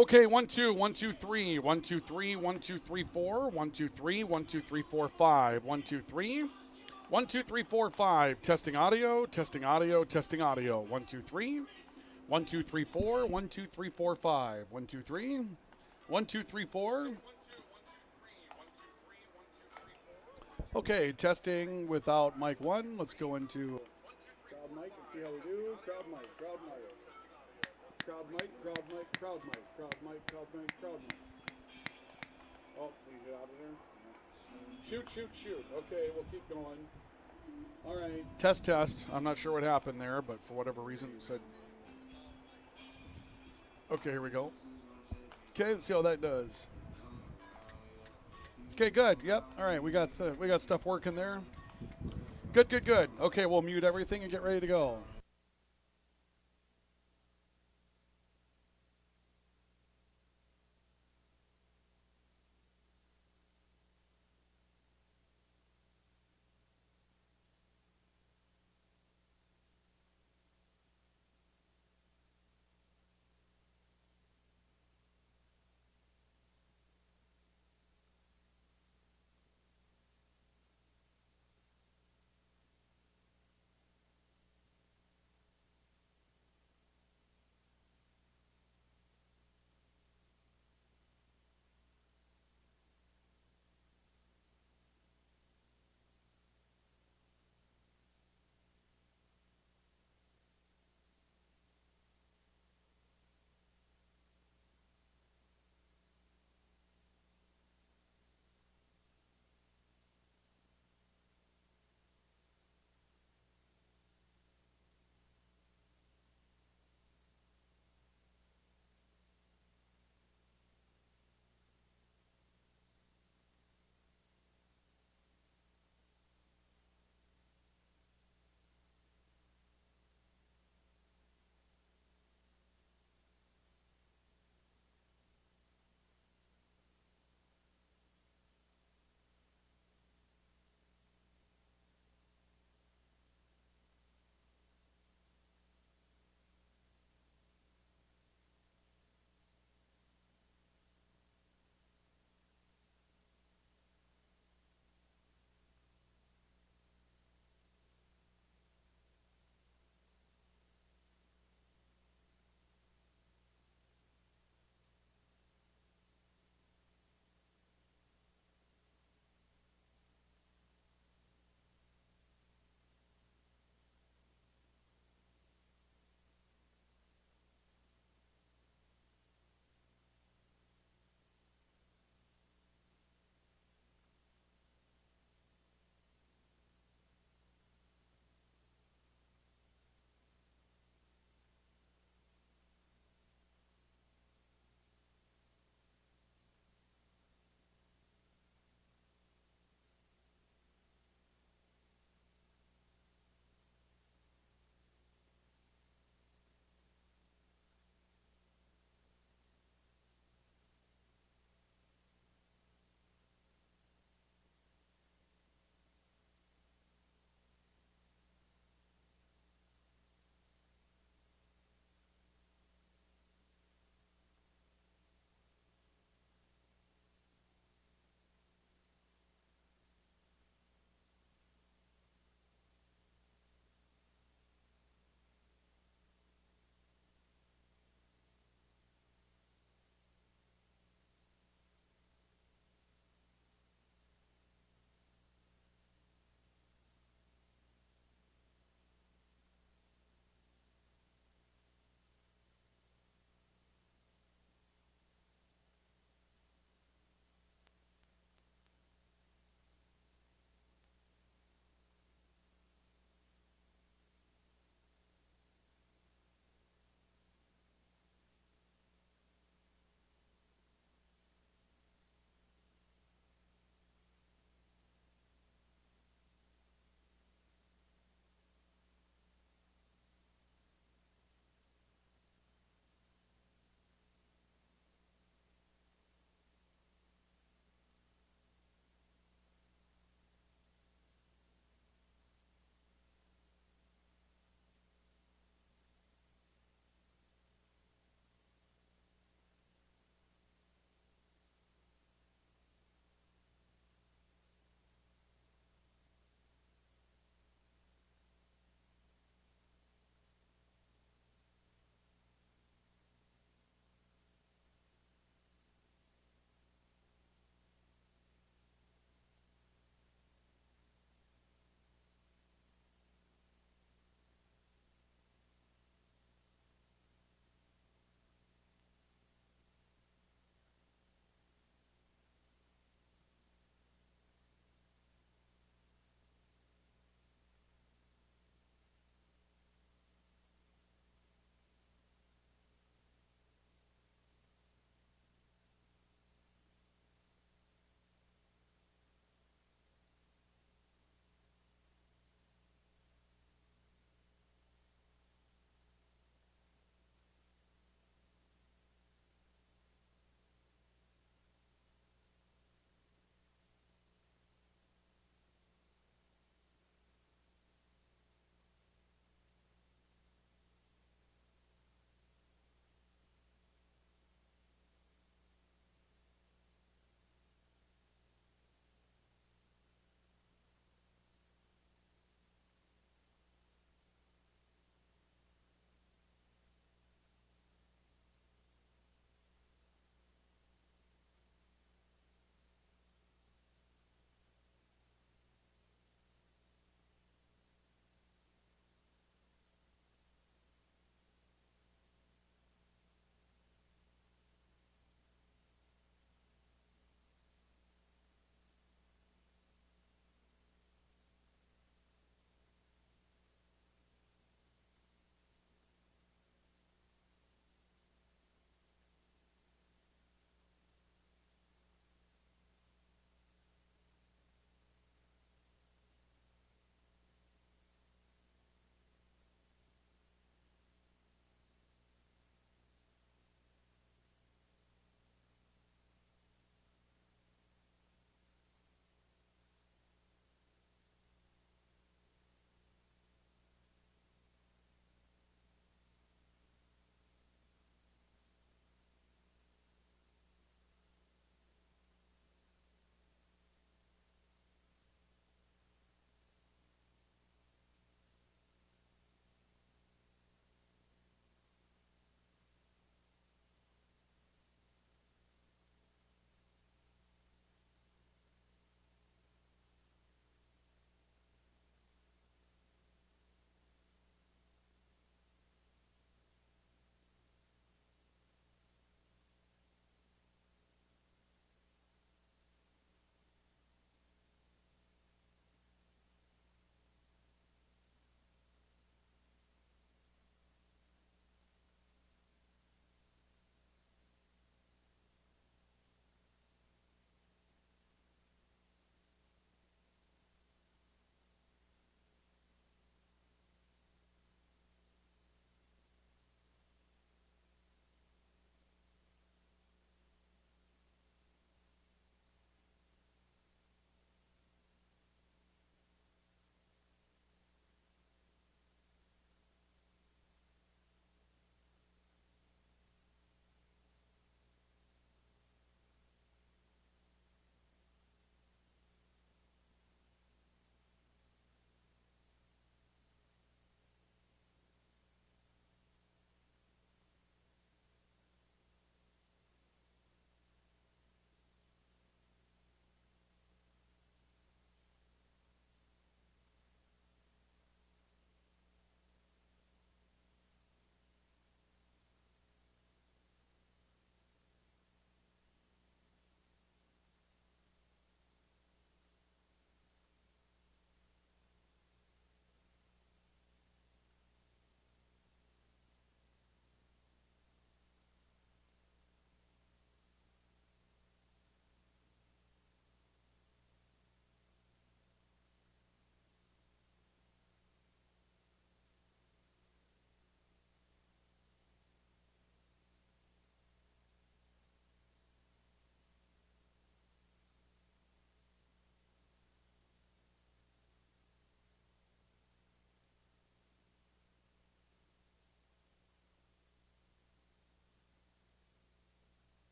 Okay, 1 2 1 2 3 1 2 3 1 2 3 4 1 2 3 1 2 3 4 5 1 2 3 1 2 3 4 5 testing audio testing audio testing audio 1 2 3 1 2 3 4 1 2 3 4 5 1 2 3 1 2 3 4. Okay, testing without mic 1. Let's go into crowd mic and see how we do. Crowd mic, crowd mic. Crowd mic, crowd mic, crowd mic, crowd mic, crowd mic, crowd mic. Oh, please get out of there. Shoot, shoot, shoot. Okay, we'll keep going. All right. Test, test. I'm not sure what happened there, but for whatever reason it said. Okay, here we go. Okay, let's see how that does. Okay, good. Yep. All right, we got stuff working there. Good, good, good. Okay, we'll mute everything and get ready to go.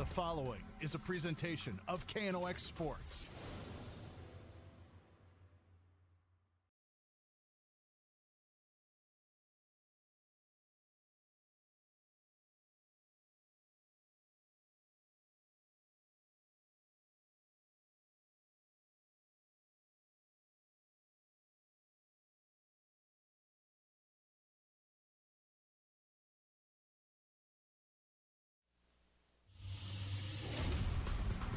following is a presentation of KNOX Sports.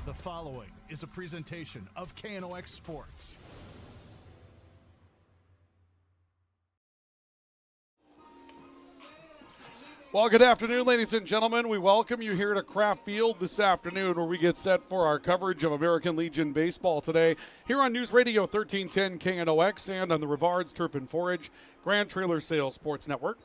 The following is a presentation of KNOX Sports. Well, good afternoon, ladies and gentlemen. We welcome you here to Kraft Field this afternoon, where we get set for our coverage of American Legion baseball today here on News Radio 1310 KNOX and on the Roughriders Turf and Forage Grand Trailer Sales Sports Network.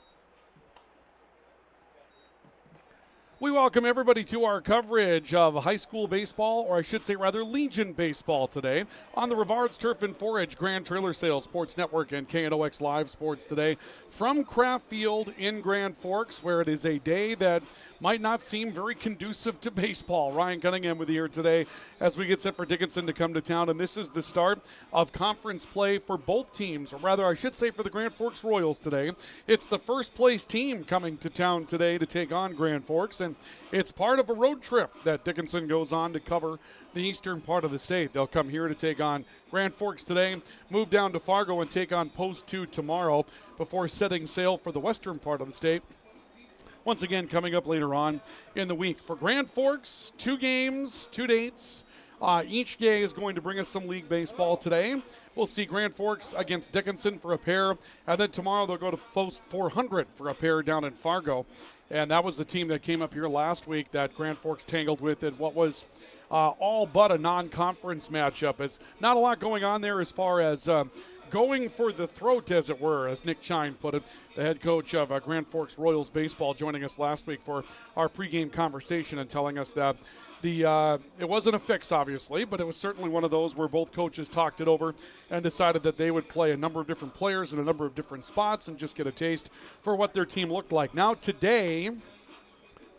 We welcome everybody to our coverage of high school baseball, or I should say rather Legion baseball today on the Roughriders Turf and Forage Grand Trailer Sales Sports Network and KNOX Live Sports today from Kraft Field in Grand Forks, where it is a day that might not seem very conducive to baseball. Ryan Cunningham with you here today as we get set for Dickinson to come to town, and this is the start of conference play for both teams, or rather I should say for the Grand Forks Royals today. It's the first place team coming to town today to take on Grand Forks, and it's part of a road trip that Dickinson goes on to cover the eastern part of the state. They'll come here to take on Grand Forks today, move down to Fargo and take on Post 2 tomorrow before setting sail for the western part of the state. Once again, coming up later on in the week. For Grand Forks, 2 games, 2 dates. Each day is going to bring us some league baseball today. We'll see Grand Forks against Dickinson for a pair, and then tomorrow they'll go to Post 400 for a pair down in Fargo. And that was the team that came up here last week that Grand Forks tangled with in what was all but a non-conference matchup. It's not a lot going on there as far as going for the throat, as it were, as Nick Chine put it, the head coach of Grand Forks Royals baseball, joining us last week for our pregame conversation and telling us that it wasn't a fix, obviously, but it was certainly one of those where both coaches talked it over and decided that they would play a number of different players in a number of different spots and just get a taste for what their team looked like. Now today,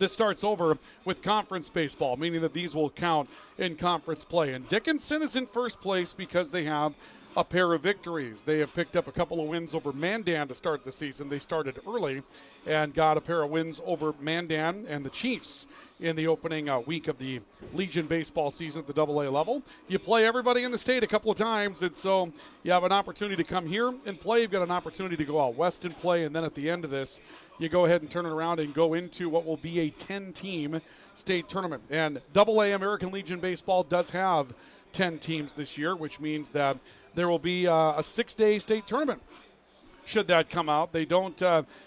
this starts over with conference baseball, meaning that these will count in conference play. And Dickinson is in first place because they have a pair of victories. They have picked up a couple of wins over Mandan to start the season. They started early and got a pair of wins over Mandan and the Chiefs in the opening week of the Legion baseball season at the AA level. You play everybody in the state a couple of times, and so you have an opportunity to come here and play. You've got an opportunity to go out west and play, and then at the end of this, you go ahead and turn it around and go into what will be a 10-team state tournament. And AA American Legion baseball does have 10 teams this year, which means that there will be a 6-day state tournament. Should that come out, they don't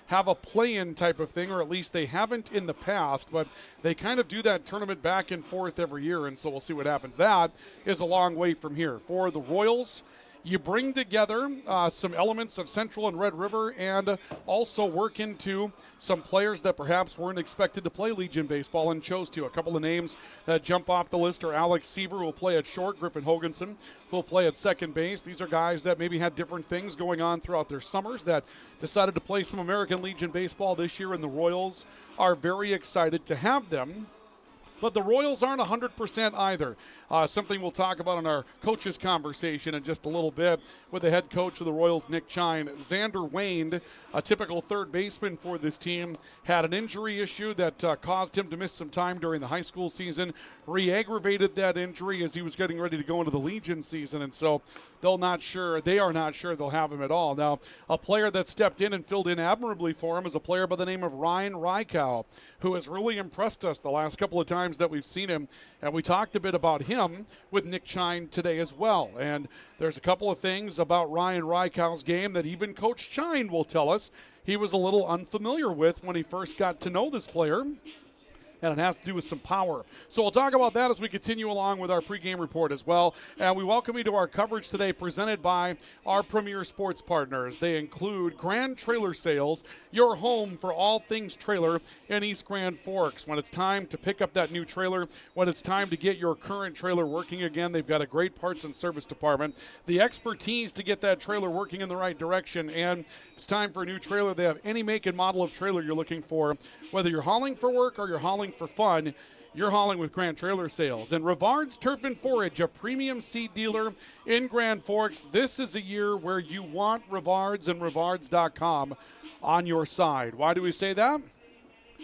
have a play-in type of thing, or at least they haven't in the past, but they kind of do that tournament back and forth every year, and so we'll see what happens. That is a long way from here. For the Royals, you bring together some elements of Central and Red River and also work into some players that perhaps weren't expected to play Legion baseball and chose to. A couple of names that jump off the list are Alex Seaver, who will play at short, Griffin Hoganson, who will play at second base. These are guys that maybe had different things going on throughout their summers that decided to play some American Legion baseball this year, and the Royals are very excited to have them. But the Royals aren't 100% either. Something we'll talk about in our coaches conversation in just a little bit with the head coach of the Royals, Nick Chine. Xander Wayne, a typical third baseman for this team, had an injury issue that caused him to miss some time during the high school season, re-aggravated that injury as he was getting ready to go into the Legion season, and so they are not sure they'll have him at all. Now, a player that stepped in and filled in admirably for him is a player by the name of Ryan Rykow, who has really impressed us the last couple of times that we've seen him, and we talked a bit about him with Nick Chine today as well. And there's a couple of things about Ryan Rykow's game that even Coach Chine will tell us he was a little unfamiliar with when he first got to know this player, and it has to do with some power. So we'll talk about that as we continue along with our pregame report as well. And we welcome you to our coverage today presented by our premier sports partners. They include Grand Trailer Sales, your home for all things trailer in East Grand Forks. When it's time to pick up that new trailer, when it's time to get your current trailer working again, they've got a great parts and service department, the expertise to get that trailer working in the right direction, and if it's time for a new trailer, they have any make and model of trailer you're looking for. Whether you're hauling for work or you're hauling for fun, you're hauling with Grant Trailer Sales. And Rivard's Turf and Forage, a premium seed dealer in Grand Forks. This is a year where you want Rivard's and Rivards.com on your side. Why do we say that?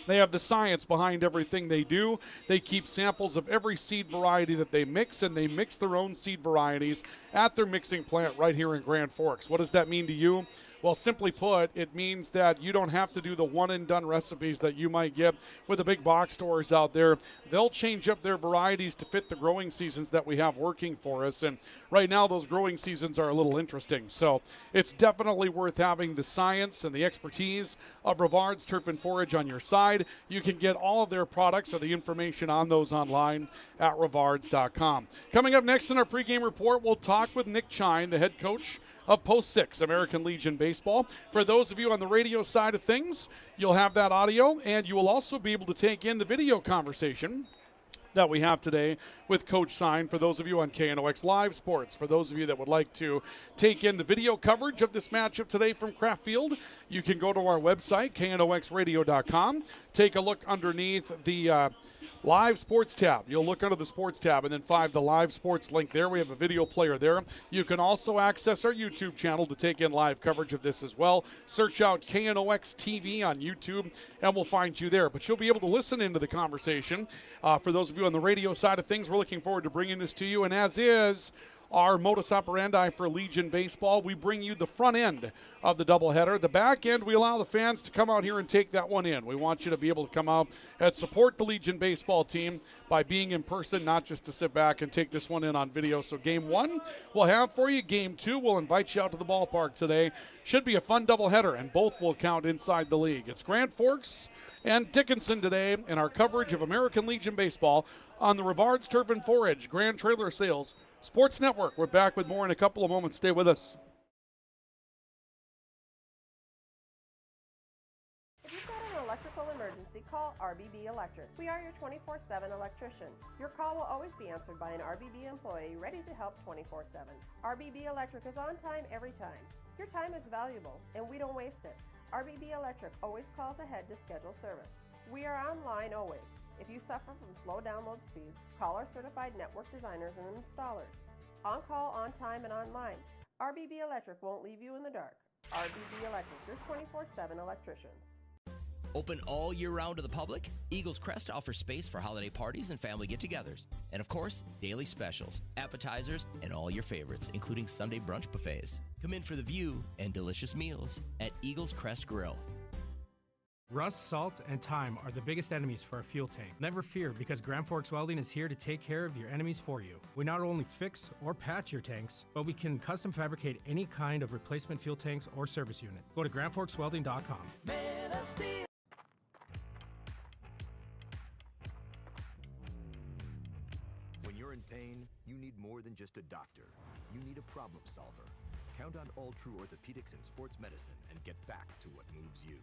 They have the science behind everything they do. They keep samples of every seed variety that they mix, and they mix their own seed varieties at their mixing plant right here in Grand Forks. What does that mean to you? Well, simply put, it means that you don't have to do the one-and-done recipes that you might get with the big box stores out there. They'll change up their varieties to fit the growing seasons that we have working for us, and right now those growing seasons are a little interesting. So it's definitely worth having the science and the expertise of Rivard's Turf and Forage on your side. You can get all of their products or the information on those online at Rivards.com. Coming up next in our pregame report, we'll talk with Nick Chine, the head coach of Post 6 American Legion Baseball. For those of you on the radio side of things, you'll have that audio, and you will also be able to take in the video conversation that we have today with Coach Chine. For those of you on KNOX Live Sports, for those of you that would like to take in the video coverage of this matchup today from Kraft Field, you can go to our website, knoxradio.com, take a look underneath the Live Sports tab. You'll look under the Sports tab and then find the Live Sports link there. We have a video player there. You can also access our YouTube channel to take in live coverage of this as well. Search out KNOX TV on YouTube and we'll find you there. But you'll be able to listen into the conversation. For those of you on the radio side of things, we're looking forward to bringing this to you. And as is our modus operandi for Legion Baseball, we bring you the front end of the doubleheader. The back end, we allow the fans to come out here and take that one in. We want you to be able to come out and support the Legion Baseball team by being in person, not just to sit back and take this one in on video. So game 1 we'll have for you. Game 2 we'll invite you out to the ballpark today. Should be a fun doubleheader, and both will count inside the league. It's Grand Forks and Dickinson today in our coverage of American Legion Baseball on the Rivard's Turf and Forage Grand Trailer Sales Sports Network. We're back with more in a couple of moments. Stay with us. If you've got an electrical emergency, call RBB Electric. We are your 24/7 electrician. Your call will always be answered by an RBB employee ready to help 24/7. RBB Electric is on time every time. Your time is valuable, and we don't waste it. RBB Electric always calls ahead to schedule service. We are online always. If you suffer from slow download speeds, call our certified network designers and installers. On call, on time, and online. RBB Electric won't leave you in the dark. RBB Electric, your 24/7 electricians. Open all year round to the public, Eagles Crest offers space for holiday parties and family get-togethers. And of course, daily specials, appetizers, and all your favorites, including Sunday brunch buffets. Come in for the view and delicious meals at Eagles Crest Grill. Rust, salt, and time are the biggest enemies for a fuel tank. Never fear, because Grand Forks Welding is here to take care of your enemies for you. We not only fix or patch your tanks, but we can custom fabricate any kind of replacement fuel tanks or service unit. Go to grandforkswelding.com. When you're in pain, you need more than just a doctor. You need a problem solver. Count on All True Orthopedics and Sports Medicine and get back to what moves you.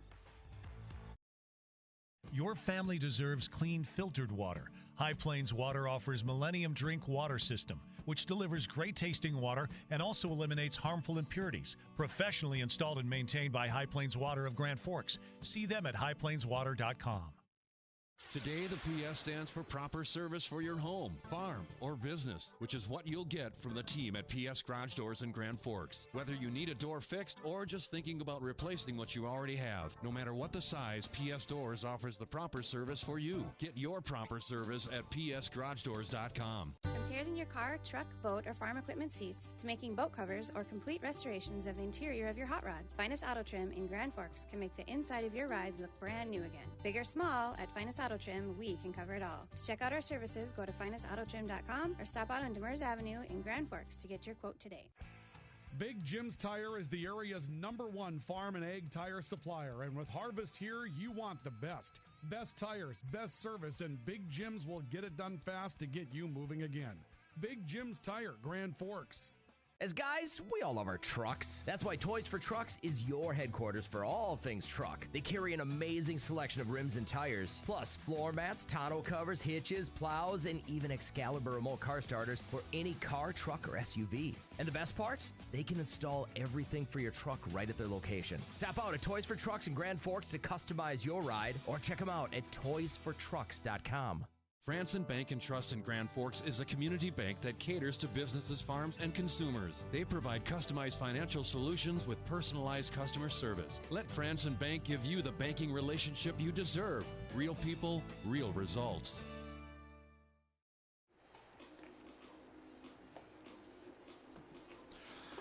Your family deserves clean, filtered water. High Plains Water offers Millennium Drink Water System, which delivers great-tasting water and also eliminates harmful impurities. Professionally installed and maintained by High Plains Water of Grand Forks. See them at highplainswater.com. Today, the PS stands for proper service for your home, farm, or business, which is what you'll get from the team at PS Garage Doors in Grand Forks. Whether you need a door fixed or just thinking about replacing what you already have, no matter what the size, PS Doors offers the proper service for you. Get your proper service at psgaragedoors.com. From tears in your car, truck, boat, or farm equipment seats to making boat covers or complete restorations of the interior of your hot rod, Finest Auto Trim in Grand Forks can make the inside of your rides look brand new again. Big or small, at Finest Auto Trim, we can cover it all. To check out our services, go to finestautotrim.com or stop out on Demers Avenue in Grand Forks to get your quote today. Big Jim's Tire is the area's #1 farm and ag tire supplier, and with harvest here, you want the best. Best tires, best service, and Big Jim's will get it done fast to get you moving again. Big Jim's Tire, Grand Forks. As guys, we all love our trucks. That's why Toys for Trucks is your headquarters for all things truck. They carry an amazing selection of rims and tires, plus floor mats, tonneau covers, hitches, plows, and even Excalibur remote car starters for any car, truck, or SUV. And the best part? They can install everything for your truck right at their location. Stop out at Toys for Trucks in Grand Forks to customize your ride, or check them out at toysfortrucks.com. Franson Bank and Trust in Grand Forks is a community bank that caters to businesses, farms, and consumers. They provide customized financial solutions with personalized customer service. Let Franson Bank give you the banking relationship you deserve. Real people, real results.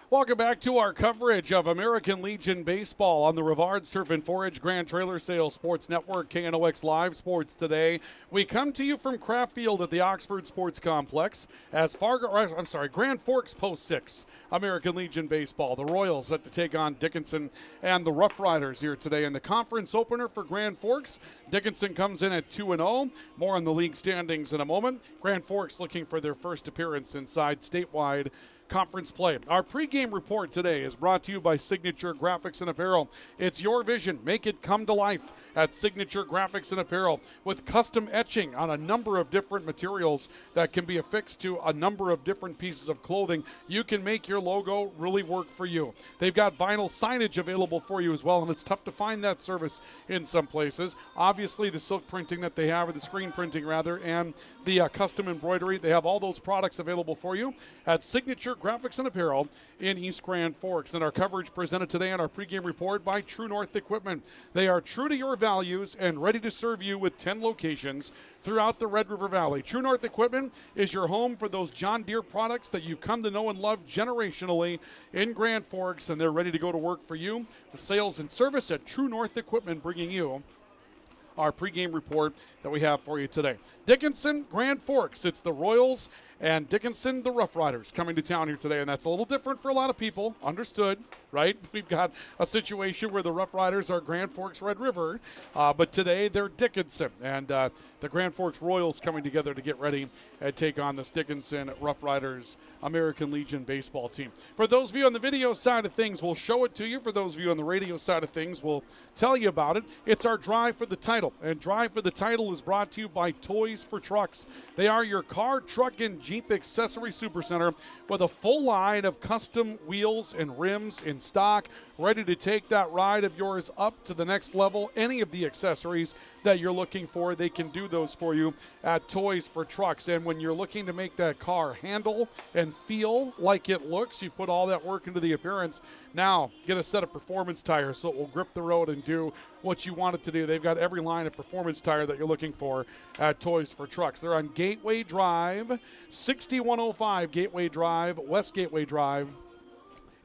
Welcome back to our coverage of American Legion Baseball on the Roughriders Turf and Forage Grand Trailer Sales Sports Network, KNOX Live Sports today. We come to you from Kraft Field at the Oxford Sports Complex as Grand Forks Post 6, American Legion Baseball. The Royals set to take on Dickinson and the Roughriders here today in the conference opener for Grand Forks. Dickinson comes in at 2-0. More on the league standings in a moment. Grand Forks looking for their first appearance inside statewide conference play. Our pregame report today is brought to you by Signature Graphics and Apparel. It's your vision. Make it come to life at Signature Graphics and Apparel with custom etching on a number of different materials that can be affixed to a number of different pieces of clothing. You can make your logo really work for you. They've got vinyl signage available for you as well, and it's tough to find that service in some places. Obviously, the silk printing that they have, or the screen printing rather, and the custom embroidery, they have all those products available for you at Signature Graphics and Apparel in East Grand Forks. And our coverage presented today on our pregame report by True North Equipment. They are true to your values and ready to serve you with 10 locations throughout the Red River Valley. True North Equipment is your home for those John Deere products that you've come to know and love generationally in Grand Forks, and they're ready to go to work for you. The sales and service at True North Equipment bringing you our pregame report that we have for you today. Dickinson, Grand Forks, it's the Royals, and Dickinson, the Roughriders, coming to town here today, and that's a little different for a lot of people, understood, right? We've got a situation where the Roughriders are Grand Forks Red River, but today they're Dickinson, and the Grand Forks Royals coming together to get ready and take on this Dickinson Roughriders American Legion baseball team. For those of you on the video side of things, we'll show it to you. For those of you on the radio side of things, we'll tell you about it. It's our Drive for the Title, and Drive for the Title is brought to you by Toys for Trucks. They are your car, truck, and Jeep accessory supercenter with a full line of custom wheels and rims in stock, ready to take that ride of yours up to the next level. Any of the accessories that you're looking for, they can do those for you at Toys for Trucks. And when you're looking to make that car handle and feel like it looks, you put all that work into the appearance. Now get a set of performance tires so it will grip the road and do what you want it to do. They've got every line of performance tire that you're looking for at Toys for Trucks. They're on Gateway Drive, 6105 Gateway Drive, West Gateway Drive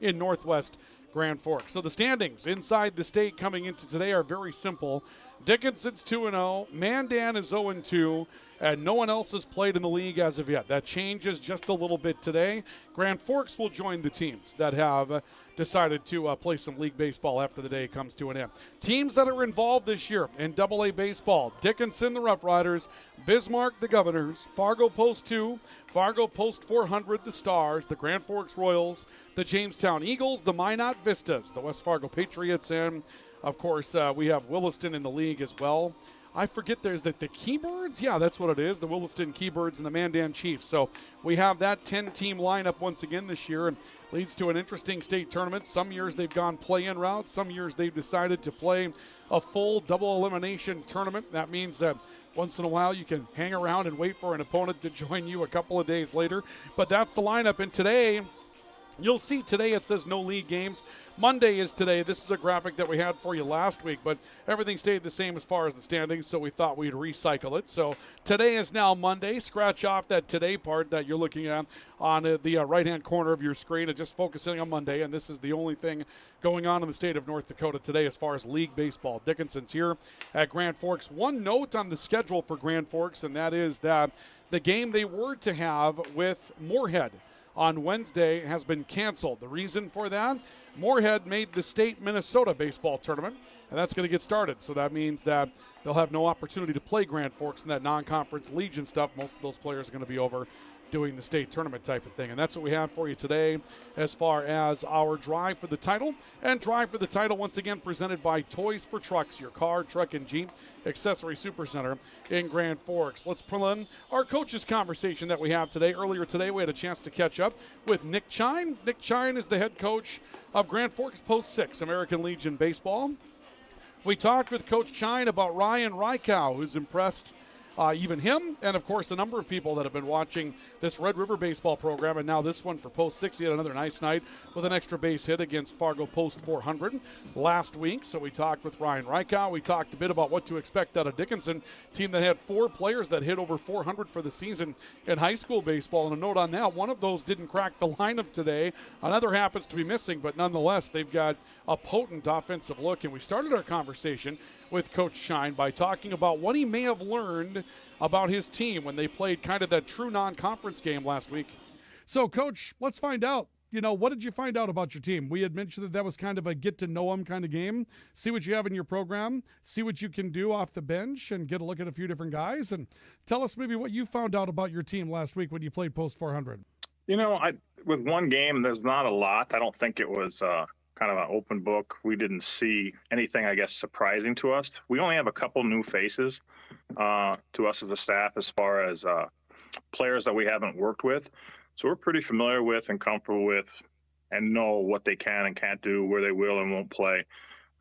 in Northwest Grand Forks. So the standings inside the state coming into today are very simple. Dickinson's 2-0, Mandan is 0-2, and no one else has played in the league as of yet. That changes just a little bit today. Grand Forks will join the teams that have decided to play some league baseball after the day comes to an end. Teams that are involved this year in AA baseball: Dickinson, the Roughriders; Bismarck, the Governors; Fargo Post 2, Fargo Post 400, the Stars; the Grand Forks Royals; the Jamestown Eagles; the Minot Vistas; the West Fargo Patriots; and of course, we have Williston in the league as well. I forget there's the Keybirds. Yeah, that's what it is, the Williston Keybirds and the Mandan Chiefs. So we have that 10-team lineup once again this year, and leads to an interesting state tournament. Some years they've gone play-in route. Some years they've decided to play a full double elimination tournament. That means that once in a while you can hang around and wait for an opponent to join you a couple of days later. But that's the lineup, and today you'll see today it says no league games. Monday is today. This is a graphic that we had for you last week, but everything stayed the same as far as the standings, so we thought we'd recycle it. So today is now Monday. Scratch off that today part that you're looking at on the right-hand corner of your screen and just focusing on Monday, and this is the only thing going on in the state of North Dakota today as far as league baseball. Dickinson's here at Grand Forks. One note on the schedule for Grand Forks, and that is that the game they were to have with Moorhead on Wednesday has been canceled. The reason for that, Moorhead made the state Minnesota baseball tournament, and that's going to get started. So that means that they'll have no opportunity to play Grand Forks in that non-conference Legion stuff. Most of those players are going to be over doing the state tournament type of thing. And that's what we have for you today as far as our Drive for the Title. And Drive for the Title, once again, presented by Toys for Trucks, your car, truck, and Jeep accessory supercenter in Grand Forks. Let's pull in our coaches conversation that we have today. Earlier today, we had a chance to catch up with Nick Chine. Nick Chine is the head coach of Grand Forks Post 6 American Legion Baseball. We talked with Coach Chine about Ryan Rykow, who's impressed even him, and of course a number of people that have been watching this Red River baseball program, and now this one for Post 6. He had another nice night with an extra base hit against Fargo Post 400 last week. So we talked with Ryan Rykow. We talked a bit about what to expect out of Dickinson, team that had 4 players that hit over 400 for the season in high school baseball. And a note on that, one of those didn't crack the lineup today. Another happens to be missing, but nonetheless, they've got a potent offensive look. And we started our conversation with Coach Shine by talking about what he may have learned about his team when they played kind of that true non-conference game last week. So, Coach, let's find out. What did you find out about your team? We had mentioned that was kind of a get-to-know-them kind of game. See what you have in your program, see what you can do off the bench, and get a look at a few different guys. And tell us maybe what you found out about your team last week when you played Post 400. With one game, there's not a lot. I don't think it was kind of an open book. We didn't see anything, I guess, surprising to us. We only have a couple new faces to us as a staff as far as players that we haven't worked with. So we're pretty familiar with and comfortable with and know what they can and can't do, where they will and won't play.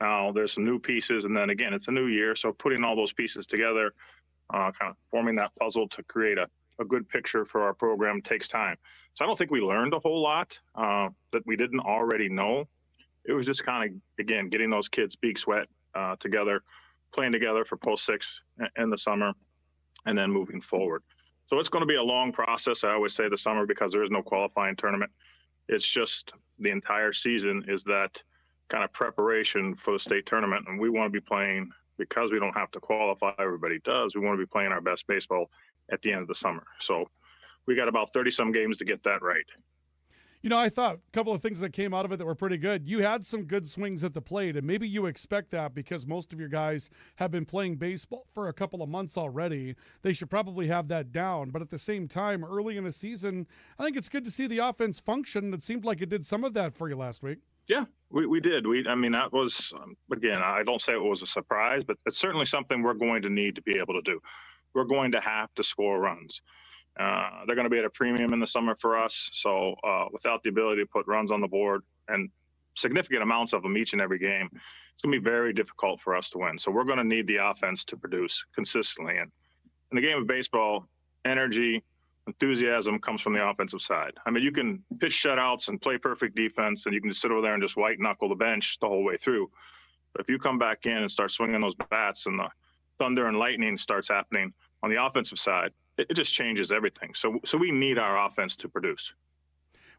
Now, there's some new pieces, and then again, it's a new year, so putting all those pieces together, kind of forming that puzzle to create a good picture for our program takes time. So I don't think we learned a whole lot that we didn't already know. It was just kind of, again, getting those kids beaks wet together, playing together for Post 6 in the summer, and then moving forward. So it's going to be a long process, I always say, the summer, because there is no qualifying tournament. It's just the entire season is that kind of preparation for the state tournament. And we want to be playing, because we don't have to qualify, everybody does. We want to be playing our best baseball at the end of the summer. So we got about 30-some games to get that right. I thought a couple of things that came out of it that were pretty good. You had some good swings at the plate, and maybe you expect that because most of your guys have been playing baseball for a couple of months already. They should probably have that down. But at the same time, early in the season, I think it's good to see the offense function. It seemed like it did some of that for you last week. Yeah, we did. That was, again, I don't say it was a surprise, but it's certainly something we're going to need to be able to do. We're going to have to score runs. They're going to be at a premium in the summer for us. So without the ability to put runs on the board, and significant amounts of them each and every game, it's going to be very difficult for us to win. So we're going to need the offense to produce consistently. And in the game of baseball, energy, enthusiasm comes from the offensive side. You can pitch shutouts and play perfect defense, and you can just sit over there and just white knuckle the bench the whole way through. But if you come back in and start swinging those bats and the thunder and lightning starts happening on the offensive side, it just changes everything. So we need our offense to produce.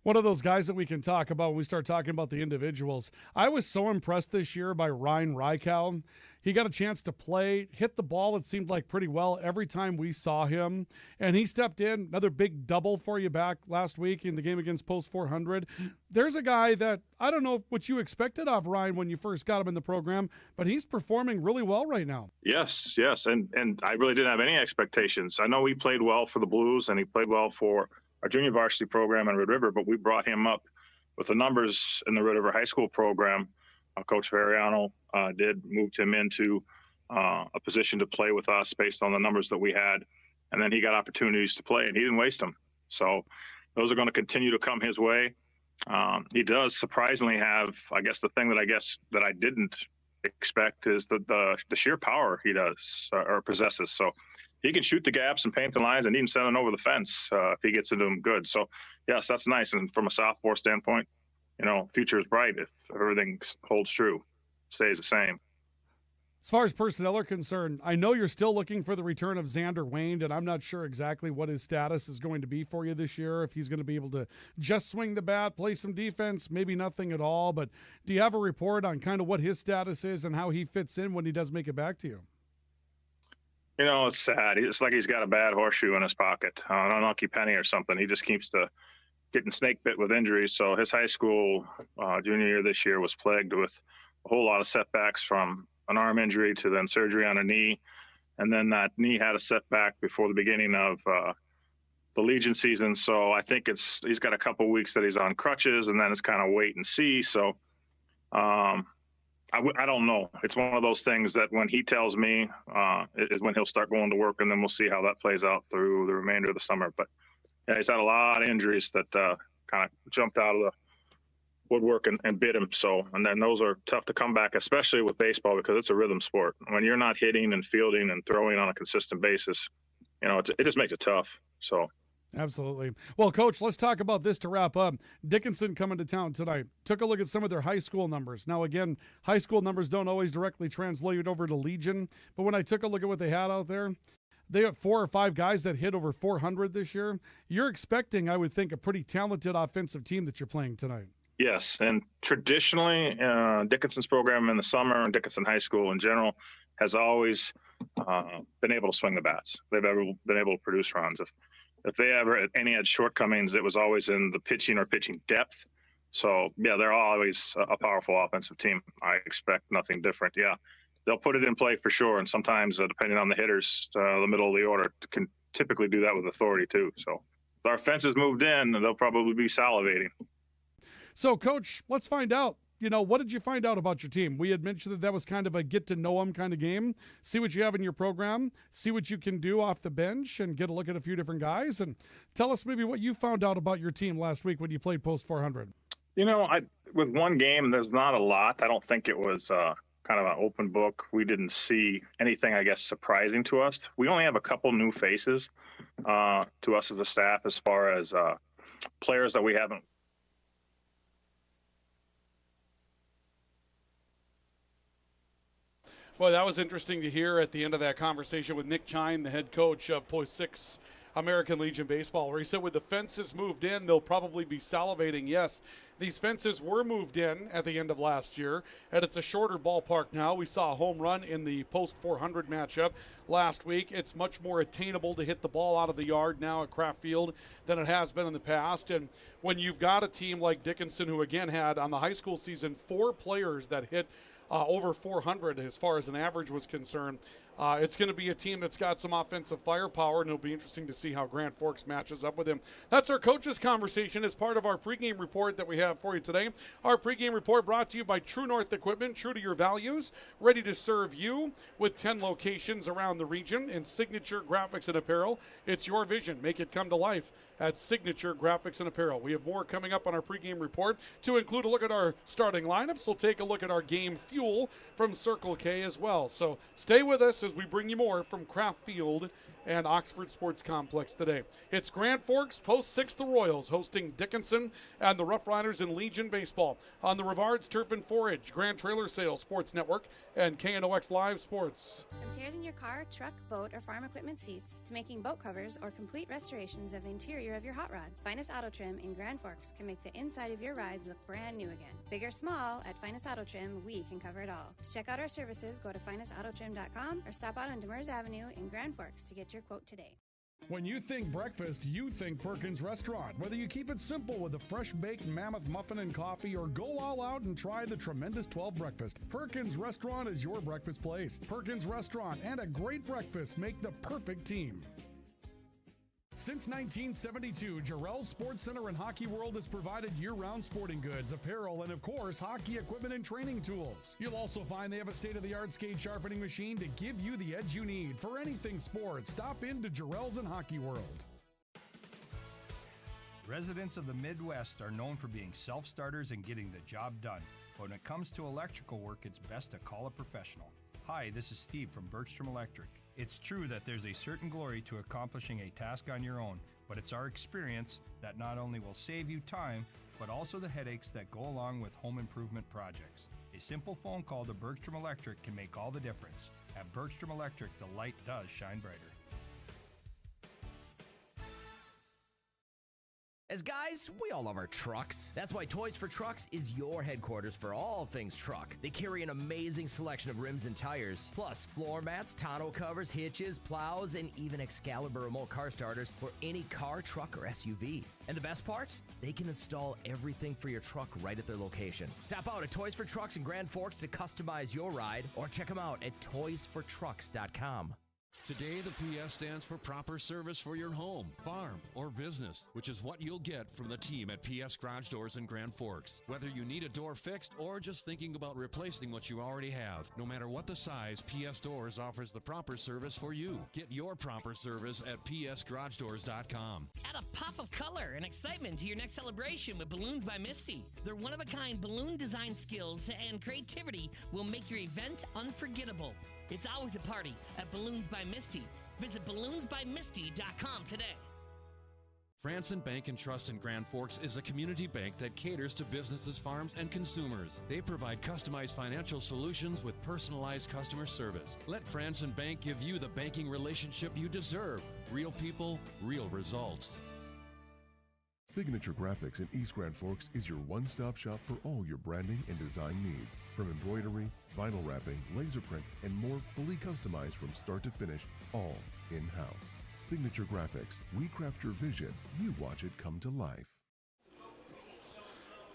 One of those guys that we can talk about when we start talking about the individuals. I was so impressed this year by Ryan Rykow. He got a chance to play, hit the ball, it seemed like pretty well every time we saw him. And he stepped in, another big double for you back last week in the game against Post 400. There's a guy that I don't know what you expected of Ryan when you first got him in the program, but he's performing really well right now. Yes. And I really didn't have any expectations. I know he played well for the Blues and he played well for our junior varsity program in Red River, but we brought him up with the numbers in the Red River High School program. Coach Variano moved him into a position to play with us based on the numbers that we had. And then he got opportunities to play, and he didn't waste them. So those are going to continue to come his way. He does surprisingly have, I guess, the thing that I didn't expect is the sheer power he does or possesses. So he can shoot the gaps and paint the lines and even send them over the fence if he gets into them good. So, yes, that's nice. And from a sophomore standpoint, future is bright if everything holds true, stays the same. As far as personnel are concerned, I know you're still looking for the return of Xander Wayne, and I'm not sure exactly what his status is going to be for you this year, if he's going to be able to just swing the bat, play some defense, maybe nothing at all. But do you have a report on kind of what his status is and how he fits in when he does make it back to you? It's sad. It's like he's got a bad horseshoe in his pocket, an unlucky penny or something. He just keeps getting snake bit with injuries. So his high school junior year this year was plagued with a whole lot of setbacks, from an arm injury to then surgery on a knee. And then that knee had a setback before the beginning of the Legion season. So I think he's got a couple weeks that he's on crutches, and then it's kind of wait and see. So I don't know. It's one of those things that when he tells me is when he'll start going to work, and then we'll see how that plays out through the remainder of the summer. But yeah, he's had a lot of injuries that kind of jumped out of the woodwork and bit him. So, and then those are tough to come back, especially with baseball, because it's a rhythm sport. When you're not hitting and fielding and throwing on a consistent basis, it just makes it tough. So. Absolutely. Well, Coach, let's talk about this to wrap up. Dickinson coming to town tonight. Took a look at some of their high school numbers. Now, again, high school numbers don't always directly translate over to Legion, but when I took a look at what they had out there, they have 4 or 5 guys that hit over 400 this year. You're expecting, I would think, a pretty talented offensive team that you're playing tonight. Yes, and traditionally, Dickinson's program in the summer and Dickinson High School in general has always been able to swing the bats. They've ever been able to produce runs. If they ever had shortcomings, it was always in the pitching or pitching depth. So, yeah, they're always a powerful offensive team. I expect nothing different. Yeah, they'll put it in play for sure. And sometimes, depending on the hitters, the middle of the order can typically do that with authority too. So if our fences moved in, they'll probably be salivating. So, Coach, let's find out. What did you find out about your team? We had mentioned that was kind of a get-to-know-them kind of game. See what you have in your program, see what you can do off the bench, and get a look at a few different guys. And tell us maybe what you found out about your team last week when you played Post 400. With one game, there's not a lot. I don't think it was kind of an open book. We didn't see anything, I guess, surprising to us. We only have a couple new faces to us as a staff as far as players that we haven't. Well, that was interesting to hear at the end of that conversation with Nick Chine, the head coach of Post 6 American Legion Baseball, where he said with the fences moved in, they'll probably be salivating. Yes, these fences were moved in at the end of last year, and it's a shorter ballpark now. We saw a home run in the Post 400 matchup last week. It's much more attainable to hit the ball out of the yard now at Kraft Field than it has been in the past. And when you've got a team like Dickinson, who again had on the high school season 4 players that hit over 400 as far as an average was concerned. It's going to be a team that's got some offensive firepower, and it'll be interesting to see how Grand Forks matches up with him. That's our coaches' conversation as part of our pregame report that we have for you today. Our pregame report brought to you by True North Equipment, true to your values, ready to serve you with 10 locations around the region in Signature Graphics and Apparel. It's your vision. Make it come to life at Signature Graphics and Apparel. We have more coming up on our pregame report to include a look at our starting lineups. We'll take a look at our game fuel from Circle K as well. So stay with us as we bring you more from Kraft Field and Oxford Sports Complex today. It's Grand Forks Post 6 the Royals hosting Dickinson and the Roughriders in Legion Baseball on the Rivards Turf and Forage, Grand Trailer Sales Sports Network, and KNOX Live Sports. From tears in your car, truck, boat, or farm equipment seats to making boat covers or complete restorations of the interior of your hot rod, Finest Auto Trim in Grand Forks can make the inside of your rides look brand new again. Big or small, at Finest Auto Trim, we can cover it all. To check out our services, go to finestautotrim.com or stop out on Demers Avenue in Grand Forks to get your quote today. When you think breakfast, you think Perkins Restaurant. Whether you keep it simple with a fresh-baked mammoth muffin and coffee or go all out and try the tremendous 12 breakfast, Perkins Restaurant is your breakfast place. Perkins Restaurant and a great breakfast make the perfect team. Since 1972, Jarrell's Sports Center and Hockey World has provided year-round sporting goods, apparel, and of course, hockey equipment and training tools. You'll also find they have a state-of-the-art skate sharpening machine to give you the edge you need for anything sports. Stop into Jarrell's and Hockey World. Residents of the Midwest are known for being self-starters and getting the job done. But when it comes to electrical work, it's best to call a professional. Hi, this is Steve from Bergstrom Electric. It's true that there's a certain glory to accomplishing a task on your own, but it's our experience that not only will save you time, but also the headaches that go along with home improvement projects. A simple phone call to Bergstrom Electric can make all the difference. At Bergstrom Electric, the light does shine brighter. As guys, we all love our trucks. That's why Toys for Trucks is your headquarters for all things truck. They carry an amazing selection of rims and tires, plus floor mats, tonneau covers, hitches, plows, and even Excalibur remote car starters for any car, truck, or SUV. And the best part? They can install everything for your truck right at their location. Stop out at Toys for Trucks in Grand Forks to customize your ride, or check them out at toysfortrucks.com. Today, the PS stands for proper service for your home, farm, or business, which is what you'll get from the team at PS Garage Doors in Grand Forks. Whether you need a door fixed or just thinking about replacing what you already have, no matter what the size, PS Doors offers the proper service for you. Get your proper service at psgaragedoors.com. Add a pop of color and excitement to your next celebration with Balloons by Misty. Their one-of-a-kind balloon design skills and creativity will make your event unforgettable. It's always a party at Balloons by Misty. Visit balloonsbymisty.com today. Franson Bank and Trust in Grand Forks is a community bank that caters to businesses, farms, and consumers. They provide customized financial solutions with personalized customer service. Let Franson Bank give you the banking relationship you deserve. Real people, real results. Signature Graphics in East Grand Forks is your one-stop shop for all your branding and design needs. From embroidery, vinyl wrapping, laser print, and more, fully customized from start to finish, all in-house. Signature Graphics. We craft your vision. You watch it come to life.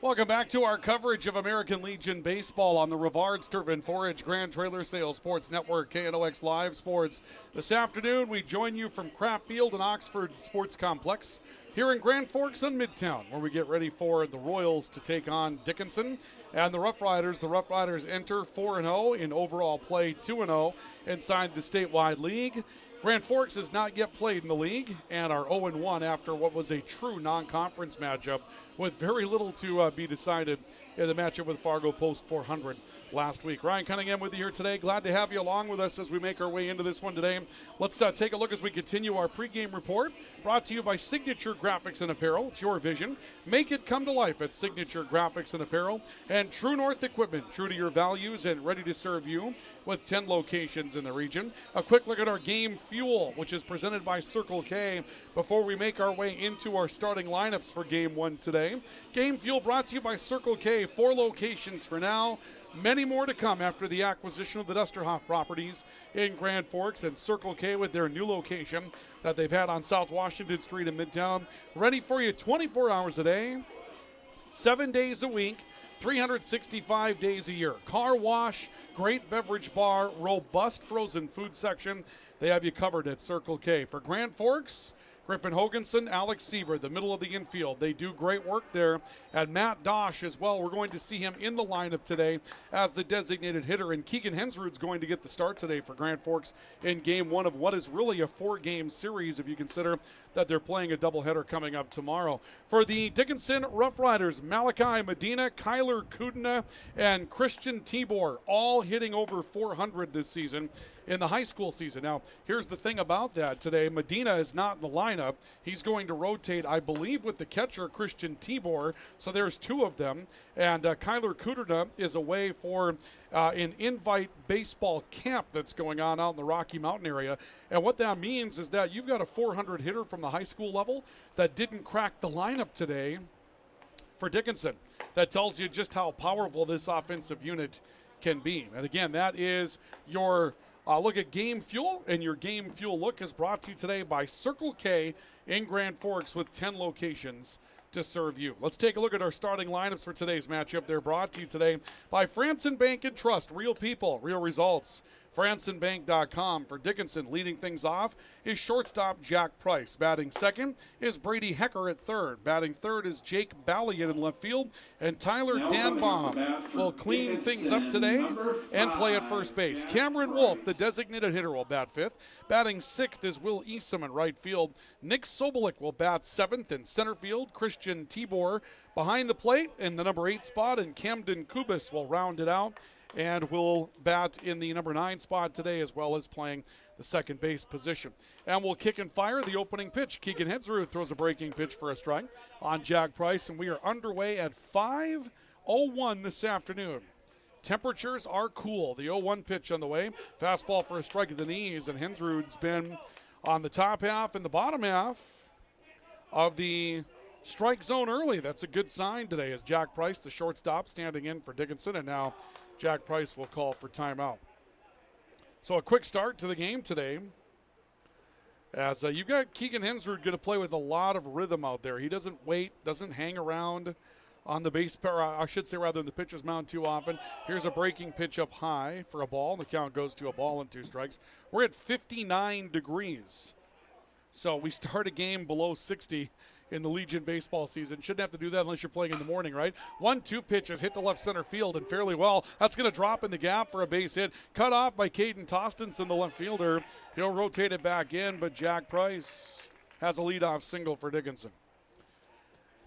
Welcome back to our coverage of American Legion Baseball on the Roughriders Turf and Forage Grand Trailer Sales Sports Network, KNOX Live Sports. This afternoon, we join you from Kraft Field and Oxford Sports Complex here in Grand Forks and Midtown, where we get ready for the Royals to take on Dickinson and the Roughriders. The Roughriders enter 4-0 in overall play, 2-0 inside the statewide league. Grand Forks has not yet played in the league and are 0-1 after what was a true non-conference matchup with very little to be decided in the matchup with Fargo Post 400 last week. Ryan Cunningham with you here today. Glad to have you along with us as we make our way into this one today. Let's take a look as we continue our pregame report, brought to you by Signature Graphics and Apparel. It's your vision. Make it come to life at Signature Graphics and Apparel. And True North Equipment, true to your values and ready to serve you with 10 locations in the region. A quick look at our game fuel, which is presented by Circle K before we make our way into our starting lineups for game one today. Game fuel brought to you by Circle K. 4 locations for now. Many more to come after the acquisition of the Dusterhoff properties in Grand Forks, and Circle K with their new location that they've had on South Washington Street in Midtown. Ready for you 24 hours a day, 7 days a week, 365 days a year. Car wash, great beverage bar, robust frozen food section. They have you covered at Circle K. For Grand Forks, Griffin Hoganson, Alex Seaver, the middle of the infield. They do great work there. And Matt Dosh as well. We're going to see him in the lineup today as the designated hitter. And Keegan Hensrud's going to get the start today for Grand Forks in game one of what is really a 4-game series if you consider that they're playing a doubleheader coming up tomorrow. For the Dickinson Roughriders, Malachi Medina, Kyler Kudina, and Christian Tibor all hitting over 400 this season in the high school season. Now, here's the thing about that today. Medina is not in the lineup. He's going to rotate, I believe, with the catcher, Christian Tibor. So there's 2 of them. And Kyler Kudina is away for an invite baseball camp that's going on out in the Rocky Mountain area. And what that means is that you've got a 400 hitter from the high school level that didn't crack the lineup today for Dickinson. That tells you just how powerful this offensive unit can be. And again, that is your look at game fuel, and your game fuel look is brought to you today by Circle K in Grand Forks with 10 locations to serve you. Let's take a look at our starting lineups for today's matchup. They're brought to you today by Franson Bank and Trust. Real people, real results. FransonBank.com. For Dickinson, leading things off is shortstop Jack Price. Batting second is Brady Hecker at third. Batting third is Jake Balliet in left field. And Tyler Danbaum will clean things up today and play at first base. Cameron Wolf, the designated hitter, will bat fifth. Batting sixth is Will Eastham in right field. Nick Sobolik will bat seventh in center field. Christian Tibor behind the plate in the number 8 spot, and Camden Kubis will round it out and will bat in the number 9 spot today, as well as playing the second base position. And we'll kick and fire the opening pitch. Keegan Hensrud throws a breaking pitch for a strike on Jack Price, and we are underway at 5:01 this afternoon. Temperatures are cool. The 0-1 pitch on the way. Fastball for a strike at the knees, and Hensrud's been on the top half and the bottom half of the strike zone early. That's a good sign today as Jack Price, the shortstop, standing in for Dickinson, and now Jack Price will call for timeout. So a quick start to the game today, as you've got Keegan Hensrud going to play with a lot of rhythm out there. He doesn't wait, doesn't hang around on the base, I should say rather than the pitcher's mound too often. Here's a breaking pitch up high for a ball, and the count goes to a ball and 2 strikes. We're at 59 degrees. So we start a game below 60 in the Legion baseball season. Shouldn't have to do that unless you're playing in the morning, right? 1-2 pitches hit to left center field and fairly well. That's going to drop in the gap for a base hit. Cut off by Caden Tostenson, the left fielder. He'll rotate it back in, but Jack Price has a leadoff single for Dickinson.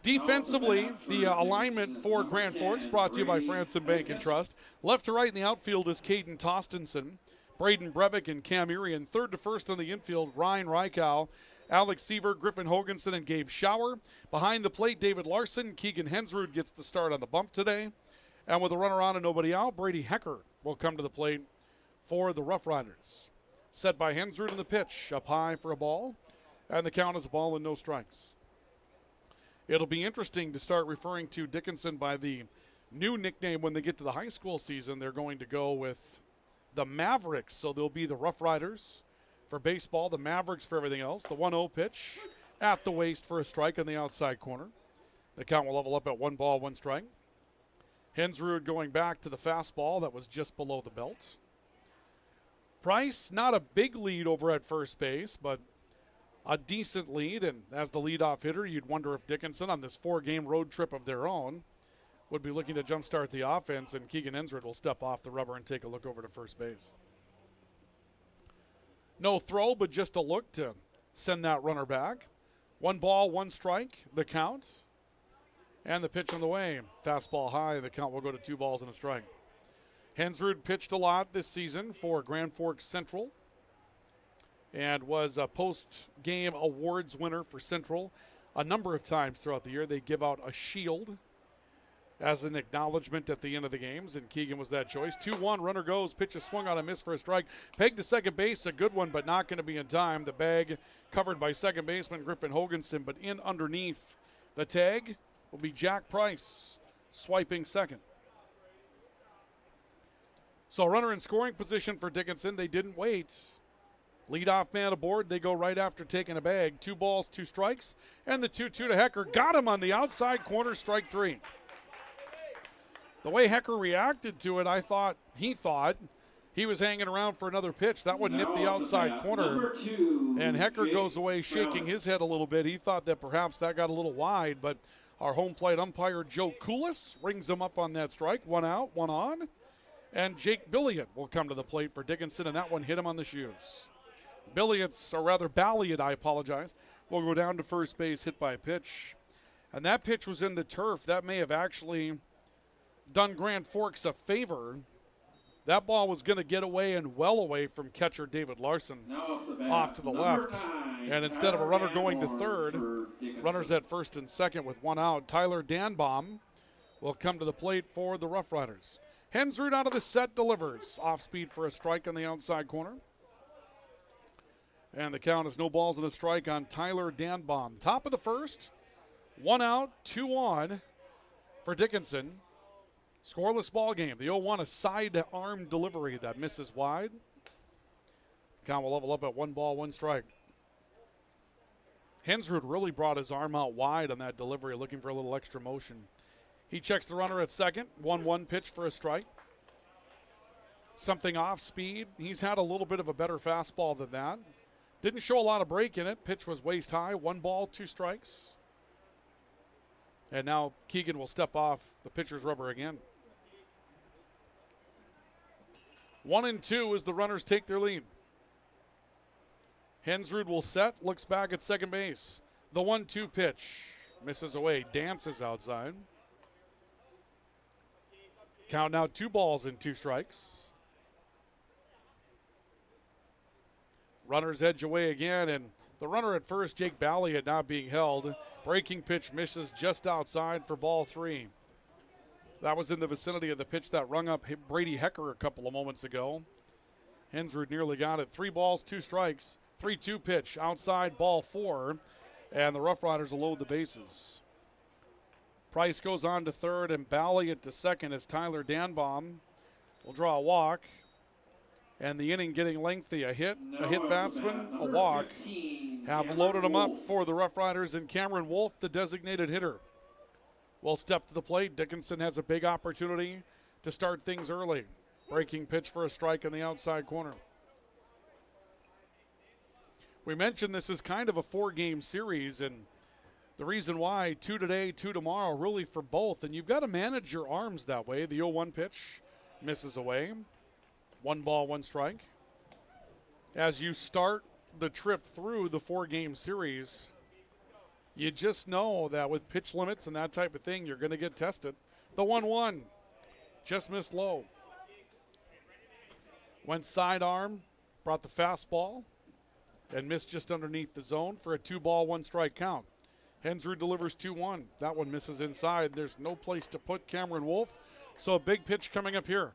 Defensively, the alignment for Grand Forks brought to you by Franson Bank and Trust. Left to right in the outfield is Caden Tostenson. Braden Brevick and Cam Urian. Third to first on the infield, Ryan Rykow, Alex Seaver, Griffin Hoganson, and Gabe Schauer. Behind the plate, David Larson. Keegan Hensrud gets the start on the bump today. And with a runner on and nobody out, Brady Hecker will come to the plate for the Roughriders. Set by Hensrud in the pitch, up high for a ball. And the count is a ball and no strikes. It'll be interesting to start referring to Dickinson by the new nickname when they get to the high school season. They're going to go with the Mavericks. So they'll be the Roughriders for baseball, the Mavericks for everything else. The 1-0 pitch at the waist for a strike on the outside corner. The count will level up at 1 ball, 1 strike. Hensrud going back to the fastball that was just below the belt. Price, not a big lead over at first base, but a decent lead. And as the leadoff hitter, you'd wonder if Dickinson on this 4-game road trip of their own would be looking to jumpstart the offense, and Keegan Hensrud will step off the rubber and take a look over to first base. No throw, but just a look to send that runner back. 1 ball, 1 strike, the count. And the pitch on the way. Fastball high, the count will go to 2 balls and a strike. Hensrud pitched a lot this season for Grand Forks Central and was a post-game awards winner for Central a number of times throughout the year. They give out a shield as an acknowledgement at the end of the games, and Keegan was that choice. 2-1, runner goes, pitch is swung on a miss for a strike. Pegged to second base, a good one, but not going to be in time. The bag covered by second baseman Griffin Hoganson, but in underneath the tag will be Jack Price, swiping second. So runner in scoring position for Dickinson. They didn't wait. Leadoff man aboard. They go right after taking a bag. 2 balls, 2 strikes, and the 2-2 to Hecker. Got him on the outside corner, strike 3. The way Hecker reacted to it, he thought he was hanging around for another pitch. That would nip the outside corner. And Hecker goes away shaking his head a little bit. He thought that perhaps that got a little wide, but our home plate umpire, Joe Koulis, rings him up on that strike. 1 out, 1 on. And Jake Billiot will come to the plate for Dickinson, and that one hit him on the shoes. Balliot, I apologize, will go down to first base, hit by a pitch. And that pitch was in the turf. That may have actually done Grand Forks a favor. That ball was going to get away and well away from catcher David Larson off to the left. And instead of a runner going to third, runners at first and second with 1 out. Tyler Danbaum will come to the plate for the Roughriders. Hensrud out of the set delivers. Off speed for a strike on the outside corner. And the count is no balls and a strike on Tyler Danbaum. Top of the first. 1 out, 2 on for Dickinson. Scoreless ball game. The 0-1, a side-arm delivery that misses wide. Count will level up at 1 ball, 1 strike. Hensrud really brought his arm out wide on that delivery, looking for a little extra motion. He checks the runner at second. 1-1 pitch for a strike. Something off speed. He's had a little bit of a better fastball than that. Didn't show a lot of break in it. Pitch was waist high. 1 ball, 2 strikes. And now Keegan will step off the pitcher's rubber again. 1-2 as the runners take their lead. Hensrud will set, looks back at second base. The 1-2 pitch misses away, dances outside. Count now 2 balls and 2 strikes. Runners edge away again, and the runner at first, Jake Balliot, not being held. Breaking pitch misses just outside for ball 3. That was in the vicinity of the pitch that rung up Brady Hecker a couple of moments ago. Hensrud nearly got it. 3 balls, 2 strikes. 3-2 pitch outside, ball 4, and the Roughriders will load the bases. Price goes on to third and Balliot to second as Tyler Danbaum will draw a walk. And the inning getting lengthy. A hit batsman, a walk. Have loaded them up for the Roughriders, and Cameron Wolf, the designated hitter, will step to the plate. Dickinson has a big opportunity to start things early. Breaking pitch for a strike in the outside corner. We mentioned this is kind of a 4-game series, and the reason why, 2 today, 2 tomorrow, really for both. And you've got to manage your arms that way. The 0-1 pitch misses away. 1 ball, 1 strike. As you start the trip through the 4-game series, you just know that with pitch limits and that type of thing, you're going to get tested. The 1-1 just missed low. Went sidearm, brought the fastball, and missed just underneath the zone for a 2-ball, 1-strike count. Hensrud delivers 2-1. That one misses inside. There's no place to put Cameron Wolf, so a big pitch coming up here.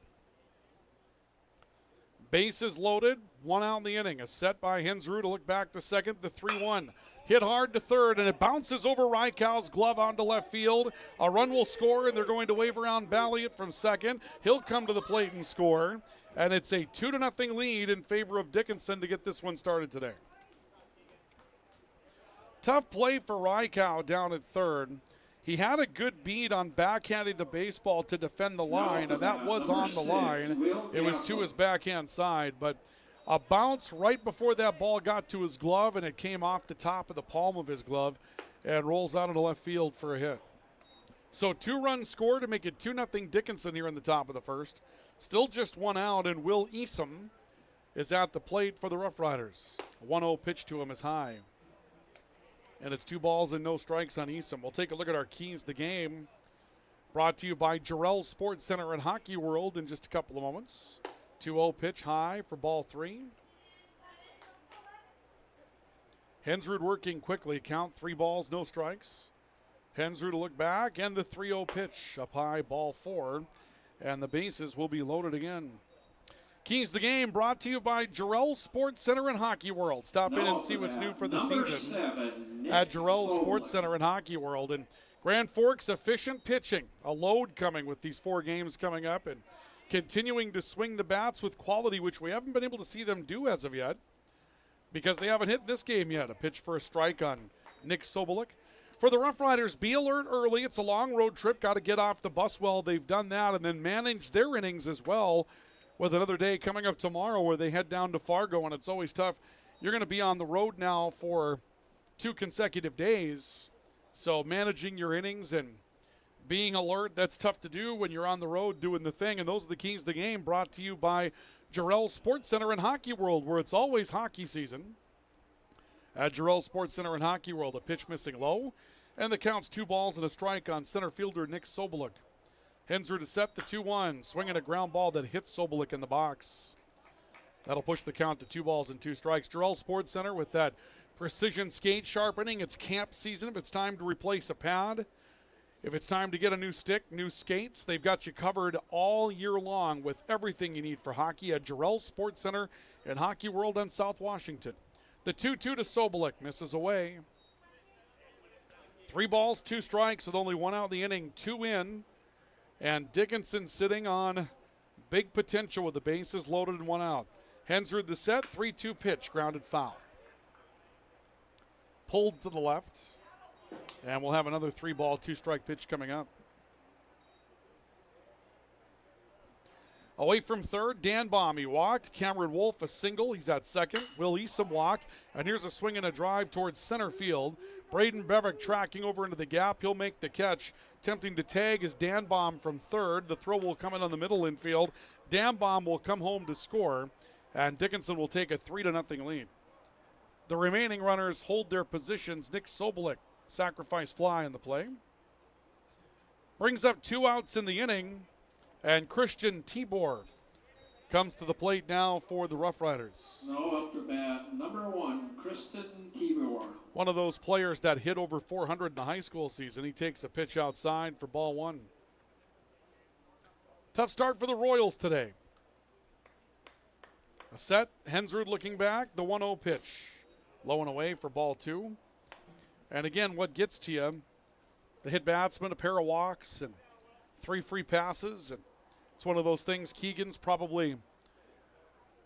Bases loaded, 1 out in the inning. A set by Hensrud to look back to second, the 3-1. Hit hard to third, and it bounces over Rykow's glove onto left field. A run will score, and they're going to wave around Balliet from second. He'll come to the plate and score, and it's a 2-0 lead in favor of Dickinson to get this one started today. Tough play for Rykow down at third. He had a good beat on backhanding the baseball to defend the line, and that was on the line. It was to his backhand side, but a bounce right before that ball got to his glove, and it came off the top of the palm of his glove and rolls out into left field for a hit. So 2 runs scored to make it 2-0 Dickinson here in the top of the first. Still just 1 out, and Will Easom is at the plate for the Roughriders. A 1-0 pitch to him is high. And it's 2 balls and no strikes on Easom. We'll take a look at our keys to the game. Brought to you by Jarrell Sports Center and Hockey World in just a couple of moments. 2-0 pitch high for ball 3. Hensrud working quickly. Count 3 balls, no strikes. Hensrud to look back, and the 3-0 pitch up high, ball 4. And the bases will be loaded again. Keys to the game brought to you by Jarrell Sports Center and Hockey World. Stop in and see what's new for the season at Jarrell Sports Center and Hockey World. And Grand Forks efficient pitching, a load coming with these 4 games coming up, and continuing to swing the bats with quality, which we haven't been able to see them do as of yet because they haven't hit this game yet. A pitch for a strike on Nick Sobolik. For the Roughriders, be alert early. It's a long road trip. Got to get off the bus well. They've done that, and then manage their innings as well, with another day coming up tomorrow where they head down to Fargo, and it's always tough. You're going to be on the road now for 2 consecutive days, so managing your innings and being alert, that's tough to do when you're on the road doing the thing, and those are the keys to the game brought to you by Jarrell Sports Center and Hockey World, where it's always hockey season. At Jarrell Sports Center and Hockey World, a pitch missing low, and the count's 2 balls and a strike on center fielder Nick Sobolik. Hensrud to set the 2-1, swinging a ground ball that hits Sobolik in the box. That'll push the count to 2 balls and 2 strikes. Jarrell Sports Center with that precision skate sharpening. It's camp season. If it's time to replace a pad, if it's time to get a new stick, new skates, they've got you covered all year long with everything you need for hockey at Jarrell Sports Center and Hockey World on South Washington. The 2-2 to Sobolik, misses away. 3 balls, 2 strikes with only 1 out in the inning, 2 in. And Dickinson sitting on big potential with the bases loaded and 1 out. Hensrud the set, 3-2 pitch, grounded foul. Pulled to the left. And we'll have another 3-ball, 2-strike pitch coming up. Away from third, Dan Baum, he walked. Cameron Wolf, a single. He's at second. Will Easom walked. And here's a swing and a drive towards center field. Braden Bevick tracking over into the gap. He'll make the catch. Attempting to tag is Dan Baum from third. The throw will come in on the middle infield. Dan Baum will come home to score. And Dickinson will take a 3-0 lead. The remaining runners hold their positions. Nick Sobolik, sacrifice fly in the play. Brings up 2 outs in the inning. And Christian Tibor comes to the plate now for the Roughriders. No, up to bat, number 1, Christian Tibor. One of those players that hit over 400 in the high school season. He takes a pitch outside for ball 1. Tough start for the Royals today. A set, Hensrud looking back, the 1-0 pitch. Low and away for ball 2. And again, what gets to you, the hit batsman, a pair of walks, and 3 free passes, and it's one of those things. Keegan's probably a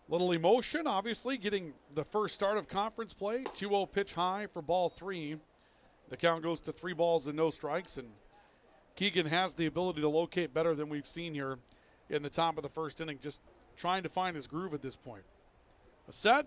little emotion, obviously, getting the first start of conference play. 2-0 pitch high for ball 3. The count goes to 3 balls and no strikes, and Keegan has the ability to locate better than we've seen here in the top of the first inning, just trying to find his groove at this point. A set,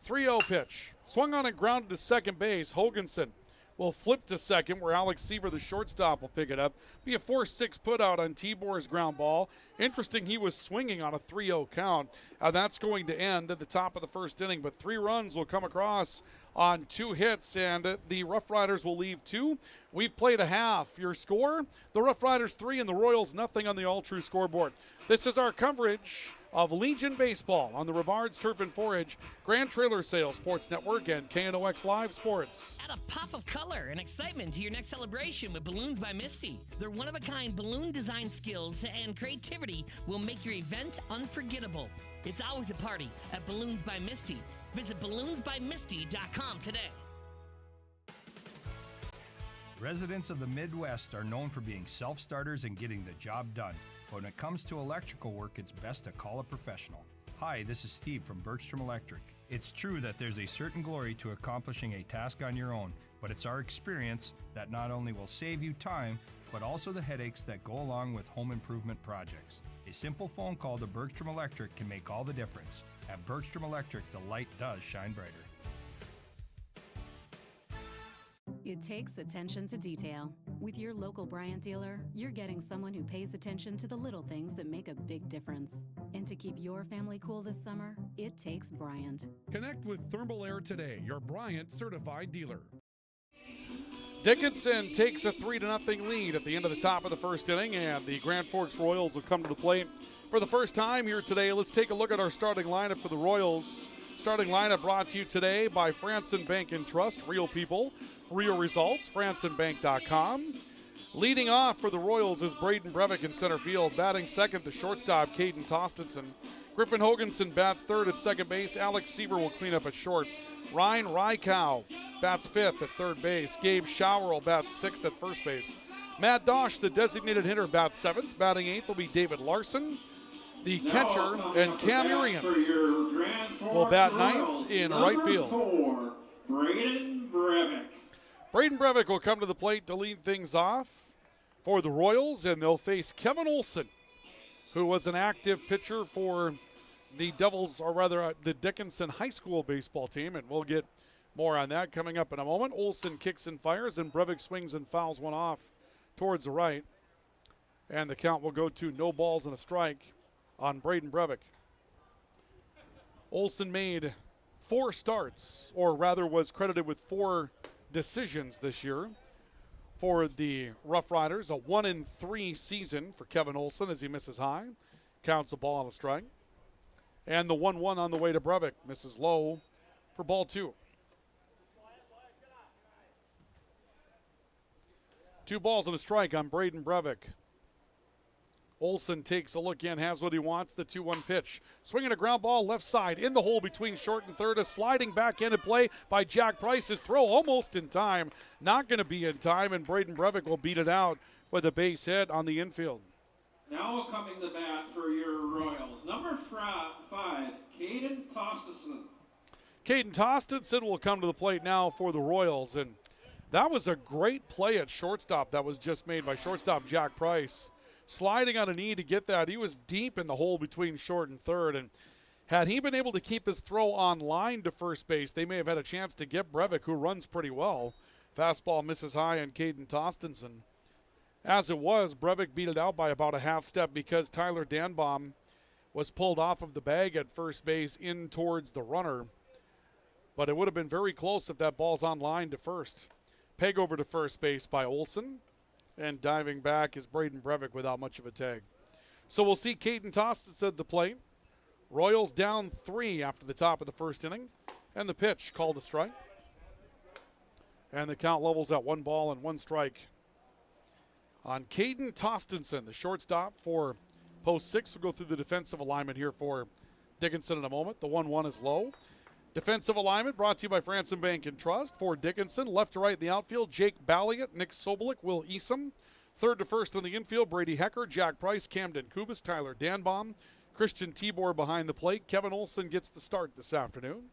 3-0 pitch. Swung on and grounded to second base. Hoganson will flip to second, where Alex Seaver, the shortstop, will pick it up. Be a 4-6 put out on Tibor's ground ball. Interesting, he was swinging on a 3-0 count. That's going to end at the top of the first inning, but 3 runs will come across on 2 hits, and the Roughriders will leave 2. We've played a half. Your score, the Roughriders 3 and the Royals nothing on the All True scoreboard. This is our coverage of Legion Baseball on the Rivards Turf and Forage, Grand Trailer Sales Sports Network, and KNOX Live Sports. Add a pop of color and excitement to your next celebration with Balloons by Misty. Their one-of-a-kind balloon design skills and creativity will make your event unforgettable. It's always a party at Balloons by Misty. Visit balloonsbymisty.com today. Residents of the Midwest are known for being self-starters and getting the job done. But when it comes to electrical work, it's best to call a professional. Hi, this is Steve from Bergstrom Electric. It's true that there's a certain glory to accomplishing a task on your own, but it's our experience that not only will save you time, but also the headaches that go along with home improvement projects. A simple phone call to Bergstrom Electric can make all the difference. At Bergstrom Electric, the light does shine brighter. It takes attention to detail. With your local Bryant dealer, you're getting someone who pays attention to the little things that make a big difference. And to keep your family cool this summer, it takes Bryant. Connect with Thermal Air today, your Bryant certified dealer. Dickinson takes a 3-0 lead at the end of the top of the first inning, and the Grand Forks Royals will come to the plate for the first time here today. Let's take a look at our starting lineup for the Royals. Starting lineup brought to you today by Franson Bank and Trust. Real people, real results. FransonBank.com. Leading off for the Royals is Braden Breivik in center field. Batting second, the shortstop, Caden Tostenson. Griffin Hoganson bats third at second base. Alex Seaver will clean up at short. Ryan Rykow bats fifth at third base. Gabe Showerl bats sixth at first base. Matt Dosh, the designated hitter, bats seventh. Batting eighth will be David Larson. The catcher and Cam Urian will bat ninth in right field. Braden Breivik. Braden Breivik will come to the plate to lead things off for the Royals, and they'll face Kevin Olson, who was an active pitcher for the Devils, or rather the Dickinson High School baseball team, and we'll get more on that coming up in a moment. Olson kicks and fires, and Breivik swings and fouls one off towards the right, and the count will go to no balls and a strike on Braden Breivik. Olson made 4 starts, or rather was credited with 4 decisions this year for the Roughriders. A 1-3 season for Kevin Olson as he misses high. Counts a ball and a strike. And the 1-1 on the way to Breivik. Misses low for ball 2. 2 balls and a strike on Braden Breivik. Olson takes a look in, has what he wants, the 2-1 pitch. Swinging a ground ball left side in the hole between short and third. A sliding back into play by Jack Price. His throw almost in time. Not going to be in time, and Braden Breivik will beat it out with a base hit on the infield. Now coming to bat for your Royals, number 5, Caden Tostenson. Caden Tostenson will come to the plate now for the Royals, and that was a great play at shortstop that was just made by shortstop Jack Price. Sliding on a knee to get that. He was deep in the hole between short and third, and had he been able to keep his throw on line to first base, they may have had a chance to get Breivik, who runs pretty well. Fastball misses high on Caden Tostenson. As it was, Breivik beat it out by about a half step because Tyler Danbaum was pulled off of the bag at first base in towards the runner. But it would have been very close if that ball's on line to first. Peg over to first base by Olson. And diving back is Braden Breivik without much of a tag. So we'll see Caden Tostenson at the plate. Royals down 3 after the top of the first inning. And the pitch called a strike. And the count levels at 1 ball and 1 strike on Caden Tostenson, the shortstop for post 6. We'll go through the defensive alignment here for Dickinson in a moment. The 1-1 is low. Defensive alignment brought to you by Franson Bank and Trust. For Dickinson, left to right in the outfield, Jake Balliot, Nick Sobolik, Will Easom. Third to first on the infield, Brady Hecker, Jack Price, Camden Kubis, Tyler Danbaum, Christian Tibor behind the plate. Kevin Olson gets the start this afternoon.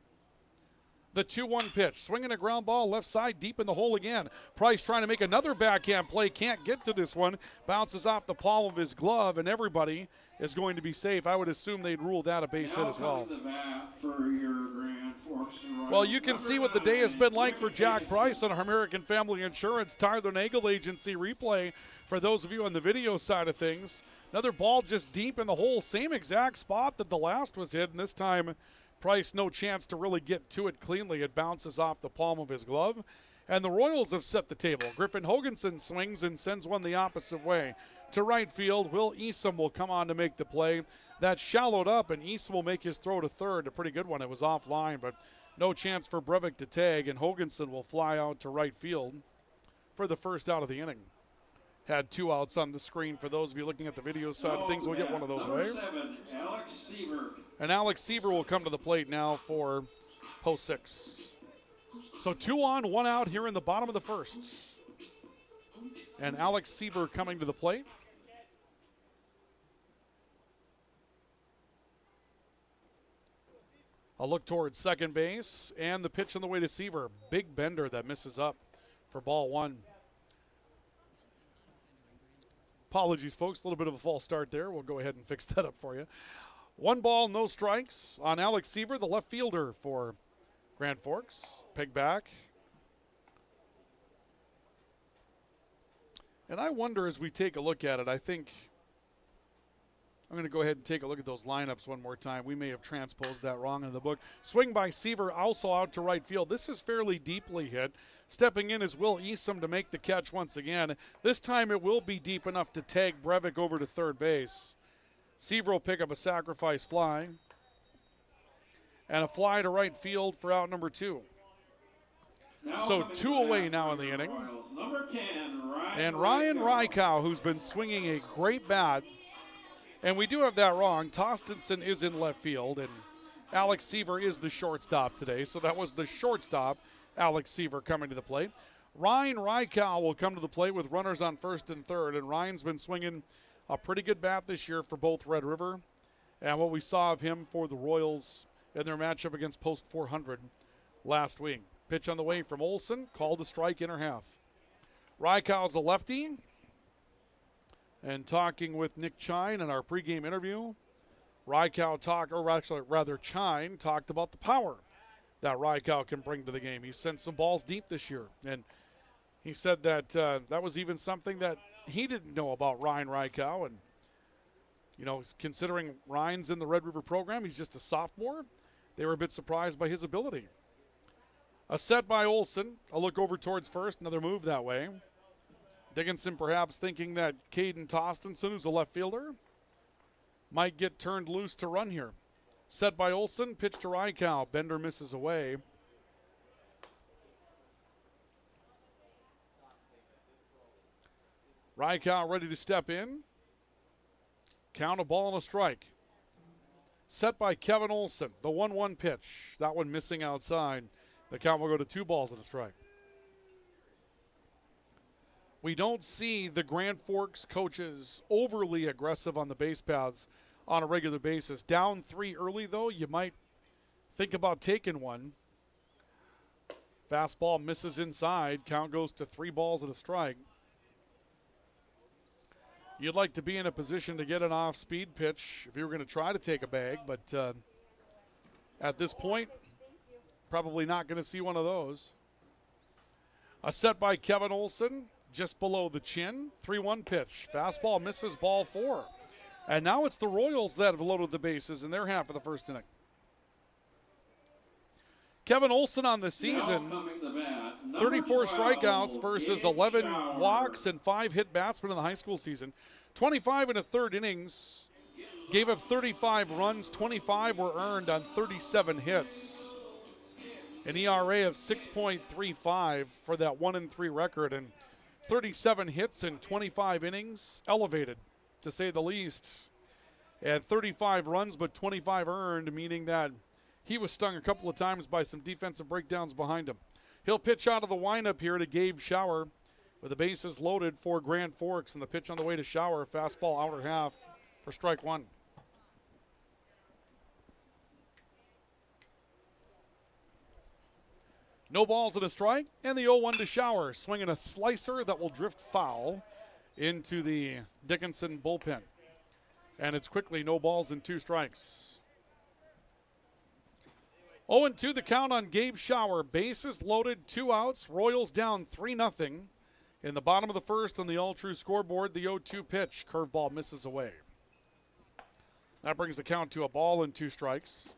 The 2-1 pitch, swinging a ground ball left side, deep in the hole again. Price trying to make another backhand play, can't get to this one. Bounces off the palm of his glove, and everybody is going to be safe. I would assume they'd rule that a base hit as well. Well, you can see what the day has been like for Jack Price on our American Family Insurance Tyler Nagel Agency replay. For those of you on the video side of things, another ball just deep in the hole, same exact spot that the last was hit, and this time Price no chance to really get to it cleanly. It bounces off the palm of his glove, and the Royals have set the table. Griffin Hoganson swings and sends one the opposite way. To right field, Will Easom will come on to make the play. That shallowed up, and Easton will make his throw to third. A pretty good one. It was offline, but no chance for Brevik to tag, and Hoganson will fly out to right field for the first out of the inning. Had 2 outs on the screen for those of you looking at the video side of things. We'll get one of those away. 7, Alex Seaver. And Alex Seaver will come to the plate now for post 6. So 2 on, 1 out here in the bottom of the first. And Alex Seaver coming to the plate. A look towards second base, and the pitch on the way to Seaver. Big bender that misses up for ball 1. Apologies, folks. A little bit of a false start there. We'll go ahead and fix that up for you. 1 ball, no strikes on Alex Seaver, the left fielder for Grand Forks. Peg back. And I wonder as we take a look at it, I think I'm going to go ahead and take a look at those lineups one more time. We may have transposed that wrong in the book. Swing by Seaver, also out to right field. This is fairly deeply hit. Stepping in is Will Easton to make the catch once again. This time it will be deep enough to tag Brevik over to third base. Seaver will pick up a sacrifice fly. And a fly to right field for out number 2. So 2 away now in the inning. Number 10, and Ryan Rykow, who's been swinging a great bat. And we do have that wrong. Tostinson is in left field, and Alex Seaver is the shortstop today. So that was the shortstop, Alex Seaver, coming to the plate. Ryan Rykow will come to the plate with runners on first and third. And Ryan's been swinging a pretty good bat this year for both Red River and what we saw of him for the Royals in their matchup against Post 400 last week. Pitch on the way from Olson, called a strike, inner half. Rykow's a lefty. And talking with Nick Chine in our pregame interview, Chine talked about the power that Rykow can bring to the game. He's sent some balls deep this year. And he said that that was even something that he didn't know about Ryan Rykow. And, you know, considering Ryan's in the Red River program, he's just a sophomore. They were a bit surprised by his ability. A set by Olson. A look over towards first. Another move that way. Dickinson perhaps thinking that Caden Tostinson, who's a left fielder, might get turned loose to run here. Set by Olson. Pitch to Rykow. Bender misses away. Rykow ready to step in. Count, a ball and a strike. Set by Kevin Olson. The 1-1 pitch. That one missing outside. The count will go to 2 balls and a strike. We don't see the Grand Forks coaches overly aggressive on the base paths on a regular basis. Down 3 early, though, you might think about taking one. Fastball misses inside. Count goes to 3 balls and a strike. You'd like to be in a position to get an off-speed pitch if you were going to try to take a bag, but at this point, probably not going to see one of those. A set by Kevin Olson, just below the chin. 3-1 pitch. Fastball misses, ball 4. And now it's the Royals that have loaded the bases in their half of the first inning. Kevin Olson on the season, 34 strikeouts versus 11 walks and 5 hit batsmen in the high school season. 25 and a third innings, gave up 35 runs, 25 were earned on 37 hits. An ERA of 6.35 for that 1-3 record, and 37 hits in 25 innings, elevated to say the least. And 35 runs but 25 earned, meaning that he was stung a couple of times by some defensive breakdowns behind him. He'll pitch out of the windup here to Gabe Shower with the bases loaded for Grand Forks, and the pitch on the way to Shower, fastball outer half for strike 1. No balls and a strike, and the 0-1 to Shower, swinging a slicer that will drift foul into the Dickinson bullpen. And it's quickly no balls and 2 strikes. 0-2 the count on Gabe Shower. Bases loaded, 2 outs. Royals down 3-0 in the bottom of the first on the all-true scoreboard. The 0-2 pitch. Curveball misses away. That brings the count to a ball and 2 strikes.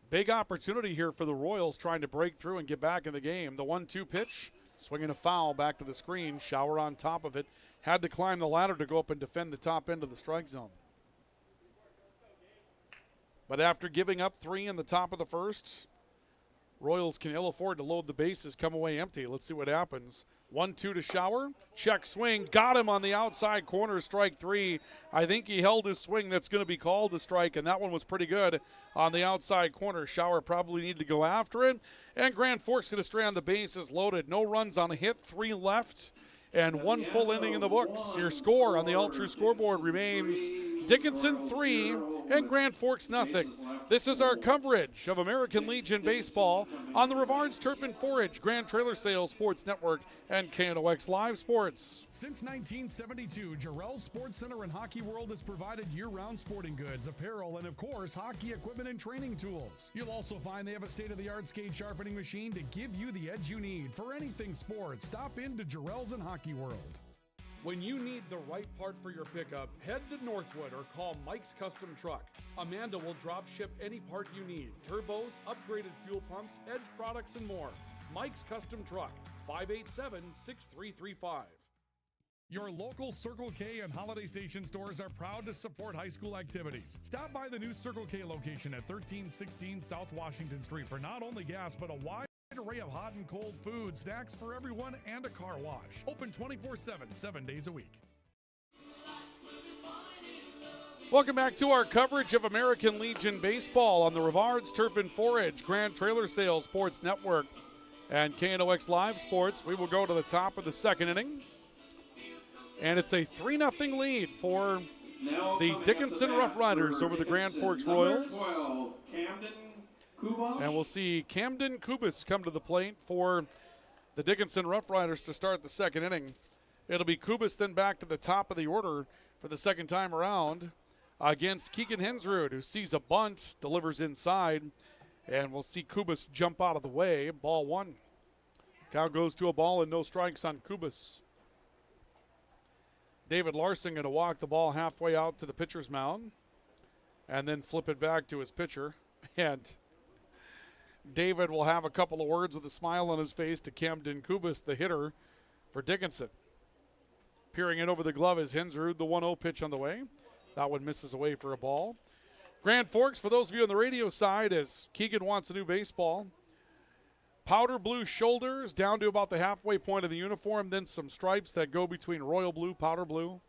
Big opportunity here for the Royals trying to break through and get back in the game. The 1-2 pitch Swinging a foul back to the screen. Shower on top of it. Had to climb the ladder to go up and defend the top end of the strike zone. But after giving up 3 in the top of the first, Royals can ill afford to load the bases, come away empty. Let's see what happens. 1-2 to Shower. Check swing. Got him on the outside corner, strike 3. I think he held his swing that's going to be called a strike, and that one was pretty good on the outside corner. Shower probably needed to go after it. And Grand Forks going to stay on the bases loaded. No runs on a hit, 3 left, and 1 full inning in the books. Your score on the All True scoreboard remains Dickinson 3 and Grand Forks nothing. This is our coverage of American Legion Baseball on the Rivards Turf and Forage, Grand Trailer Sales Sports Network, and KNOX Live Sports. Since 1972, Jarrell's Sports Center and Hockey World has provided year-round sporting goods, apparel, and of course, hockey equipment and training tools. You'll also find they have a state-of-the-art skate sharpening machine to give you the edge you need. For anything sports, stop into Jarrell's and Hockey World. When you need the right part for your pickup, head to Northwood or call Mike's Custom Truck. Amanda will drop ship any part you need. Turbos, upgraded fuel pumps, edge products, and more. Mike's Custom Truck, 587-6335. Your local Circle K and Holiday Station stores are proud to support high school activities. Stop by the new Circle K location at 1316 South Washington Street for not only gas, but a wide array of hot and cold food, snacks for everyone, and a car wash. Open 24/7, 7 days a week. Welcome back to our coverage of American Legion Baseball on the Rivards Turf and Forage, Grand Trailer Sales Sports Network, and KNOX Live Sports. We will go to the top of the second inning. And it's a 3-0 lead for the Dickinson Roughriders over the Grand Forks Royals. 12, Camden Kubas. And we'll see Camden Kubas come to the plate for the Dickinson Roughriders to start the second inning. It'll be Kubas then back to the top of the order for the second time around against Keegan Hensrud, who sees a bunt, delivers inside, and we'll see Kubas jump out of the way. Ball 1. Count goes to a ball and no strikes on Kubas. David Larson going to walk the ball halfway out to the pitcher's mound and then flip it back to his pitcher. And David will have a couple of words with a smile on his face to Camden Kubas, the hitter for Dickinson. Peering in over the glove is Hensrud, the 1-0 pitch on the way. That one misses away for a ball. Grand Forks, for those of you on the radio side, as Keegan wants a new baseball. Powder blue shoulders down to about the halfway point of the uniform, then some stripes that go between royal blue, powder blue,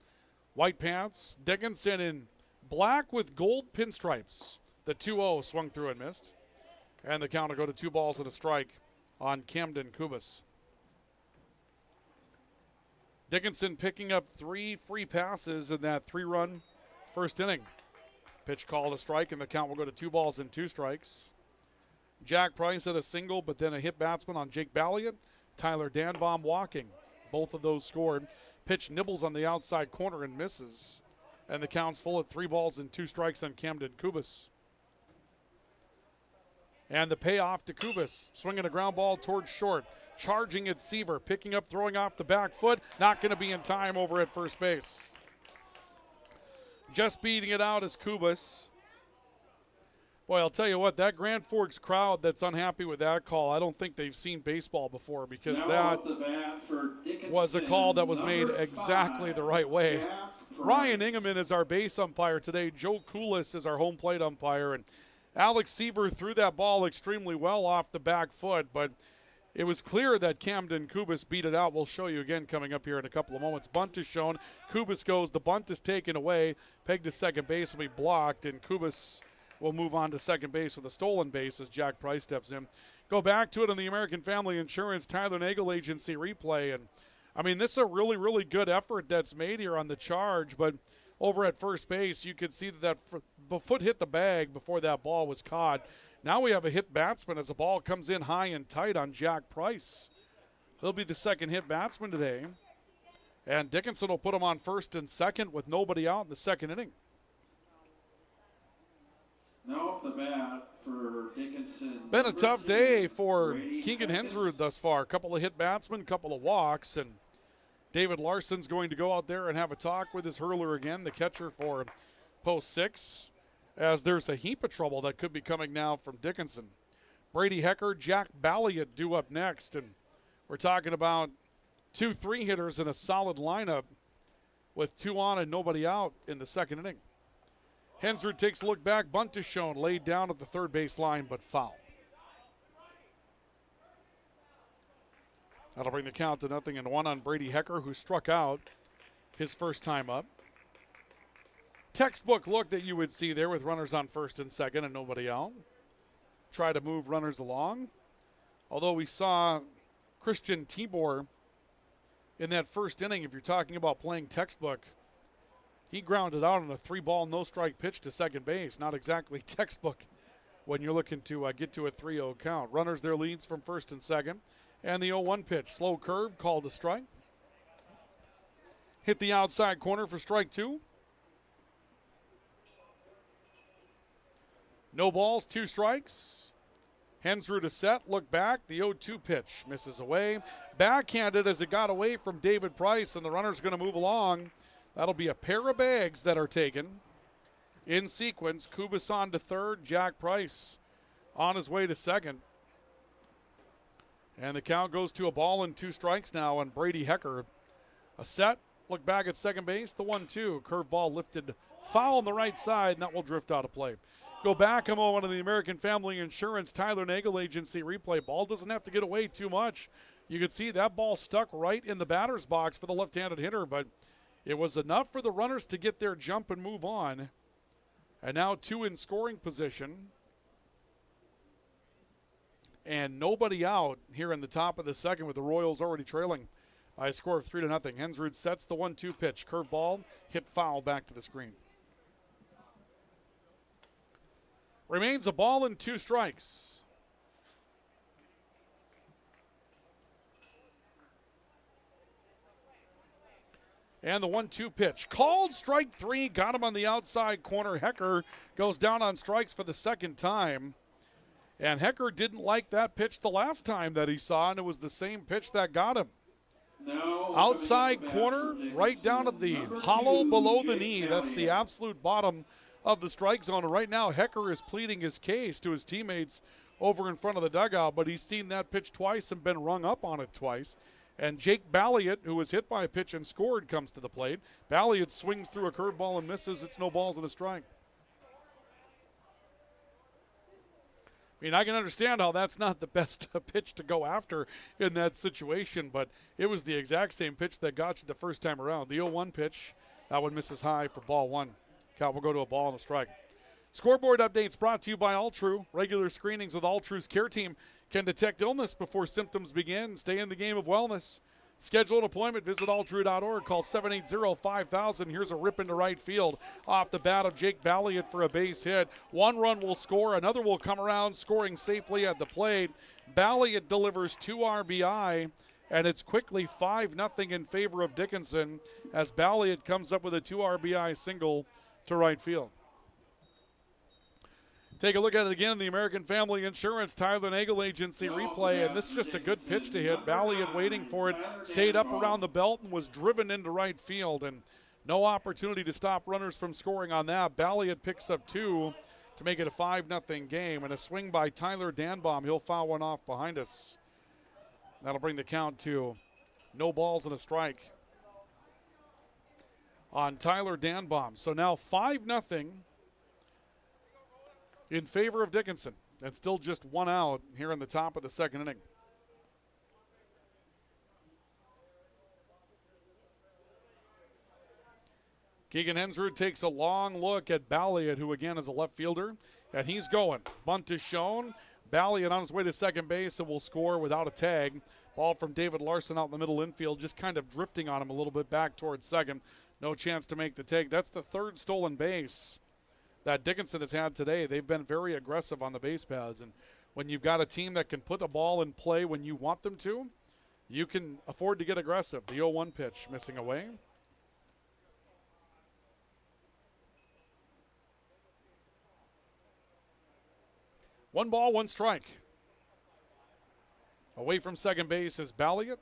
white pants. Dickinson in black with gold pinstripes. The 2-0 swung through and missed. And the count will go to 2 balls and a strike on Camden Kubas. Dickinson picking up 3 free passes in that 3-run first inning. Pitch called a strike, and the count will go to 2 balls and 2 strikes. Jack Price had a single, but then a hit batsman on Jake Balliot. Tyler Danbaum walking. Both of those scored. Pitch nibbles on the outside corner and misses. And the count's full at 3 balls and 2 strikes on Camden Kubas. And the payoff to Kubas, swinging a ground ball towards short. Charging at Seaver, picking up, throwing off the back foot. Not going to be in time over at first base. Just beating it out is Kubas. Boy, I'll tell you what, that Grand Forks crowd that's unhappy with that call, I don't think they've seen baseball before, because that was a call that was made exactly the right way. Ryan Ingeman is our base umpire today. Joe Coolis is our home plate umpire. And Alex Seaver threw that ball extremely well off the back foot, but it was clear that Camden Kubas beat it out. We'll show you again coming up here in a couple of moments. Bunt is shown. Kubas goes. The bunt is taken away. Pegged to second base will be blocked, and Kubas will move on to second base with a stolen base as Jack Price steps in. Go back to it on the American Family Insurance Tyler Nagel Agency replay. And, I mean, this is a really, really good effort that's made here on the charge, but over at first base, you could see that the foot hit the bag before that ball was caught. Now we have a hit batsman as the ball comes in high and tight on Jack Price. He'll be the second hit batsman today. And Dickinson will put him on first and second with nobody out in the second inning. Now off the bat for Dickinson. Been a tough day for Keegan Hensrud thus far. A couple of hit batsmen, couple of walks, and David Larson's going to go out there and have a talk with his hurler again, the catcher for post 6, as there's a heap of trouble that could be coming now from Dickinson. Brady Hecker, Jack Balliot due up next, and We're talking about 2 3-hitters in a solid lineup with 2 on and nobody out in the second inning. Hensrud takes a look back. Bunt is shown. Laid down at the third base line, but foul. That'll bring the count to 0-1 on Brady Hecker, who struck out his first time up. Textbook look that you would see there with runners on first and second and nobody out. Try to move runners along. Although we saw Christian Tibor in that first inning, if you're talking about playing textbook, he grounded out on a 3-ball, no-strike pitch to second base. Not exactly textbook when you're looking to get to a 3-0 count. Runners their leads from first and second. And the 0-1 pitch. Slow curve, called a strike. Hit the outside corner for strike 2. No balls, 2 strikes. Hensrud to set, look back. The 0-2 pitch misses away. Backhanded as it got away from David Price, and the runner's going to move along. That'll be a pair of bags that are taken. In sequence, Kubas on to third, Jack Price on his way to second. And the count goes to a ball and 2 strikes now on Brady Hecker. A set, look back at second base, the 1-2. Curveball lifted foul on the right side, and that will drift out of play. Go back a moment on the American Family Insurance Tyler Nagel Agency replay. Ball doesn't have to get away too much. You can see that ball stuck right in the batter's box for the left-handed hitter, but it was enough for the runners to get their jump and move on. And now 2 in scoring position. And nobody out here in the top of the second with the Royals already trailing by a score of 3-0. Hensrud sets the 1-2 pitch. Curveball, hit foul back to the screen. Remains a ball and 2 strikes. And the 1-2 pitch. Called strike 3. Got him on the outside corner. Hecker goes down on strikes for the second time. And Hecker didn't like that pitch the last time that he saw, and it was the same pitch that got him. Now, outside corner, right down at the hollow below the knee. That's the absolute bottom of the strike zone. And right now, Hecker is pleading his case to his teammates over in front of the dugout, but he's seen that pitch twice and been rung up on it twice. And Jake Balliot, who was hit by a pitch and scored, comes to the plate. Balliot swings through a curveball and misses. It's no balls and a strike. I mean, I can understand how that's not the best pitch to go after in that situation, but it was the exact same pitch that got you the first time around. The 0-1 pitch, that one misses high for ball 1. Count will go to a ball and a strike. Scoreboard updates brought to you by Alltrue. Regular screenings with Alltrue's care team can detect illness before symptoms begin. Stay in the game of wellness. Schedule an appointment. Visit alltrue.org. Call 780-5000. Here's a rip into right field off the bat of Jake Balliot for a base hit. 1 run will score. Another will come around, scoring safely at the plate. Balliot delivers 2 RBI, and it's quickly 5-0 in favor of Dickinson as Balliot comes up with a 2 RBI single to right field. Take a look at it again, the American Family Insurance Tyler Nagel Agency replay, and this is just a good pitch to hit. Balliot waiting for it, stayed up around the belt and was driven into right field, and no opportunity to stop runners from scoring on that. Balliot picks up 2 to make it a 5-0 game, and a swing by Tyler Danbaum. He'll foul one off behind us. That'll bring the count to no balls and a strike on Tyler Danbaum. So now 5-0 in favor of Dickinson, and still just 1 out here in the top of the second inning. Keegan Hensrud takes a long look at Balliot, who again is a left fielder, and he's going. Bunt is shown. Balliot on his way to second base and will score without a tag. Ball from David Larson out in the middle infield, just kind of drifting on him a little bit back towards second. No chance to make the tag. That's the 3rd stolen base that Dickinson has had today. They've been very aggressive on the base paths, and when you've got a team that can put a ball in play when you want them to, you can afford to get aggressive. The 0-1 pitch missing away. One ball, 1 strike. Away from second base is Balliot.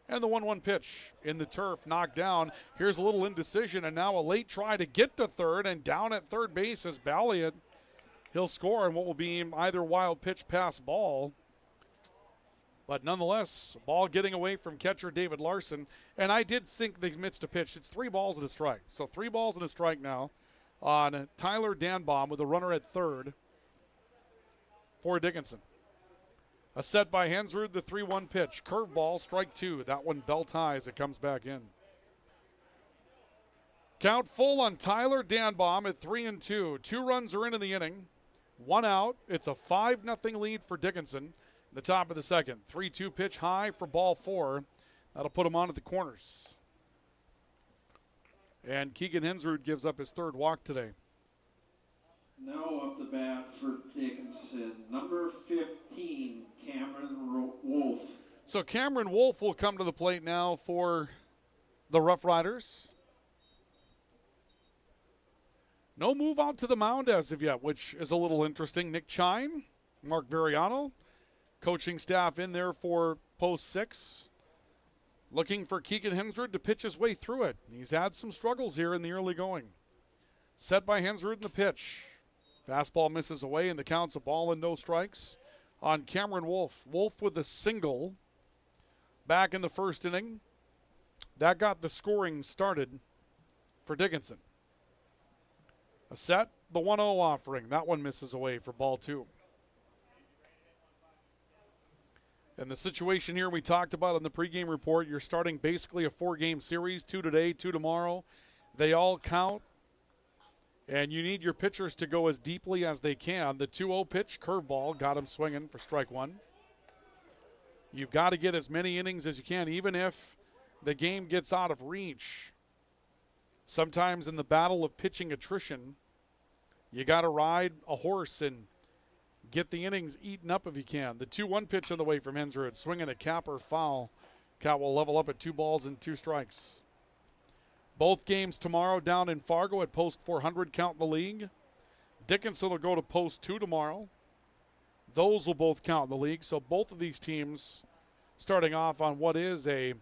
And the 1-1 pitch in the turf, knocked down. Here's a little indecision, and now a late try to get to third, and down at third base is Balliot. He'll score on what will be either wild pitch pass ball. But nonetheless, ball getting away from catcher David Larson. And I did think they missed a pitch. It's 3 balls and a strike. So 3 balls and a strike now on Tyler Danbaum with a runner at third for Dickinson. A set by Hensrud, the 3-1 pitch. Curveball, strike 2. That one belt high as it comes back in. Count full on Tyler Danbaum at 3-2. 2 runs are in the inning. 1 out. It's a 5-0 lead for Dickinson. The top of the second. 3-2 pitch high for ball 4. That'll put him on at the corners. And Keegan Hensrud gives up his 3rd walk today. Now up the bat for Dickinson, number 15, Cameron Wolf. So Cameron Wolf will come to the plate now for the Roughriders. No move out to the mound as of yet, which is a little interesting. Nick Chime, Mark Variano, coaching staff in there for post 6. Looking for Keegan Hensrud to pitch his way through it. He's had some struggles here in the early going. Set by Hensrud in the pitch. Fastball misses away, and the count's a ball and no strikes on Cameron Wolf. Wolf with a single back in the first inning. That got the scoring started for Dickinson. A set, the 1-0 offering. That one misses away for ball 2. And the situation here we talked about in the pregame report, you're starting basically a 4-game series, 2 today, 2 tomorrow. They all count. And you need your pitchers to go as deeply as they can. The 2-0 pitch, curveball, got him swinging for strike 1. You've got to get as many innings as you can, even if the game gets out of reach. Sometimes in the battle of pitching attrition, you got to ride a horse and get the innings eaten up if you can. The 2-1 pitch on the way from Hensrud, swinging a capper foul. Count will level up at 2 balls and 2 strikes. Both games tomorrow down in Fargo at post 400 count in the league. Dickinson will go to post 2 tomorrow. Those will both count in the league. So both of these teams starting off on what is a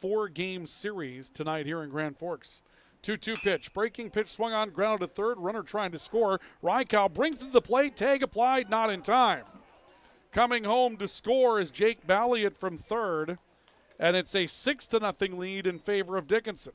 4-game series tonight here in Grand Forks. 2-2 pitch. Breaking pitch swung on, grounded to third. Runner trying to score. Rykow brings it to the plate. Tag applied, not in time. Coming home to score is Jake Balliot from third. And it's a 6-0 lead in favor of Dickinson.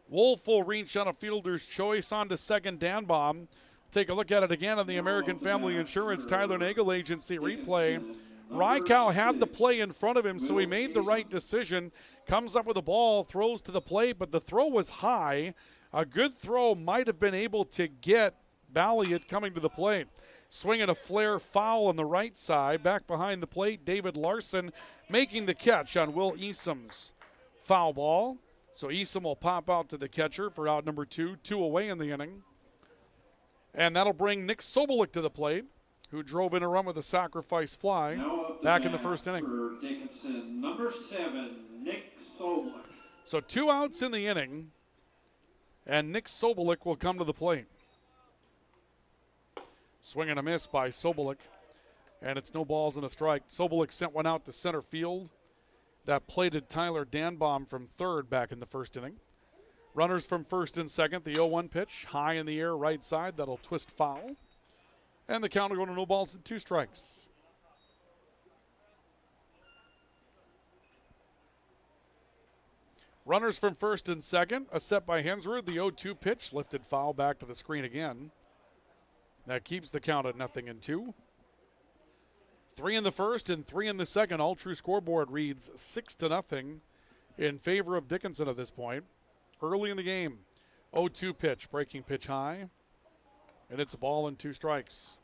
Wolf will reach on a fielder's choice onto second. Danbaum. Take a look at it again on the American Family Insurance Tyler Nagel Agency replay. Rykow had the play in front of him, so he made the right decision. Comes up with a ball, throws to the plate, but the throw was high. A good throw might have been able to get Balliot coming to the plate. Swinging a flare foul on the right side. Back behind the plate, David Larson making the catch on Will Easom's foul ball. So Easom will pop out to the catcher for out number 2, 2 away in the inning. And that'll bring Nick Sobolik to the plate, who drove in a run with a sacrifice fly back in the first inning. For Dickinson, number 7, Nick Sobolik. So 2 outs in the inning, and Nick Sobolik will come to the plate. Swing and a miss by Sobolik, and it's no balls and a strike. Sobolik sent one out to center field. That plated Tyler Danbaum from third back in the first inning. Runners from first and second. The 0-1 pitch, high in the air, right side. That'll twist foul. And the count will go to no balls and 2 strikes. Runners from first and second. A set by Hensrud. The 0-2 pitch, lifted foul back to the screen again. That keeps the count at 0-2. 3 in the first and 3 in the second. All True scoreboard reads 6-0 in favor of Dickinson at this point. Early in the game, 0-2 pitch, breaking pitch high, and it's a ball and 2 strikes.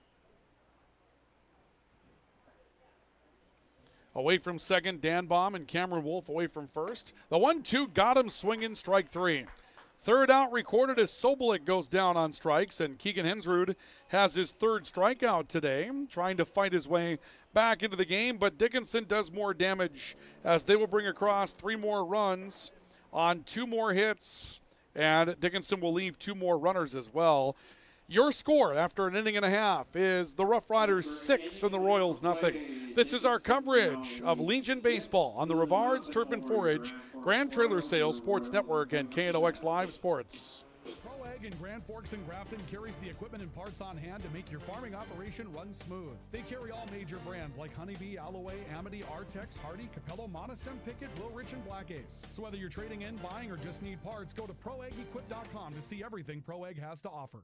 Away from second, Danbaum and Cameron Wolf away from first. The 1-2 got him swinging, strike 3. Third out recorded as Sobolik goes down on strikes, and Keegan Hensrud has his 3rd strikeout today, trying to fight his way back into the game, but Dickinson does more damage as they will bring across 3 more runs on 2 more hits, and Dickinson will leave 2 more runners as well. Your score after an inning and a half is the Roughriders 6 and the Royals nothing. This is our coverage of Legion Baseball on the Rivards Turf and Forage, Grand Trailer Sales Sports Network, and KNOX Live Sports. ProAg in Grand Forks and Grafton carries the equipment and parts on hand to make your farming operation run smooth. They carry all major brands like Honeybee, Alloway, Amity, Artex, Hardy, Capello, Monosem, Pickett, Wilrich, and Black Ace. So whether you're trading in, buying, or just need parts, go to ProAgEquip.com to see everything ProAg has to offer.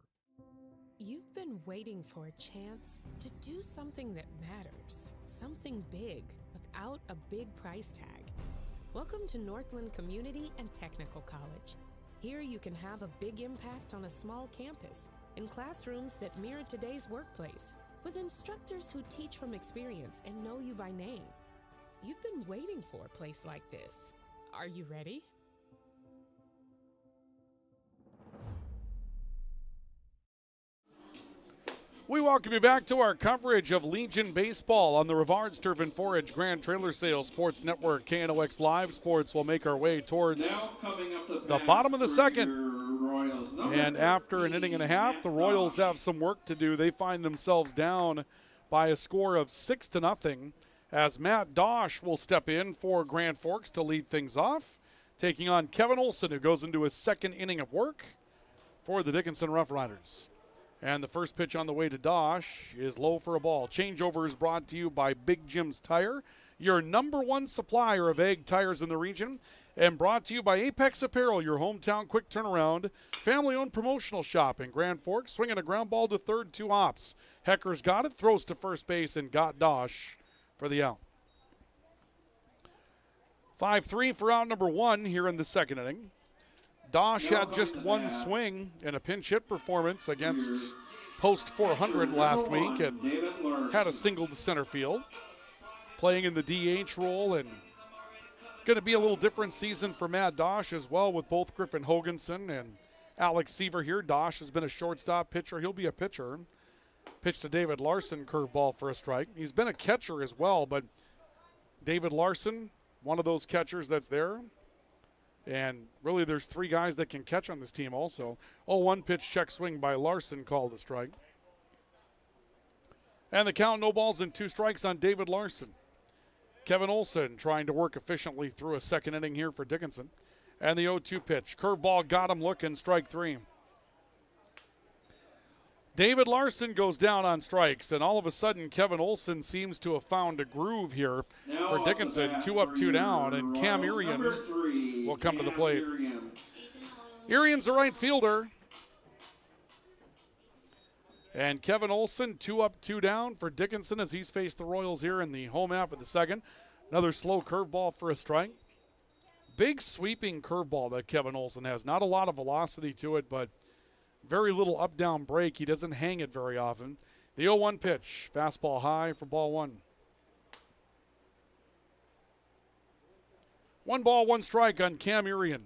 You've been waiting for a chance to do something that matters, something big, without a big price tag. Welcome to Northland Community and Technical College. Here you can have a big impact on a small campus, in classrooms that mirror today's workplace, with instructors who teach from experience and know you by name. You've been waiting for a place like this. Are you ready? We welcome you back to our coverage of Legion Baseball on the Roughriders Turf and Forage Grand Trailer Sales Sports Network. KNOX Live Sports will make our way towards the bottom of the second. And after an inning and a half, the Royals have some work to do. They find themselves down by a score of 6-0 as Matt Dosh will step in for Grand Forks to lead things off, taking on Kevin Olson, who goes into his second inning of work for the Dickinson Roughriders. And the first pitch on the way to Dosh is low for a ball. Changeover is brought to you by Big Jim's Tire, your #1 supplier of ag tires in the region, and brought to you by Apex Apparel, your hometown quick turnaround, family-owned promotional shop in Grand Forks, swinging a ground ball to third, 2 hops. Hecker's got it, throws to first base, and got Dosh for the out. 5-3 for out number 1 here in the second inning. Dosh had just one swing in a pinch hit performance against Post 400 last week and had a single to center field. Playing in the DH role, and going to be a little different season for Matt Dosh as well, with both Griffin Hoganson and Alex Seaver here. Dosh has been a shortstop pitcher. He'll be a pitcher. Pitch to David Larson, curveball for a strike. He's been a catcher as well, but David Larson, one of those catchers that's there. And really, there's 3 guys that can catch on this team also. 0-1 pitch, check swing by Larson, called a strike. And the count, no balls and 2 strikes on David Larson. Kevin Olson trying to work efficiently through a second inning here for Dickinson. And the 0-2 pitch. Curveball got him looking, strike 3. David Larson goes down on strikes, and all of a sudden Kevin Olson seems to have found a groove here for Dickinson. 2 up, 2 down, and Cam Irian will come to the plate. Irian's the right fielder. And Kevin Olson, 2 up, 2 down for Dickinson as he's faced the Royals here in the home half of the second. Another slow curveball for a strike. Big sweeping curveball that Kevin Olson has. Not a lot of velocity to it, but very little up-down break. He doesn't hang it very often. The 0-1 pitch. Fastball high for ball 1. 1 ball, 1 strike on Cam Irian.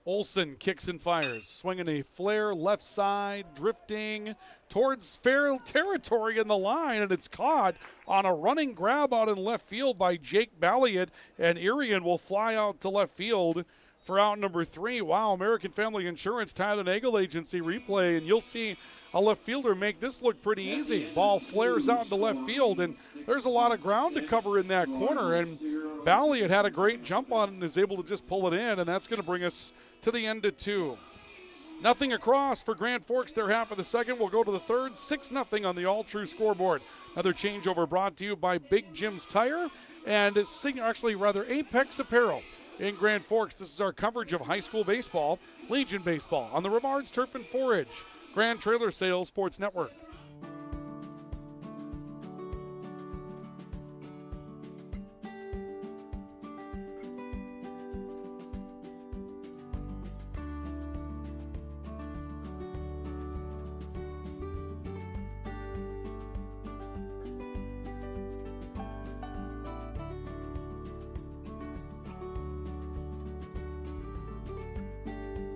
Olson kicks and fires, swinging a flare left side, drifting towards fair territory in the line, and it's caught on a running grab out in left field by Jake Balliot, and Irian will fly out to left field for out number 3. Wow, American Family Insurance, Tyler Nagel Agency replay, and you'll see a left fielder make this look pretty easy. Ball flares out into left field, and there's a lot of ground to cover in that corner, and Balliot had a great jump on it and is able to just pull it in, and that's going to bring us to the end of 2. Nothing across for Grand Forks. Their half of the second. We'll go to the third. 6-0 on the all-true scoreboard. Another changeover brought to you by Big Jim's Tire and Apex Apparel in Grand Forks. This is our coverage of high school baseball, Legion Baseball, on the Roughriders Turf and Forage Grand Trailer Sales Sports Network.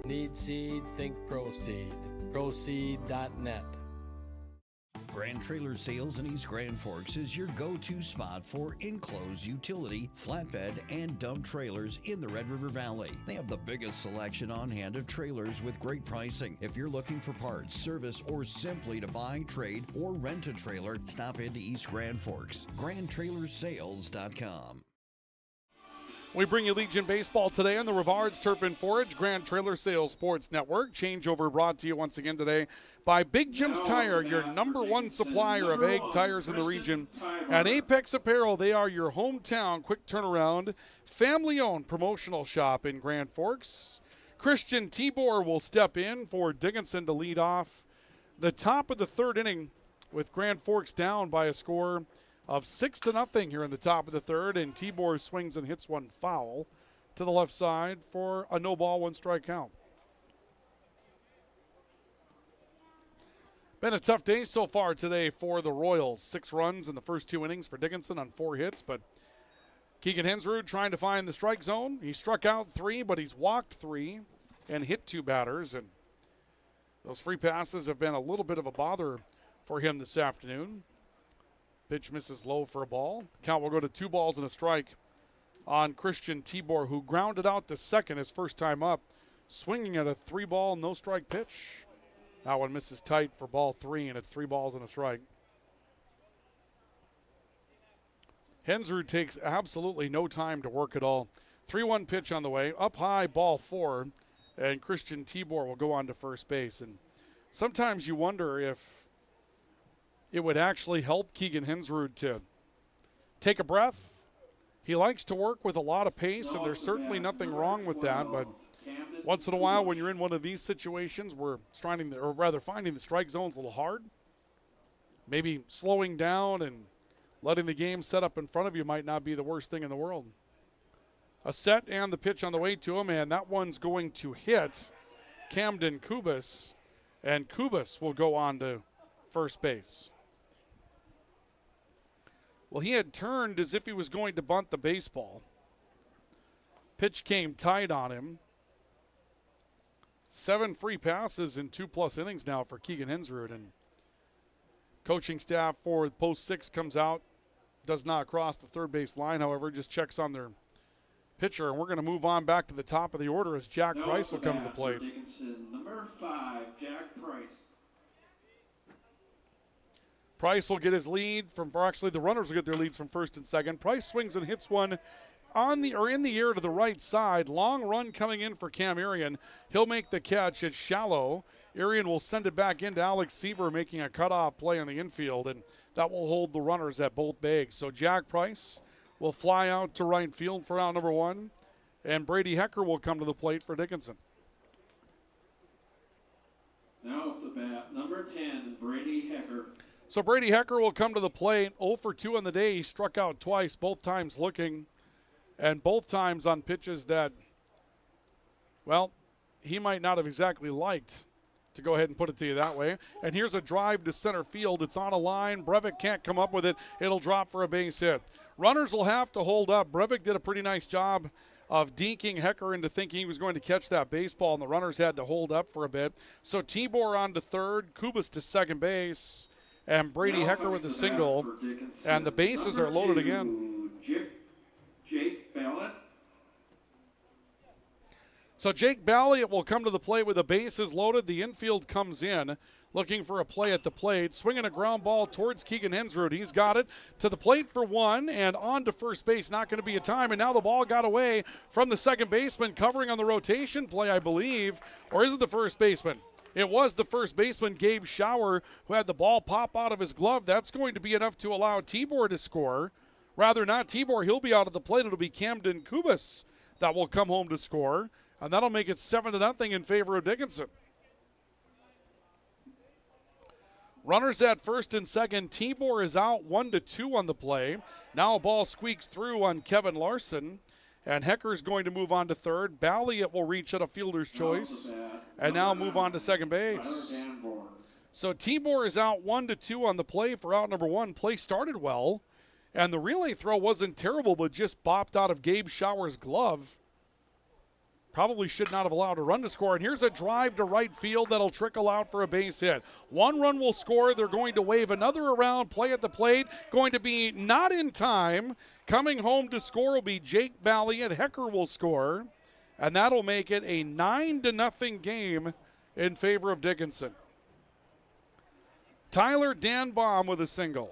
Need seed, think Proseed. Proseed.net. Grand Trailer Sales in East Grand Forks is your go-to spot for enclosed utility, flatbed, and dump trailers in the Red River Valley. They have the biggest selection on hand of trailers with great pricing. If you're looking for parts, service, or simply to buy, trade, or rent a trailer, stop into East Grand Forks. GrandTrailersales.com. We bring you Legion Baseball today on the Rivards Turf and Forage Grand Trailer Sales Sports Network. Changeover brought to you once again today by Big Jim's Tire, your #1 supplier of egg tires in the region. And Apex Apparel, they are your hometown quick turnaround, family-owned promotional shop in Grand Forks. Christian Tibor will step in for Dickinson to lead off the top of the third inning with Grand Forks down by a score of 6-0 here in the top of the third, and Tibor swings and hits one foul to the left side for a no-ball, 1-strike count. Been a tough day so far today for the Royals. 6 runs in the first 2 innings for Dickinson on 4 hits, but Keegan Hensrud trying to find the strike zone. He struck out 3, but he's walked 3 and hit 2 batters, and those free passes have been a little bit of a bother for him this afternoon. Pitch misses low for a ball. Count will go to 2 balls and a strike on Christian Tibor, who grounded out to second his first time up, swinging at a 3-ball, no-strike pitch. That one misses tight for ball 3, and it's 3 balls and a strike. Hensrud takes absolutely no time to work at all. 3-1 pitch on the way. Up high, ball 4, and Christian Tibor will go on to first base. And sometimes you wonder if it would actually help Keegan Hensrud to take a breath. He likes to work with a lot of pace, and there's certainly nothing wrong with that. But once in a while, when you're in one of these situations where finding the strike zone's a little hard, maybe slowing down and letting the game set up in front of you might not be the worst thing in the world. A set and the pitch on the way to him, and that one's going to hit Camden Kubas, and Kubas will go on to first base. Well, he had turned as if he was going to bunt the baseball. Pitch came tight on him. 7 free passes in 2+ innings now for Keegan Hensrud, and coaching staff for post 6 comes out, does not cross the third base line, however, just checks on their pitcher, and we're going to move on back to the top of the order as Jack Price will come to the plate. Dickinson, number 5, Jack Price. Price will get his lead the runners will get their leads from first and second. Price swings and hits one in the air to the right side. Long run coming in for Cam Arian. He'll make the catch. It's shallow. Arian will send it back into Alex Seaver, making a cutoff play on the infield, and that will hold the runners at both bags. So Jack Price will fly out to right field for out number 1, and Brady Hecker will come to the plate for Dickinson. Now with the bat, number 10, Brady Hecker. So Brady Hecker will come to the plate. 0 for 2 on the day. He struck out twice, both times looking, and both times on pitches that, well, he might not have exactly liked, to go ahead and put it to you that way. And here's a drive to center field. It's on a line. Brevik can't come up with it. It'll drop for a base hit. Runners will have to hold up. Brevik did a pretty nice job of dinking Hecker into thinking he was going to catch that baseball, and the runners had to hold up for a bit. So Tibor on to third, Kubas to second base, and Brady Hecker with a single, and the bases are loaded again. Jake Ballett. So Jake Balliott will come to the plate with the bases loaded. The infield comes in, looking for a play at the plate, swinging a ground ball towards Keegan Hensrud. He's got it to the plate for 1 and on to first base. Not going to be a time, and now the ball got away from the second baseman, covering on the rotation play, I believe. Or is it the first baseman? It was the first baseman, Gabe Schauer, who had the ball pop out of his glove. That's going to be enough to allow Tibor to score. Rather not Tibor, he'll be out of the plate. It'll be Camden Kubas that will come home to score, and that'll make it 7-0 in favor of Dickinson. Runners at first and second. Tibor is out 1-2 on the play. Now a ball squeaks through on Kevin Larson, and Hecker's going to move on to third. Balliott will reach at a fielder's choice and now move on to second base. So Tibor is out 1-2 on the play for out number 1. Play started well, and the relay throw wasn't terrible, but just bopped out of Gabe Schauer's glove. Probably should not have allowed a run to score. And here's a drive to right field that'll trickle out for a base hit. 1 run will score. They're going to wave another around. Play at the plate. Going to be not in time. Coming home to score will be Jake Balliott. Hecker will score. And that'll make it a 9-0 game in favor of Dickinson. Tyler Danbaum with a single.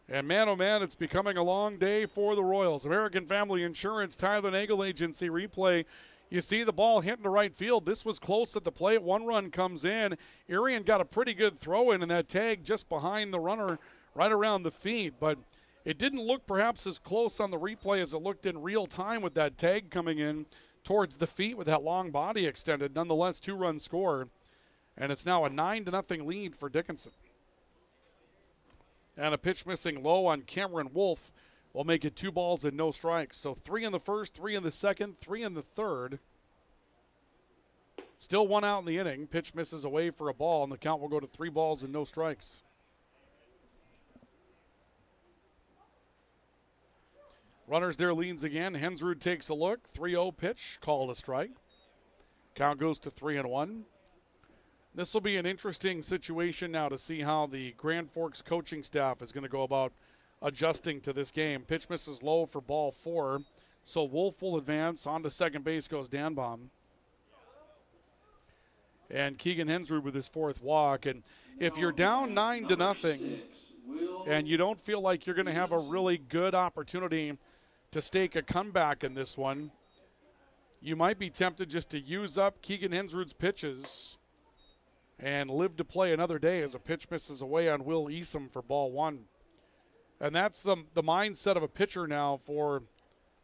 And man, oh man, it's becoming a long day for the Royals. American Family Insurance, Tyler Nagel Agency replay. You see the ball hitting the right field. This was close at the plate. One run comes in. Arian got a pretty good throw in, and that tag just behind the runner right around the feet. But it didn't look perhaps as close on the replay as it looked in real time with that tag coming in towards the feet with that long body extended. Nonetheless, 2-run score. And it's now a 9-0 lead for Dickinson. And a pitch missing low on Cameron Wolf will make it 2 balls and no strikes. So 3 in the first, 3 in the second, 3 in the third. Still 1 out in the inning. Pitch misses away for a ball, and the count will go to 3 balls and no strikes. Runners there leads again. Hensrud takes a look. 3-0 pitch, called a strike. Count goes to 3-1. This will be an interesting situation now to see how the Grand Forks coaching staff is going to go about adjusting to this game. Pitch misses low for ball 4. So Wolf will advance. On to second base goes Danbaum. And Keegan Hensrud with his 4th walk. And if you're down 9-0 and you don't feel like you're going to have a really good opportunity to stake a comeback in this one, you might be tempted just to use up Keegan Hensrud's pitches and live to play another day as a pitch misses away on Will Easom for ball 1. And that's the mindset of a pitcher now for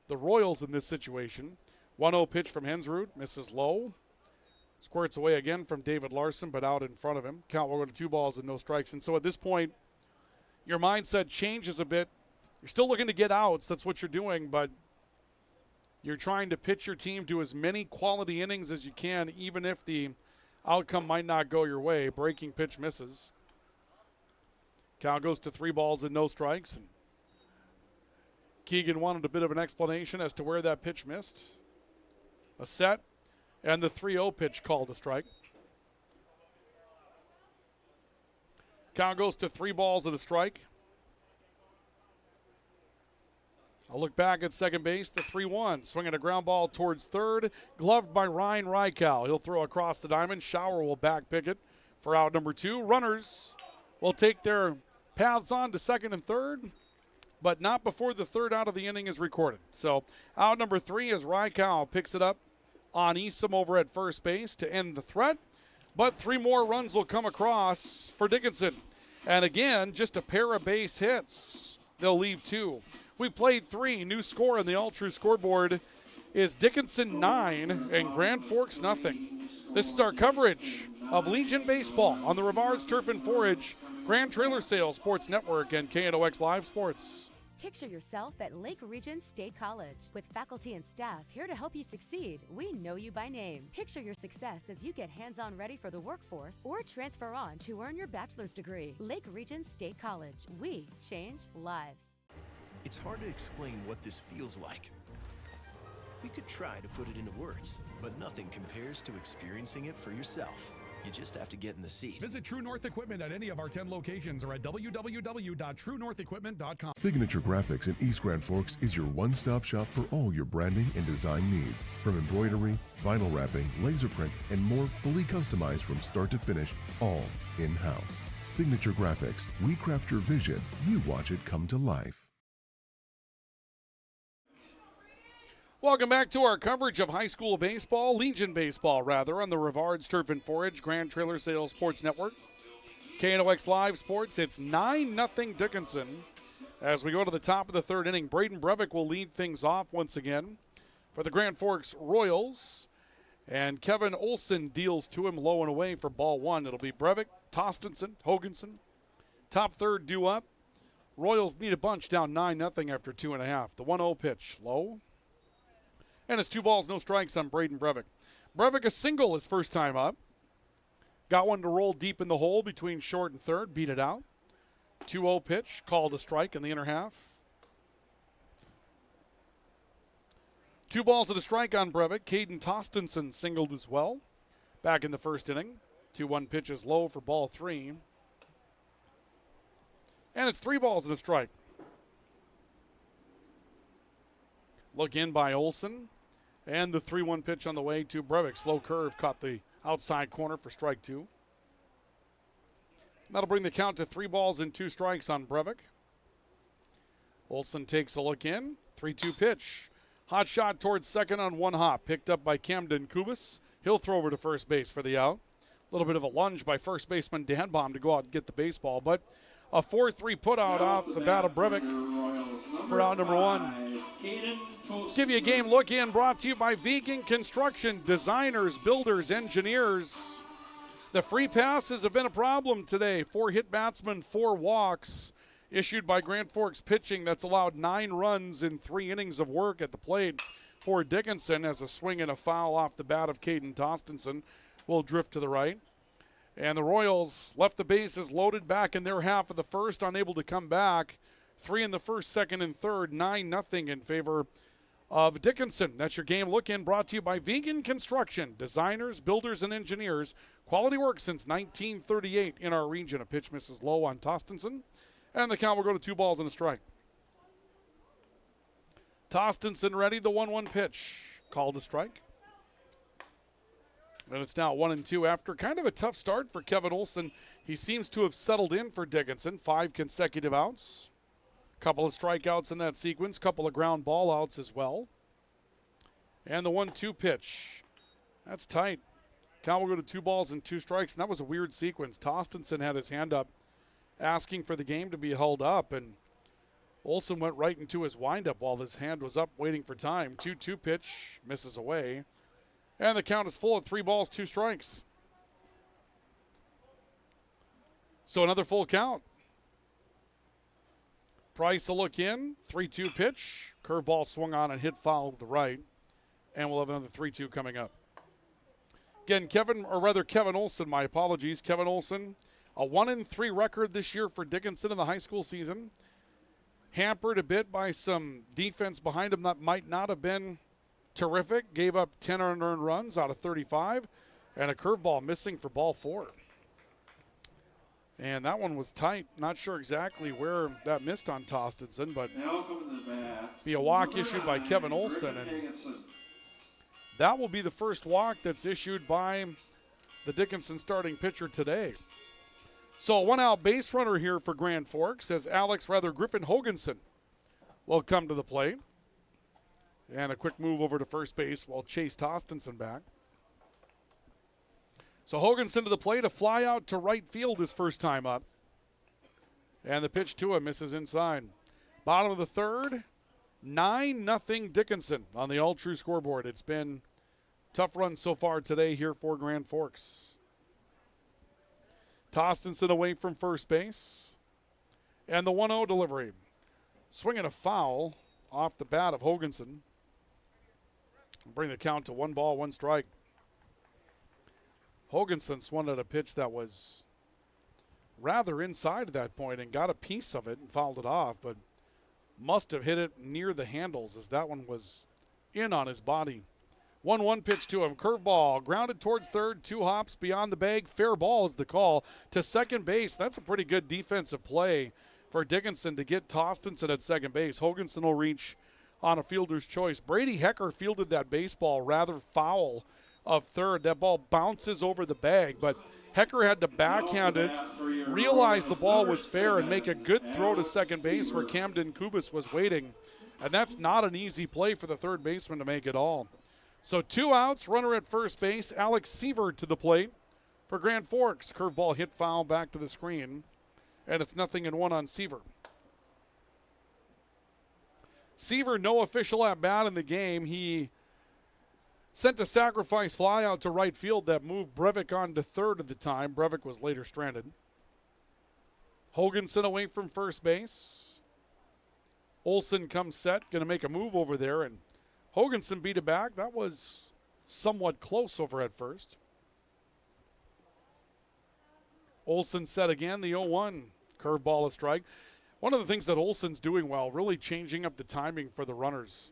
the Royals in this situation. 1-0 pitch from Hensrud, misses low. Squirts away again from David Larson, but out in front of him. Count will go to 2 balls and no strikes. And so at this point, your mindset changes a bit. You're still looking to get outs. That's what you're doing, but you're trying to pitch your team to as many quality innings as you can, even if the outcome might not go your way. Breaking pitch misses. Count goes to 3 balls and no strikes. And Keegan wanted a bit of an explanation as to where that pitch missed. A set, and the 3-0 pitch called a strike. Count goes to 3 balls and a strike. I'll look back at second base, the 3-1. Swinging a ground ball towards third. Gloved by Ryan Rykow. He'll throw across the diamond. Schauer will back pick it for out number 2. Runners will take their paths on to second and third, but not before the 3rd out of the inning is recorded. So out number 3 as Rykow picks it up on Easom over at first base to end the threat. But 3 more runs will come across for Dickinson. And again, just a pair of base hits. They'll leave 2. We played 3. New score on the All True scoreboard is Dickinson 9 and Grand Forks nothing. This is our coverage of Legion Baseball on the Rivards Turf and Forage, Grand Trailer Sales Sports Network, and KNOX Live Sports. Picture yourself at Lake Region State College. With faculty and staff here to help you succeed, we know you by name. Picture your success as you get hands-on ready for the workforce or transfer on to earn your bachelor's degree. Lake Region State College. We change lives. It's hard to explain what this feels like. We could try to put it into words, but nothing compares to experiencing it for yourself. You just have to get in the seat. Visit True North Equipment at any of our 10 locations or at www.truenorthequipment.com. Signature Graphics in East Grand Forks is your one-stop shop for all your branding and design needs. From embroidery, vinyl wrapping, laser print, and more fully customized from start to finish, all in-house. Signature Graphics. We craft your vision. You watch it come to life. Welcome back to our coverage of high school baseball, Legion Baseball rather, on the Rivards Turf and Forage, Grand Trailer Sales Sports Network. KNOX Live Sports, it's 9-0 Dickinson. As we go to the top of the 3rd inning, Braden Brevik will lead things off once again for the Grand Forks Royals. And Kevin Olson deals to him low and away for ball 1. It'll be Brevik, Tostenson, Hoganson. Top third due up. Royals need a bunch down 9-0 after 2.5. The 1-0 pitch, low. And it's 2 balls, no strikes on Braden Brevik. Brevik a single his first time up. Got one to roll deep in the hole between short and third, beat it out. 2-0 pitch, called a strike in the inner half. 2 balls and a strike on Brevik. Caden Tostenson singled as well back in the first inning. 2-1 pitch is low for ball 3. And it's 3 balls and a strike. Look in by Olson. And the 3-1 pitch on the way to Brevik. Slow curve caught the outside corner for strike 2. That'll bring the count to 3 balls and 2 strikes on Brevik. Olson takes a look in. 3-2 pitch. Hot shot towards second on one hop. Picked up by Camden Kubis. He'll throw over to first base for the out. A little bit of a lunge by first baseman Danbaum to go out and get the baseball. But a 4-3 putout off the bat of Brevik for out number 1. Let's give you a game look in brought to you by Vegan Construction, designers, builders, engineers. The free passes have been a problem today. 4 hit batsmen, 4 walks issued by Grand Forks pitching. That's allowed 9 runs in 3 innings of work at the plate for Dickinson as a swing and a foul off the bat of Caden Tostenson will drift to the right. And the Royals left the bases loaded back in their half of the first, unable to come back. 3 in the first, second, and third, 9-0 in favor of Dickinson. That's your game look in brought to you by Vegan Construction, designers, builders, and engineers. Quality work since 1938 in our region. A pitch misses low on Tostenson. And the count will go to 2 balls and a strike. Tostenson ready, the 1-1 pitch. Called a strike. And it's now 1-2 after kind of a tough start for Kevin Olson. He seems to have settled in for Dickinson. 5 consecutive outs. Couple of strikeouts in that sequence. Couple of ground ball outs as well. And the 1-2 pitch. That's tight. Count will go to 2 balls and 2 strikes. And that was a weird sequence. Tostenson had his hand up asking for the game to be held up. And Olson went right into his windup while his hand was up waiting for time. 2-2 pitch. Misses away. And the count is full at 3 balls, 2 strikes. So another full count. Price a look in. 3-2 pitch. Curveball swung on and hit foul to the right. And we'll have another 3-2 coming up. Again, Kevin Olson, my apologies. Kevin Olson, a 1-3 record this year for Dickinson in the high school season. Hampered a bit by some defense behind him that might not have been terrific. Gave up 10 unearned runs out of 35. And a curveball missing for ball 4. And that one was tight. Not sure exactly where that missed on Tostenson, but be a walk issued by Kevin Olson. And that will be the first walk that's issued by the Dickinson starting pitcher today. So a 1-out base runner here for Grand Forks as Griffin Hoganson will come to the plate. And a quick move over to first base while Chase Tostenson back. So Hoganson to the plate, a fly out to right field his first time up. And the pitch to him misses inside. Bottom of the third, 9-0 Dickinson on the all-true scoreboard. It's been tough run so far today here for Grand Forks. Tostenson away from first base. And the 1-0 delivery. Swinging a foul off the bat of Hoganson. Bring the count to 1 ball, 1 strike. Hoganson swung at a pitch that was rather inside at that point and got a piece of it and fouled it off, but must have hit it near the handles as that one was in on his body. 1-1 pitch to him. Curveball grounded towards third. 2 hops beyond the bag. Fair ball is the call to second base. That's a pretty good defensive play for Dickinson to get Tostenson at second base. Hoganson will reach on a fielder's choice. Brady Hecker fielded that baseball rather foul of third. That ball bounces over the bag, but Hecker had to backhand it, realize the ball was fair, and make a good throw to second base where Camden Kubis was waiting. And that's not an easy play for the third baseman to make at all. So 2 outs, runner at first base. Alex Seaver to the plate for Grand Forks. Curveball hit foul back to the screen, and it's 0-1 on Seaver. Seaver, no official at bat in the game. He sent a sacrifice fly out to right field that moved Brevik on to third at the time. Brevik was later stranded. Hoganson away from first base. Olson comes set, going to make a move over there, and Hoganson beat it back. That was somewhat close over at first. Olson set again, the 0-1. Curveball a strike. One of the things that Olson's doing well, really changing up the timing for the runners.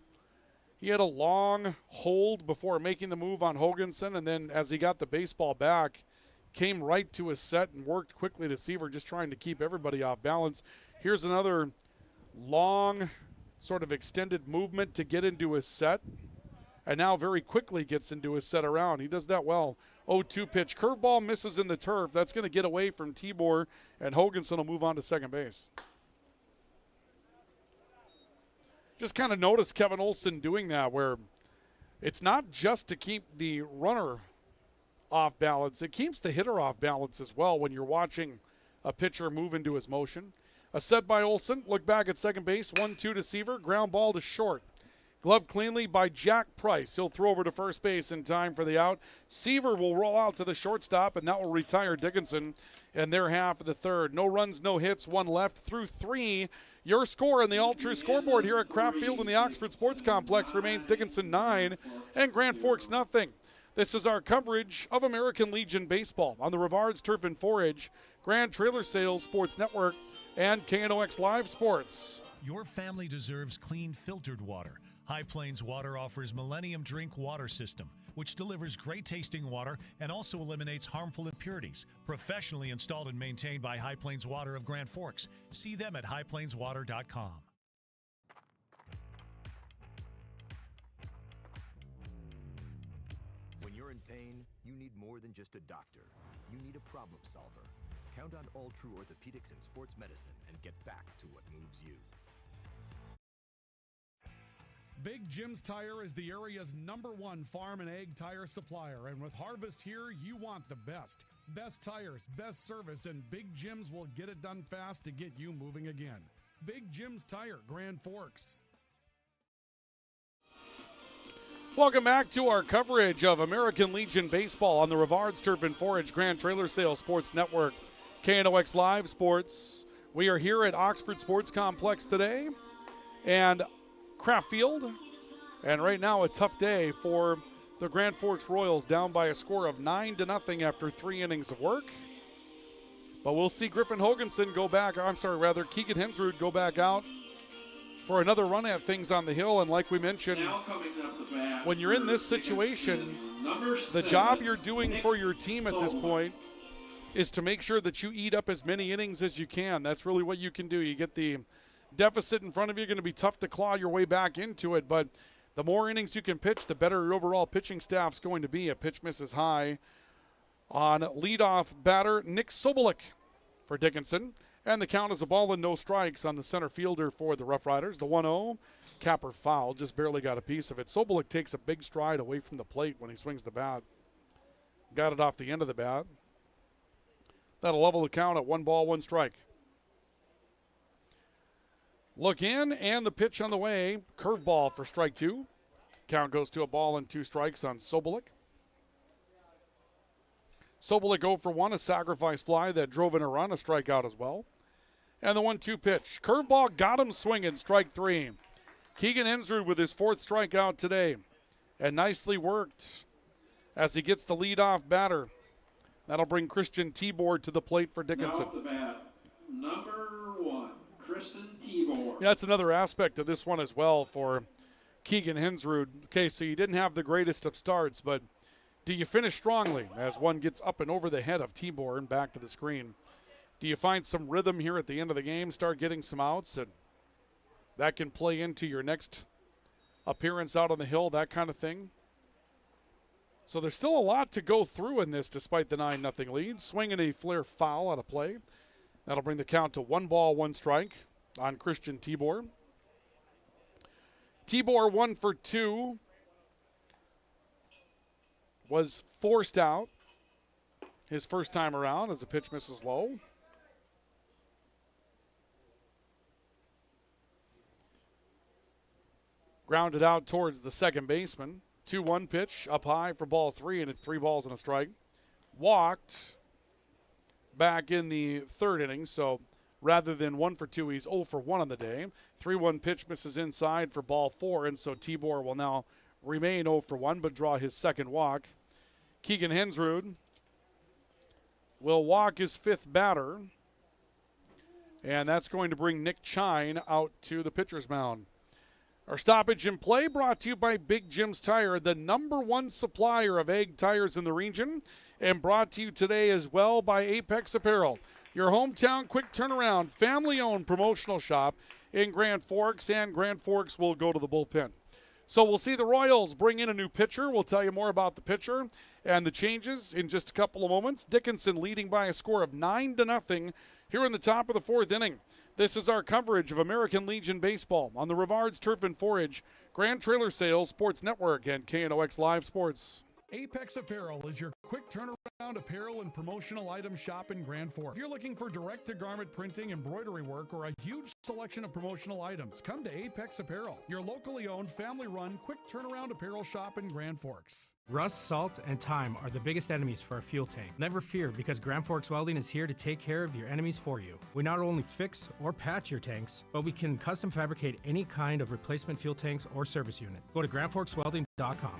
He had a long hold before making the move on Hoganson, and then as he got the baseball back, came right to his set and worked quickly to Seaver, just trying to keep everybody off balance. Here's another long, sort of extended movement to get into his set, and now very quickly gets into his set around. He does that well. 0-2 pitch. Curveball misses in the turf. That's going to get away from Tibor, and Hoganson will move on to second base. just kind of noticed Kevin Olson doing that, where it's not just to keep the runner off balance. It keeps the hitter off balance as well when you're watching a pitcher move into his motion. A set by Olson. Look back at second base. 1-2 to Seaver. Ground ball to short. Glove cleanly by Jack Price. He'll throw over to first base in time for the out. Seaver will roll out to the shortstop, and that will retire Dickinson in their half of the third. No runs, no hits, one left through 3. Your score on the All-True scoreboard here at Kraft Field in the Oxford Sports Complex remains Dickinson 9 and Grand Forks nothing. This is our coverage of American Legion Baseball on the Roughriders Turf and Forage, Grand Trailer Sales Sports Network, and KNOX Live Sports. Your family deserves clean, filtered water. High Plains Water offers Millennium Drink Water System, which delivers great-tasting water and also eliminates harmful impurities. Professionally installed and maintained by High Plains Water of Grand Forks. See them at highplainswater.com. When you're in pain, you need more than just a doctor. You need a problem solver. Count on All True Orthopedics and Sports Medicine and get back to what moves you. Big Jim's Tire is the area's #1 farm and ag tire supplier, and with harvest here, you want the best. Best tires, best service, and Big Jim's will get it done fast to get you moving again. Big Jim's Tire, Grand Forks. Welcome back to our coverage of American Legion Baseball on the Roughriders Turf and Forage Grand Trailer Sales Sports Network, KNOX Live Sports. We are here at Oxford Sports Complex today and Kraft Field, and right now a tough day for the Grand Forks Royals, down by a score of 9-0 after 3 innings of work. But we'll see Keegan Hensrud go back out for another run at things on the hill. And like we mentioned, when you're in this situation, the job you're doing for your team at this point is to make sure that you eat up as many innings as you can. That's really what you can do. You get the deficit in front of you, going to be tough to claw your way back into it, but the more innings you can pitch, the better your overall pitching staff's going to be. A pitch misses high on leadoff batter Nick Sobolik for Dickinson, and the count is a ball and no strikes on the center fielder for the Roughriders. The 1-0, capper foul, just barely got a piece of it. Sobolik takes a big stride away from the plate when he swings the bat. Got it off the end of the bat. That'll level the count at 1 ball, 1 strike. Look in, and the pitch on the way. Curveball for strike 2. Count goes to a ball and 2 strikes on Sobolik. Sobolik 0 for 1, a sacrifice fly that drove in a run, a strikeout as well. And the 1-2 pitch. Curveball got him swinging, strike 3. Keegan Hensrud with his 4th strikeout today. And nicely worked as he gets the leadoff batter. That'll bring Christian Tibor to the plate for Dickinson. Now at the bat, number 1, Christian Tibor. Yeah, that's another aspect of this one as well for Keegan Hensrud. Okay, so you didn't have the greatest of starts, but do you finish strongly as one gets up and over the head of Tibor and back to the screen? Do you find some rhythm here at the end of the game, start getting some outs, and that can play into your next appearance out on the hill, that kind of thing? So there's still a lot to go through in this despite the 9-0 lead. Swinging a flare foul out of play. That'll bring the count to 1 ball, 1 strike on Christian Tibor. Tibor 1 for 2. Was forced out his first time around as the pitch misses low. Grounded out towards the second baseman. 2-1 pitch up high for ball 3, and it's 3 balls and a strike. Walked back in the 3rd inning, so rather than 1 for 2, he's 0 for 1 on the day. 3-1 pitch misses inside for ball 4, and so Tibor will now remain 0 for 1 but draw his 2nd walk. Keegan Hensrud will walk his 5th batter, and that's going to bring Nick Chine out to the pitcher's mound. Our stoppage in play brought to you by Big Jim's Tire, the #1 supplier of ag tires in the region, and brought to you today as well by Apex Apparel, your hometown quick turnaround, family-owned promotional shop in Grand Forks, and Grand Forks will go to the bullpen. So we'll see the Royals bring in a new pitcher. We'll tell you more about the pitcher and the changes in just a couple of moments. Dickinson leading by a score of 9-0 here in the top of the 4th inning. This is our coverage of American Legion Baseball on the Roughriders Turf and Forage, Grand Trailer Sales Sports Network, and KNOX Live Sports. Apex Apparel is your quick turnaround apparel and promotional item shop in Grand Forks. If you're looking for direct-to-garment printing, embroidery work, or a huge selection of promotional items, come to Apex Apparel, your locally owned, family-run, quick turnaround apparel shop in Grand Forks. Rust, salt, and time are the biggest enemies for a fuel tank. Never fear, because Grand Forks Welding is here to take care of your enemies for you. We not only fix or patch your tanks, but we can custom fabricate any kind of replacement fuel tanks or service unit. Go to grandforkswelding.com.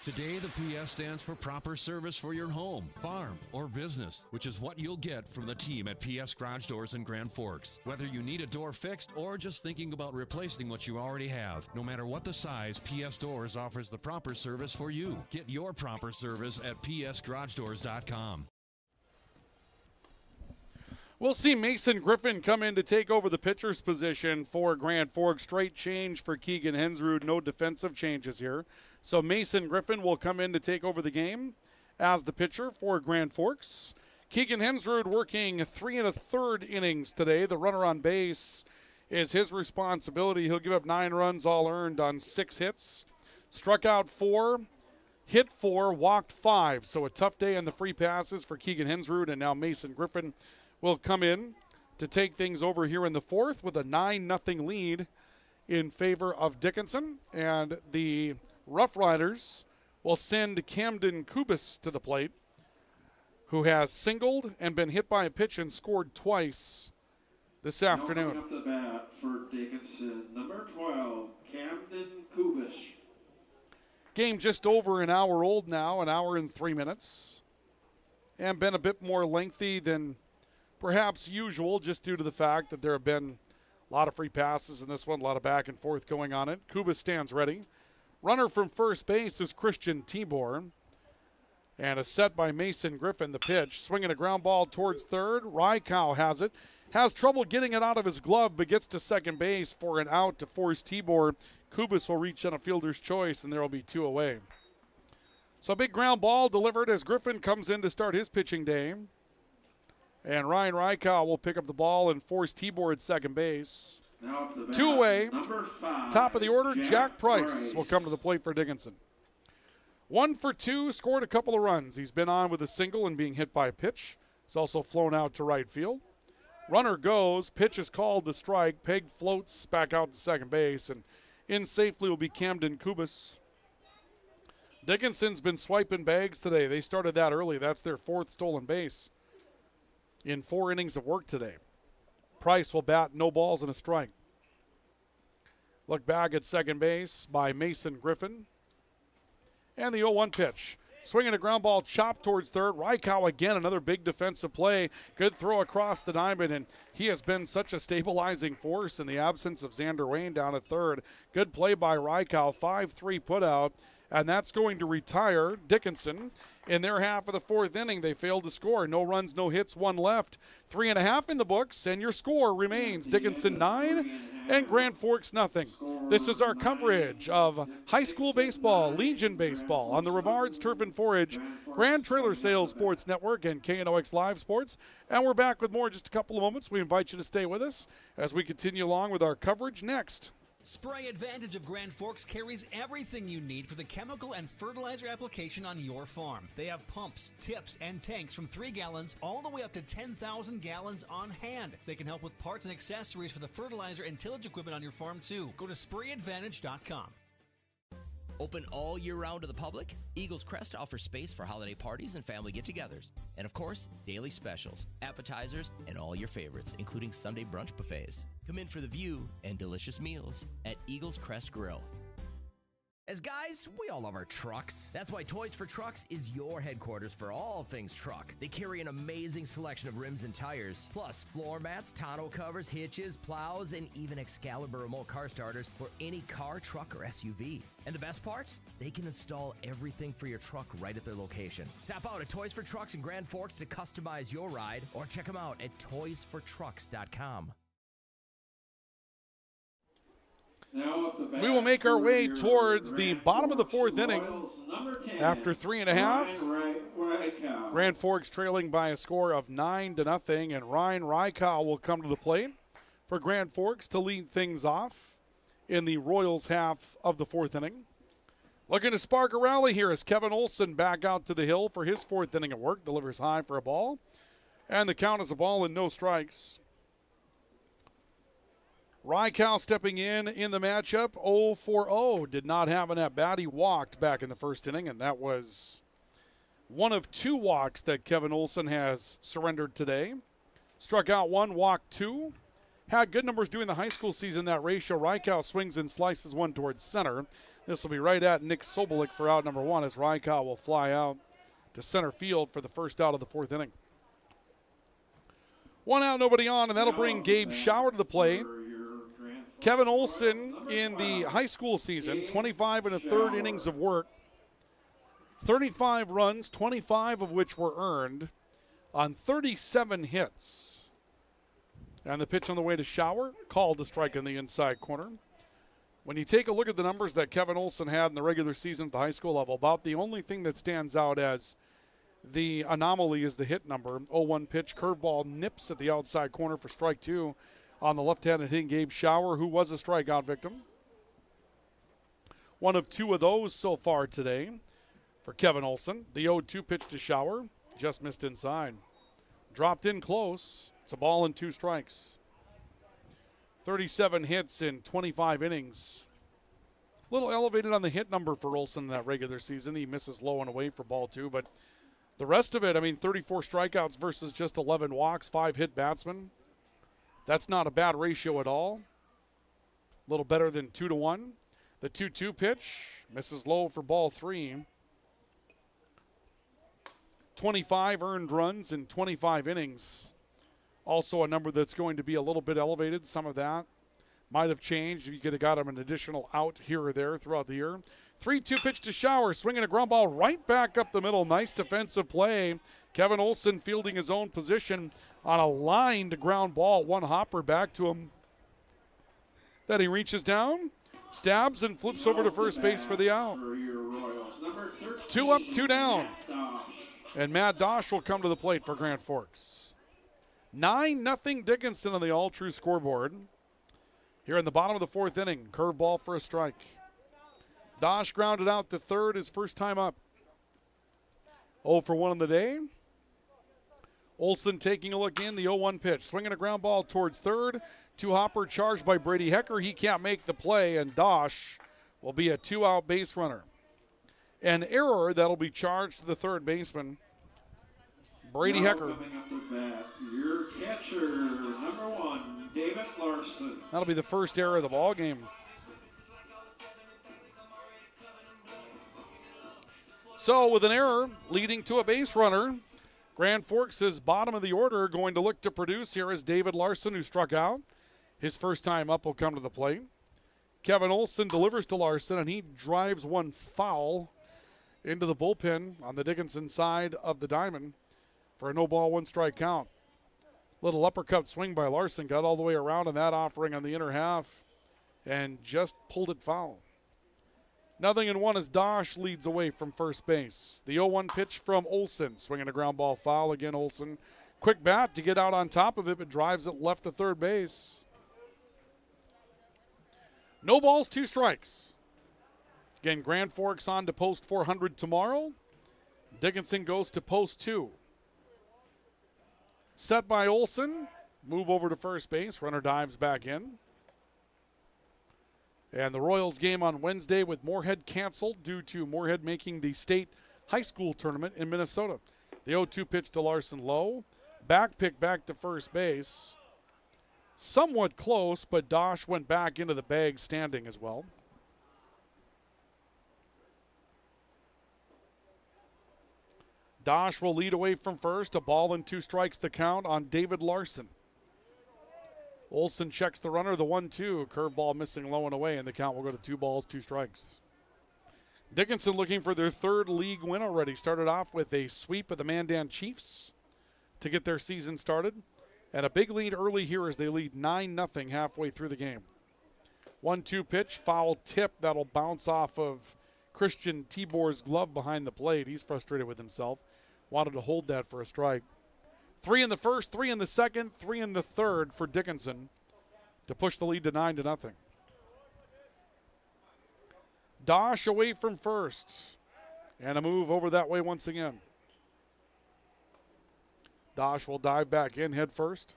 Today, the PS stands for proper service for your home, farm, or business, which is what you'll get from the team at PS Garage Doors in Grand Forks. Whether you need a door fixed or just thinking about replacing what you already have, no matter what the size, PS Doors offers the proper service for you. Get your proper service at psgaragedoors.com. We'll see Mason Griffin come in to take over the pitcher's position for Grand Forks. Straight change for Keegan Hensrud. No defensive changes here. So Mason Griffin will come in to take over the game as the pitcher for Grand Forks. Keegan Hensrud working 3 1/3 innings today. The runner on base is his responsibility. He'll give up 9 runs, all earned on 6 hits. Struck out 4, hit 4, walked 5. So a tough day on the free passes for Keegan Hensrud, and now Mason Griffin will come in to take things over here in the 4th with a 9-0 lead in favor of Dickinson. And the Roughriders will send Camden Kubis to the plate, who has singled and been hit by a pitch and scored twice this afternoon. Now coming up the bat for Dickinson, number 12, Camden Kubis. Game just over an hour old now, an hour and 3 minutes, and been a bit more lengthy than perhaps usual, just due to the fact that there have been a lot of free passes in this one, a lot of back and forth going on it. Kubis stands ready. Runner from first base is Christian Tibor. And a set by Mason Griffin, the pitch. Swinging a ground ball towards third. Rykow has it. Has trouble getting it out of his glove, but gets to second base for an out to force Tibor. Kubis will reach on a fielder's choice, and there will be 2 away. So a big ground ball delivered as Griffin comes in to start his pitching day. And Ryan Rykow will pick up the ball and force Tibor at second base. 2 away. Top of the order, Jack Price will come to the plate for Dickinson. 1 for 2, scored a couple of runs. He's been on with a single and being hit by a pitch. He's also flown out to right field. Runner goes, pitch is called to strike. Peg floats back out to second base, and in safely will be Camden Kubis. Dickinson's been swiping bags today. They started that early. That's their 4th stolen base in 4 innings of work today. Price will bat, no balls and a strike. Look back at second base by Mason Griffin. And the 0-1 pitch. Swinging a ground ball chopped towards third. Rykow again, another big defensive play. Good throw across the diamond, and he has been such a stabilizing force in the absence of Xander Wayne down at third. Good play by Rykow, 5-3 putout, and that's going to retire Dickinson. In their half of the 4th inning, they failed to score. No runs, no hits, 1 left. 3.5 in the books, and your score remains Dickinson 9 and Grand Forks nothing. This is our coverage of high school baseball, Legion baseball, on the Roughriders Turf and Forage, Grand Trailer Sales Sports Network, and KNOX Live Sports. And we're back with more in just a couple of moments. We invite you to stay with us as we continue along with our coverage next. Spray Advantage of Grand Forks carries everything you need for the chemical and fertilizer application on your farm. They have pumps, tips, and tanks from 3 gallons all the way up to 10,000 gallons on hand. They can help with parts and accessories for the fertilizer and tillage equipment on your farm too. Go to sprayadvantage.com. Open all year round to the public, Eagles Crest offers space for holiday parties and family get-togethers. And of course, daily specials, appetizers, and all your favorites, including Sunday brunch buffets. Come in for the view and delicious meals at Eagles Crest Grill. As guys, we all love our trucks. That's why Toys for Trucks is your headquarters for all things truck. They carry an amazing selection of rims and tires, plus floor mats, tonneau covers, hitches, plows, and even Excalibur remote car starters for any car, truck, or SUV. And the best part? They can install everything for your truck right at their location. Stop out at Toys for Trucks in Grand Forks to customize your ride, or check them out at toysfortrucks.com. Now up the bat We will make our for way your towards the Grand bottom of the Forks fourth inning. Royals, number 10, After 3.5, Ryan Rykow. Grand Forks trailing by a score of 9-0, and Ryan Rykow will come to the plate for Grand Forks to lead things off in the Royals half of the fourth inning. Looking to spark a rally here as Kevin Olson back out to the hill for his fourth inning of work, delivers high for a ball, and the count is a ball and no strikes. Rykow stepping in the matchup, 0-for-0. Did not have an at-bat. He walked back in the first inning, and that was one of 2 walks that Kevin Olson has surrendered today. Struck out 1, walked 2. Had good numbers during the high school season, that ratio. Rykow swings and slices one towards center. This will be right at Nick Sobolik for out number 1 as Rykow will fly out to center field for the first out of the fourth inning. 1 out, nobody on, and that'll bring Gabe Schauer to the plate. Kevin Olson in the high school season, 25 1/3 innings of work, 35 runs, 25 of which were earned on 37 hits. And the pitch on the way to Schauer, called the strike in the inside corner. When you take a look at the numbers that Kevin Olson had in the regular season at the high school level, about the only thing that stands out as the anomaly is the hit number. 0-1 pitch, curveball nips at the outside corner for strike 2. On the left-handed hitting Gabe Schauer, who was a strikeout victim. 1 of 2 of those so far today for Kevin Olson. The 0-2 pitch to Schauer, just missed inside. Dropped in close. It's a ball and 2 strikes. 37 hits in 25 innings. A little elevated on the hit number for Olson in that regular season. He misses low and away for ball 2, but the rest of it, 34 strikeouts versus just 11 walks, 5 hit batsmen. That's not a bad ratio at all. A little better than 2-1. The 2-2 pitch misses low for ball 3. 25 earned runs in 25 innings. Also a number that's going to be a little bit elevated. Some of that might have changed. You could have got him an additional out here or there throughout the year. 3-2 pitch to Schauer, swinging a ground ball right back up the middle. Nice defensive play. Kevin Olson fielding his own position on a lined ground ball. One hopper back to him. Then he reaches down, stabs, and flips over to first base for the out. 2 up, 2 down. And Matt Dosh will come to the plate for Grand Forks. 9-0 Dickinson on the all-true scoreboard. Here in the bottom of the fourth inning, curveball for a strike. Dosh grounded out to third his first time up. 0-for-1 on the day. Olson taking a look in, the 0-1 pitch. Swinging a ground ball towards third. 2-hopper charged by Brady Hecker. He can't make the play, and Dosh will be a 2-out base runner. An error that'll be charged to the third baseman, Brady Hecker. Coming up with that, your catcher, number 1, David Larson. That'll be the first error of the ball game. So with an error leading to a base runner, Grand Forks' bottom of the order going to look to produce. Here is David Larson, who struck out. His first time up will come to the plate. Kevin Olson delivers to Larson, and he drives one foul into the bullpen on the Dickinson side of the diamond for a no-ball, 1-strike count. Little uppercut swing by Larson, got all the way around in that offering on the inner half and just pulled it foul. 0-1 as Dosh leads away from first base. The 0-1 pitch from Olson, swinging a ground ball foul. Again, Olson, quick bat to get out on top of it, but drives it left to third base. No balls, 2 strikes. Again, Grand Forks on to post 400 tomorrow. Dickinson goes to post 2. Set by Olson, move over to first base. Runner dives back in. And the Royals game on Wednesday with Moorhead canceled due to Moorhead making the state high school tournament in Minnesota. The 0-2 pitch to Larson low. Back pick back to first base. Somewhat close, but Dosh went back into the bag standing as well. Dosh will lead away from first. A ball and 2 strikes the count on David Larson. Olson checks the runner, the 1-2. Curveball missing low and away, and the count will go to 2 balls, 2 strikes. Dickinson looking for their 3rd league win already. Started off with a sweep of the Mandan Chiefs to get their season started. And a big lead early here as they lead 9-0 halfway through the game. 1-2 pitch, foul tip that'll bounce off of Christian Tibor's glove behind the plate. He's frustrated with himself. Wanted to hold that for a strike. 3 in the first, 3 in the second, 3 in the third for Dickinson to push the lead to 9-0. Dosh away from first. And a move over that way once again. Dosh will dive back in head first.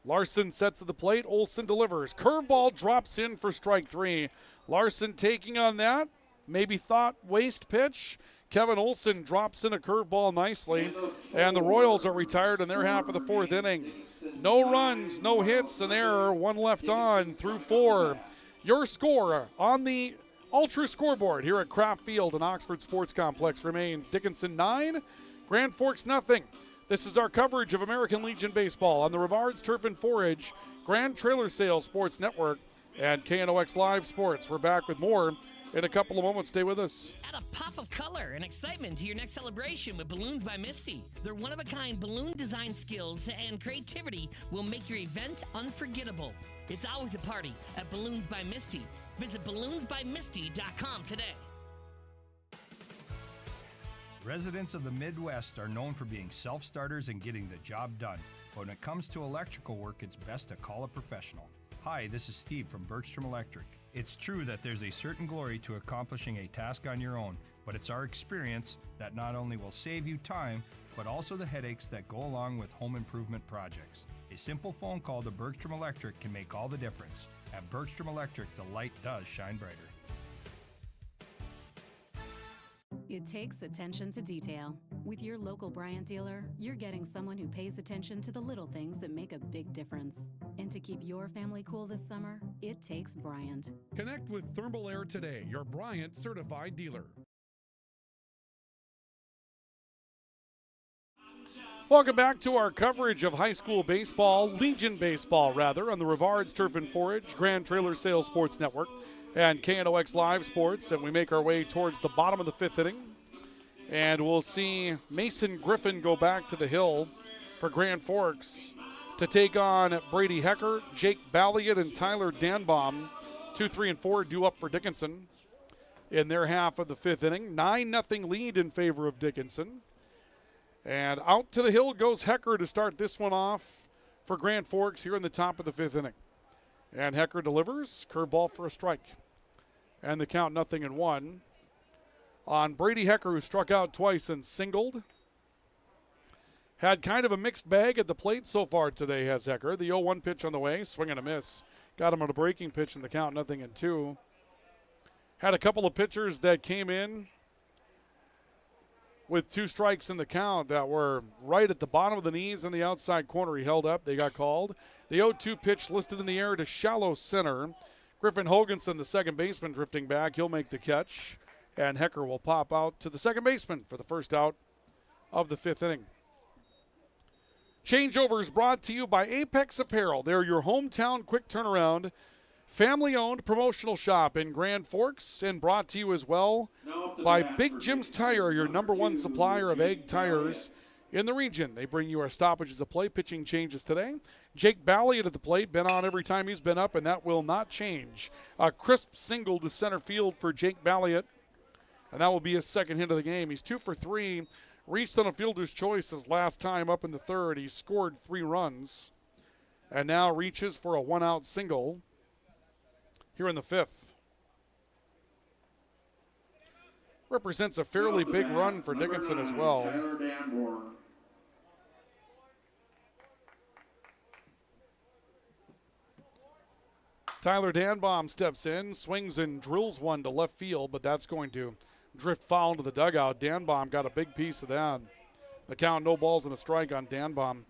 Larson sets at the plate. Olson delivers. Curveball drops in for strike 3. Larson taking on that. Maybe thought waste pitch. Kevin Olson drops in a curveball nicely. And the Royals are retired in their half of the 4th inning. No runs, no hits, an error. 1 left on through 4. Your score on the Ultra scoreboard here at Kraft Field and Oxford Sports Complex remains Dickinson 9, Grand Forks nothing. This is our coverage of American Legion Baseball on the Rivards Turf and Forage, Grand Trailer Sales Sports Network, and KNOX Live Sports. We're back with more in a couple of moments. Stay with us. Add a pop of color and excitement to your next celebration with Balloons by Misty. Their one-of-a-kind balloon design skills and creativity will make your event unforgettable. It's always a party at Balloons by Misty. Visit balloonsbymisty.com today. Residents of the Midwest are known for being self-starters and getting the job done. But when it comes to electrical work, it's best to call a professional. Hi, this is Steve from Bergstrom Electric. It's true that there's a certain glory to accomplishing a task on your own, but it's our experience that not only will save you time, but also the headaches that go along with home improvement projects. A simple phone call to Bergstrom Electric can make all the difference. At Bergstrom Electric, the light does shine brighter. It takes attention to detail. With your local Bryant dealer, you're getting someone who pays attention to the little things that make a big difference. And to keep your family cool this summer, it takes Bryant. Connect with Thermal Air today, your Bryant certified dealer. Welcome back to our coverage of high school baseball, Legion baseball rather, on the Rivards Turf and Forage, Grand Trailer Sales Sports Network, and KNOX Live Sports. And we make our way towards the bottom of the 5th inning. And we'll see Mason Griffin go back to the hill for Grand Forks to take on Brady Hecker, Jake Balliot, and Tyler Danbaum. 2, 3, and 4 due up for Dickinson in their half of the 5th inning. 9-0 lead in favor of Dickinson. And out to the hill goes Hecker to start this one off for Grand Forks here in the top of the 5th inning. And Hecker delivers. Curveball for a strike. And the count 0-1 on Brady Hecker, who struck out twice and singled. Had kind of a mixed bag at the plate so far today, has Hecker. The 0-1 pitch on the way, swing and a miss. Got him on a breaking pitch in the count 0-2. Had a couple of pitchers that came in with 2 strikes in the count that were right at the bottom of the knees in the outside corner. He held up. They got called. The 0-2 pitch lifted in the air to shallow center. Griffin Hoganson, the second baseman, drifting back. He'll make the catch. And Hecker will pop out to the second baseman for the first out of the 5th inning. Changeovers brought to you by Apex Apparel. They're your hometown quick turnaround, family-owned promotional shop in Grand Forks, and brought to you as well by Big Jim's Tire, your #1 supplier of egg tires in the region. They bring you our stoppages of play, pitching changes today. Jake Balliot at the plate, been on every time he's been up, and that will not change. A crisp single to center field for Jake Balliot, and that will be his second hit of the game. He's 2 for 3, reached on a fielder's choice his last time up in the 3rd. He scored 3 runs, and now reaches for a 1-out single here in the 5th. Represents a fairly big run for Dickinson as well. Tyler Danbaum steps in, swings and drills one to left field, but that's going to drift foul into the dugout. Danbaum got a big piece of that. The count, no balls and a strike on Danbaum.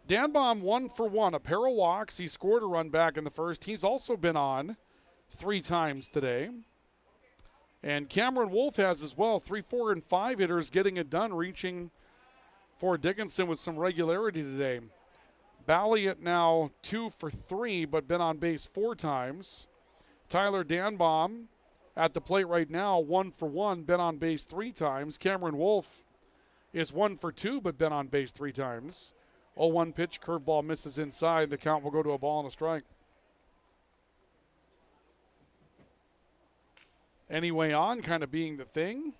Danbaum 1 for 1, a pair of walks. He scored a run back in the 1st. He's also been on 3 times today. And Cameron Wolf has as well. 3, 4, and 5 hitters getting it done, reaching for Dickinson with some regularity today. Balliot now 2 for 3, but been on base 4 times. Tyler Danbaum at the plate right now, 1 for 1, been on base 3 times. Cameron Wolf is 1 for 2, but been on base 3 times. 0-1 pitch, curveball misses inside. The count will go to a ball and a strike. Anyway on kind of being the thing.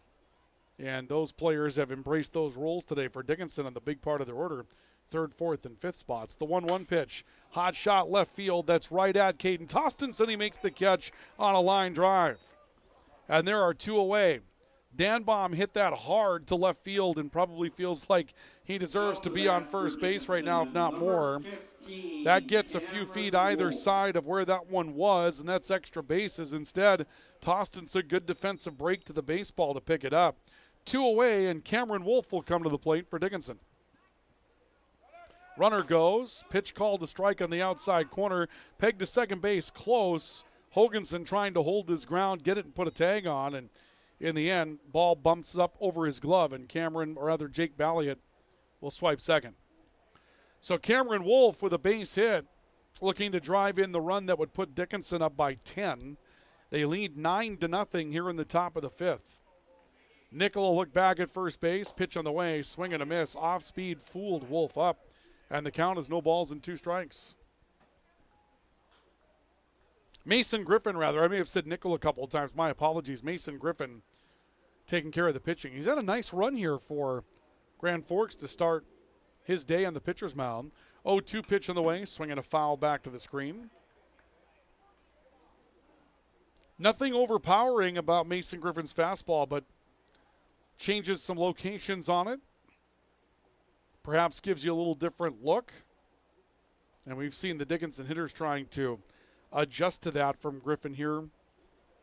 And those players have embraced those roles today for Dickinson on the big part of their order. 3rd, 4th, and 5th spots. The 1-1 pitch. Hot shot left field. That's right at Caden Tostenson. He makes the catch on a line drive. And there are 2 away. Danbaum hit that hard to left field and probably feels like he deserves to be on first base right now, if not more. That gets a few feet either side of where that one was, and that's extra bases. Instead, Tostenson, good defensive break to the baseball to pick it up. 2 away, and Cameron Wolf will come to the plate for Dickinson. Runner goes. Pitch called to strike on the outside corner. Pegged to second base, close. Hoganson trying to hold his ground, get it and put a tag on, and in the end, ball bumps up over his glove, and Jake Balliot will swipe second. So Cameron Wolf with a base hit, looking to drive in the run that would put Dickinson up by 10. They lead 9-0 here in the top of the 5th. Nickel will look back at first base, pitch on the way, swing and a miss. Off speed fooled Wolf up, and the count is no balls and 2 strikes. Mason Griffin, I may have said Nickel a couple of times. My apologies. Mason Griffin taking care of the pitching. He's had a nice run here for Grand Forks to start his day on the pitcher's mound. 0-2 pitch on the way, swinging a foul back to the screen. Nothing overpowering about Mason Griffin's fastball, but changes some locations on it. Perhaps gives you a little different look. And we've seen the Dickinson hitters trying to adjust to that from Griffin here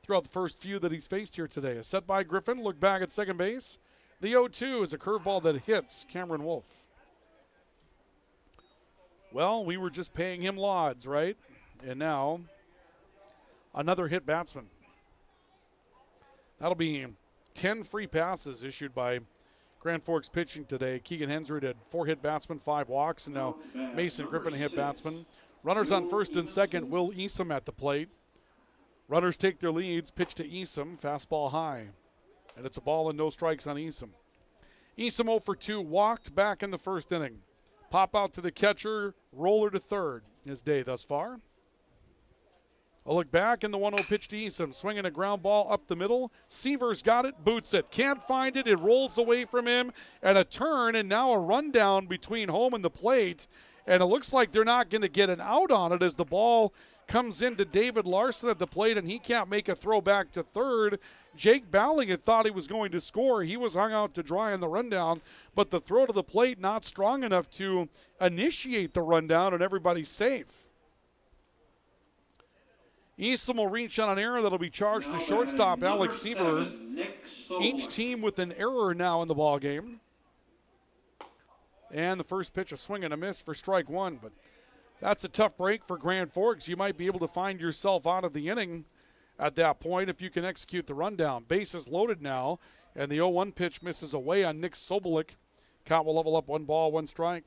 throughout the first few that he's faced here today. A set by Griffin, look back at second base. The 0-2 is a curveball that hits Cameron Wolf. Well, we were just paying him lauds, right? And now, another hit batsman. That'll be 10 free passes issued by Grand Forks pitching today. Keegan Hensrud had 4 hit batsmen, 5 walks, and now Mason Griffin a hit batsman. Runners on first and second, Will Easom at the plate. Runners take their leads, pitch to Easom, fastball high. And it's a ball and no strikes on Easom. Easom 0 for 2, walked back in the first inning. Pop out to the catcher, roller to third. His day thus far. A look back in the 1-0 pitch to Easom. Swinging a ground ball up the middle. Seaver's got it, boots it. Can't find it, it rolls away from him. And a turn, and now a rundown between home and the plate. And it looks like they're not going to get an out on it as the ball comes into David Larson at the plate, and he can't make a throw back to third. Jake Balliot thought he was going to score. He was hung out to dry in the rundown, but the throw to the plate not strong enough to initiate the rundown, and everybody's safe. Easton will reach on an error that'll be charged to shortstop Alex Seaver. Each team with an error now in the ball game. And the first pitch, a swing and a miss for strike one, but that's a tough break for Grand Forks. You might be able to find yourself out of the inning at that point if you can execute the rundown. Bases loaded now, and the 0-1 pitch misses away on Nick Sobolik. Count will level up 1 ball, 1 strike.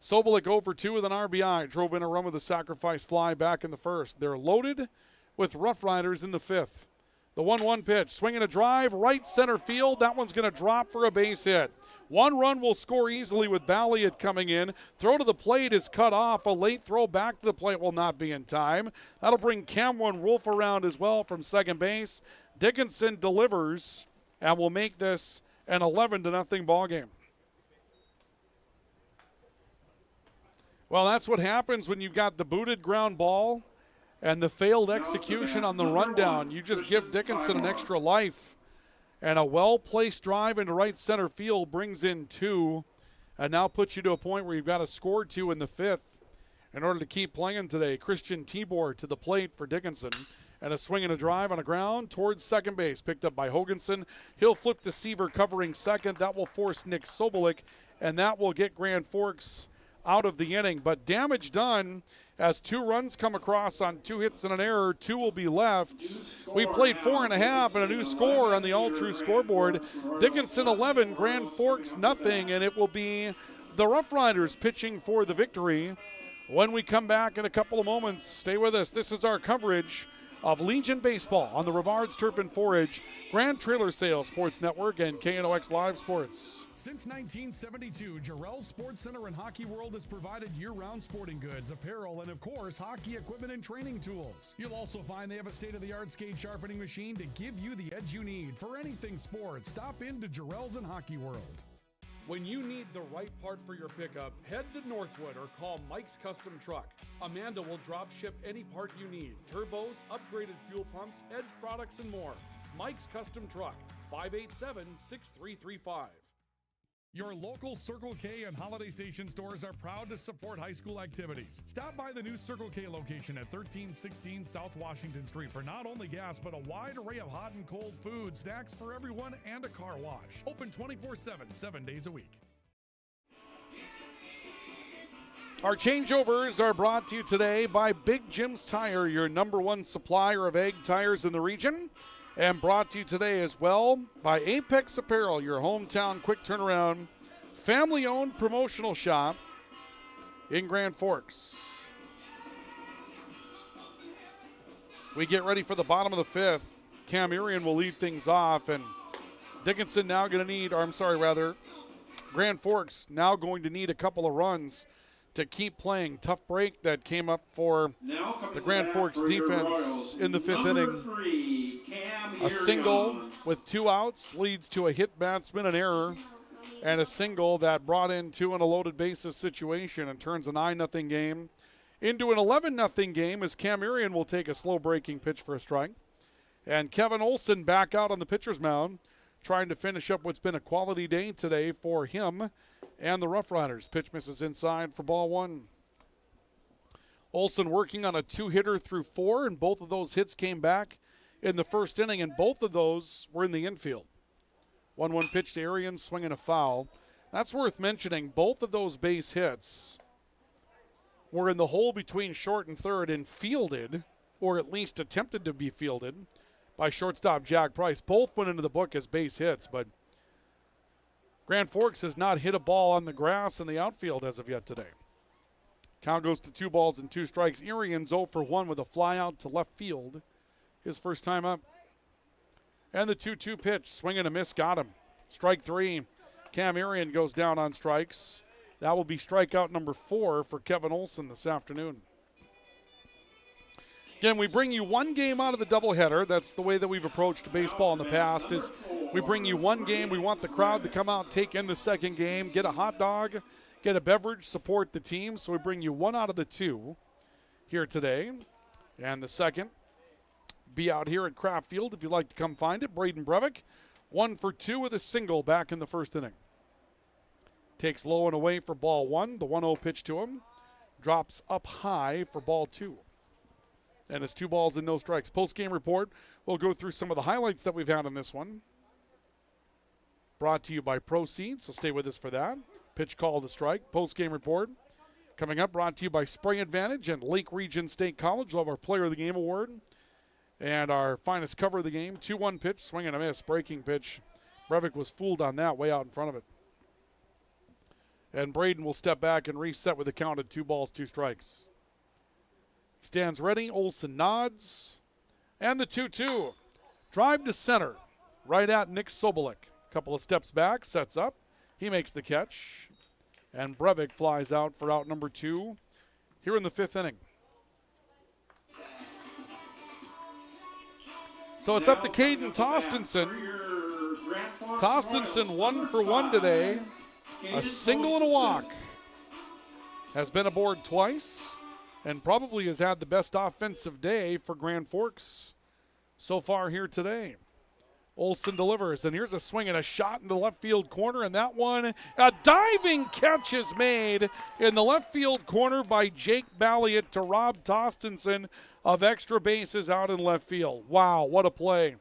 Sobolik 0 for 2 with an RBI. Drove in a run with a sacrifice fly back in the first. They're loaded with Roughriders in the 5th. The 1-1 pitch, swinging a drive, right center field. That one's going to drop for a base hit. 1 run will score easily with Balliot coming in. Throw to the plate is cut off. A late throw back to the plate will not be in time. That'll bring Cameron Wolf around as well from second base. Dickinson delivers and will make this an 11-0 ball game. Well, that's what happens when you've got the booted ground ball and the failed execution on the rundown. You just give Dickinson an extra life. And a well-placed drive into right center field brings in 2 and now puts you to a point where you've got to score 2 in the 5th in order to keep playing today. Christian Tibor to the plate for Dickinson. And a swing and a drive on a ground towards second base. Picked up by Hoganson. He'll flip to Seaver covering second. That will force Nick Sobolik, and that will get Grand Forks out of the inning. But damage done as 2 runs come across on 2 hits and an error. 2 will be left. We played 4.5 and a new score on the all-true scoreboard. Dickinson 11, Grand Forks nothing, and it will be the Roughriders pitching for the victory. When we come back in a couple of moments, stay with us. This is our coverage of Legion Baseball on the Rivards Turf and Forage, Grand Trailer Sales Sports Network, and KNOX Live Sports. Since 1972, Jarrell's Sports Center and Hockey World has provided year-round sporting goods, apparel, and of course, hockey equipment and training tools. You'll also find they have a state-of-the-art skate sharpening machine to give you the edge you need for anything sports. Stop into Jarrell's and Hockey World. When you need the right part for your pickup, head to Northwood or call Mike's Custom Truck. Amanda will drop ship any part you need: turbos, upgraded fuel pumps, Edge products, and more. Mike's Custom Truck, 587-6335. Your local Circle K and Holiday Station stores are proud to support high school activities. Stop by the new Circle K location at 1316 South Washington Street for not only gas, but a wide array of hot and cold food, snacks for everyone, and a car wash. Open 24/7, 7 days a week. Our changeovers are brought to you today by Big Jim's Tire, your #1 supplier of ag tires in the region. And brought to you today as well by Apex Apparel, your hometown quick turnaround, family-owned promotional shop in Grand Forks. We get ready for the bottom of the 5th. Cam Urian will lead things off, and Dickinson now going to need, Grand Forks now going to need a couple of runs to keep playing. Tough break that came up for the Grand Forks defense in the 5th inning. A single with 2 outs leads to a hit batsman, an error, and a single that brought in 2 in a loaded bases situation and turns a 9-0 game into an 11-0 game as Cam Urian will take a slow breaking pitch for a strike. And Kevin Olson back out on the pitcher's mound, trying to finish up what's been a quality day today for him and the Roughriders. Pitch misses inside for ball 1. Olson working on a 2-hitter through 4, and both of those hits came back in the first inning, and both of those were in the infield. 1-1 pitch to Arians, swinging a foul. That's worth mentioning. Both of those base hits were in the hole between short and third and fielded, or at least attempted to be fielded, by shortstop Jack Price. Both went into the book as base hits, but Grand Forks has not hit a ball on the grass in the outfield as of yet today. Count goes to 2 balls and 2 strikes. Arians 0 for 1 with a fly out to left field. His first time up. And the 2-2 pitch, swing and a miss, got him. Strike 3. Cam Urian goes down on strikes. That will be strikeout number 4 for Kevin Olson this afternoon. Again, we bring you one game out of the doubleheader. That's the way that we've approached baseball in the past, is we bring you one game. We want the crowd to come out, take in the second game, get a hot dog, get a beverage, support the team. So we bring you 1 out of the 2 here today. And the second, be out here at Kraft Field if you'd like to come find it. Braden Brevik, 1 for 2 with a single back in the first inning. Takes low and away for ball 1. The 1-0 pitch to him. Drops up high for ball 2. And it's 2 balls and no strikes. Post-game report, we'll go through some of the highlights that we've had on this one. Brought to you by Proceed, so stay with us for that. Pitch call to strike. Post-game report coming up, brought to you by Spray Advantage and Lake Region State College. We'll have our Player of the Game award. And our finest cover of the game, 2-1 pitch, swing and a miss, breaking pitch. Brevik was fooled on that, way out in front of it. And Braden will step back and reset with a count at 2 balls, 2 strikes. Stands ready, Olson nods. And the 2-2. Drive to center, right at Nick Sobolik. Couple of steps back, sets up. He makes the catch. And Brevik flies out for out number 2 here in the 5th inning. So it's up to Caden Tostenson. Tostenson 1 for 1 today. A single and a walk. Has been aboard twice and probably has had the best offensive day for Grand Forks so far here today. Olson delivers, and here's a swing and a shot in the left field corner, and that one, a diving catch is made in the left field corner by Jake Balliot to rob Tostenson of extra bases out in left field. Wow, what a play.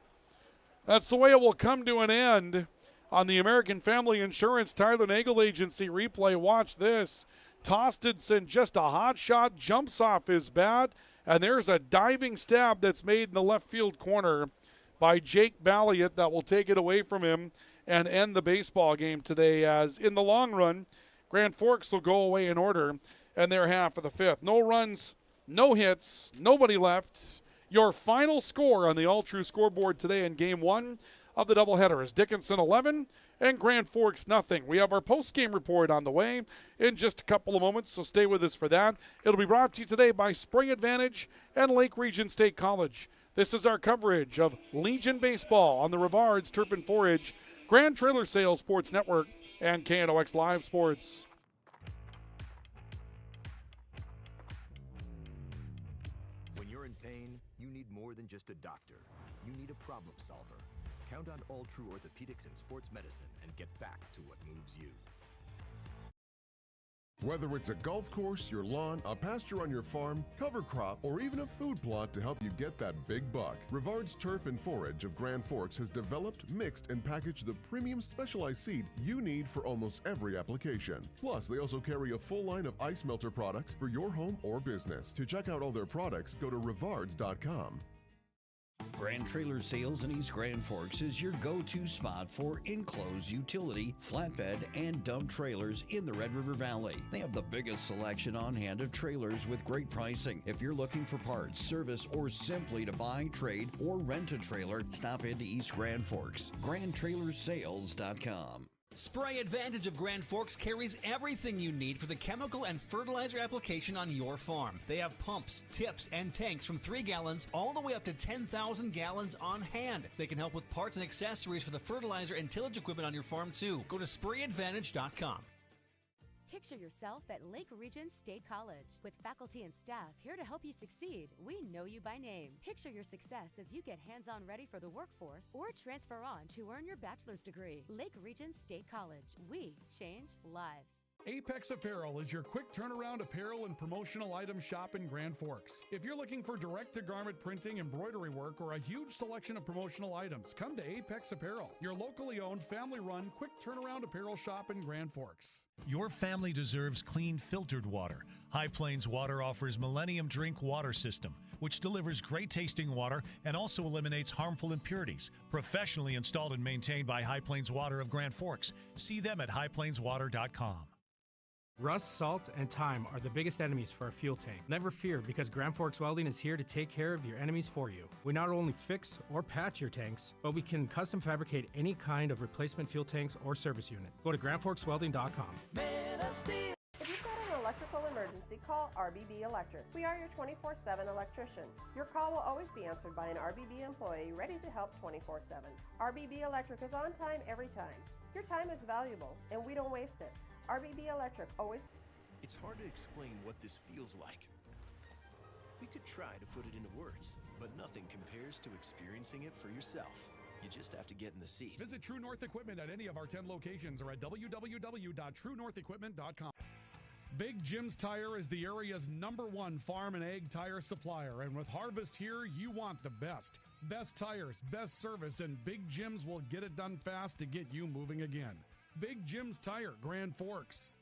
That's the way it will come to an end on the American Family Insurance Tyler Nagel Agency replay. Watch this. Tostenson, just a hot shot, jumps off his bat, and there's a diving stab that's made in the left field corner by Jake Balliot that will take it away from him and end the baseball game today, as in the long run, Grand Forks will go away in order in their half of the 5th. No runs, no hits, nobody left Your final score on the All True scoreboard today in Game 1 of the doubleheader is Dickinson 11 and Grand Forks nothing. We have our post-game report on the way in just a couple of moments, so stay with us for that. It'll be brought to you today by Spring Advantage and Lake Region State College. This is our coverage of Legion Baseball on the Roughriders Turf and Forage, Grand Trailer Sales Sports Network, and KNOX Live Sports. When you're in pain, you need more than just a doctor. You need a problem solver. Count on All True Orthopedics and Sports Medicine and get back to what moves you. Whether it's a golf course, your lawn, a pasture on your farm, cover crop, or even a food plot to help you get that big buck, Rivard's Turf and Forage of Grand Forks has developed, mixed, and packaged the premium specialized seed you need for almost every application. Plus, they also carry a full line of ice melter products for your home or business. To check out all their products, go to rivards.com. Grand Trailer Sales in East Grand Forks is your go-to spot for enclosed utility, flatbed, and dump trailers in the Red River Valley. They have the biggest selection on hand of trailers with great pricing. If you're looking for parts, service, or simply to buy, trade, or rent a trailer, stop into East Grand Forks. GrandTrailersSales.com. Spray Advantage of Grand Forks carries everything you need for the chemical and fertilizer application on your farm. They have pumps, tips, and tanks from 3 gallons all the way up to 10,000 gallons on hand. They can help with parts and accessories for the fertilizer and tillage equipment on your farm too. Go to sprayadvantage.com. Picture yourself at Lake Region State College. With faculty and staff here to help you succeed, we know you by name. Picture your success as you get hands-on ready for the workforce or transfer on to earn your bachelor's degree. Lake Region State College. We change lives. Apex Apparel is your quick turnaround apparel and promotional item shop in Grand Forks. If you're looking for direct-to-garment printing, embroidery work, or a huge selection of promotional items, come to Apex Apparel, your locally owned, family-run, quick turnaround apparel shop in Grand Forks. Your family deserves clean, filtered water. High Plains Water offers Millennium Drink Water System, which delivers great-tasting water and also eliminates harmful impurities. Professionally installed and maintained by High Plains Water of Grand Forks. See them at highplainswater.com. Rust, salt, and time are the biggest enemies for a fuel tank. Never fear, because Grand Forks Welding is here to take care of your enemies for you. We not only fix or patch your tanks, but we can custom fabricate any kind of replacement fuel tanks or service unit. Go to grandforkswelding.com. If you've got an electrical emergency, call RBB Electric. We are your 24/7 electrician. Your call will always be answered by an RBB employee ready to help 24/7. RBB Electric is on time every time. Your time is valuable, and we don't waste it. RBB Electric always... It's hard to explain what this feels like. We could try to put it into words, but nothing compares to experiencing it for yourself. You just have to get in the seat. Visit True North Equipment at any of our 10 locations or at www.truenorthequipment.com. Big Jim's Tire is the area's #1 farm and ag tire supplier, and with harvest here, you want the best. Best tires, best service, and Big Jim's will get it done fast to get you moving again. Big Jim's Tire, Grand Forks.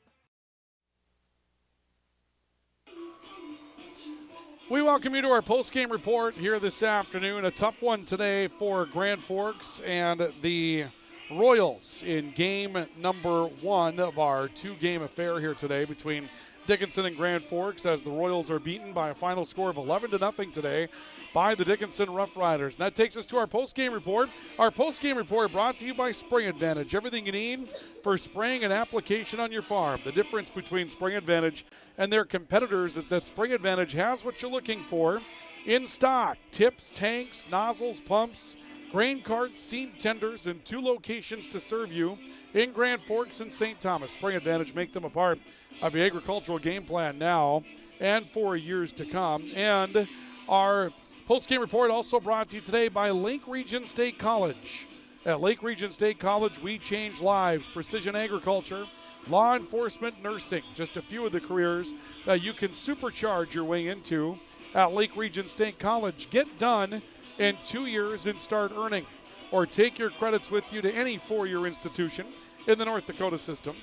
We welcome you to our post-game report here this afternoon. A tough one today for Grand Forks and the Royals in game number 1 of our 2-game affair here today between Dickinson and Grand Forks, as the Royals are beaten by a final score of 11-0 today by the Dickinson Roughriders. And that takes us to our post-game report. Our post-game report brought to you by Spring Advantage. Everything you need for spraying and application on your farm. The difference between Spring Advantage and their competitors is that Spring Advantage has what you're looking for in stock. Tips, tanks, nozzles, pumps, grain carts, seed tenders, and 2 locations to serve you in Grand Forks and St. Thomas. Spring Advantage, make them a part of your agricultural game plan now and for years to come. And our post-game report also brought to you today by Lake Region State College. At Lake Region State College, we change lives. Precision agriculture, law enforcement, nursing, just a few of the careers that you can supercharge your way into at Lake Region State College. Get done in 2 years and start earning, or take your credits with you to any 4-year institution in the North Dakota system,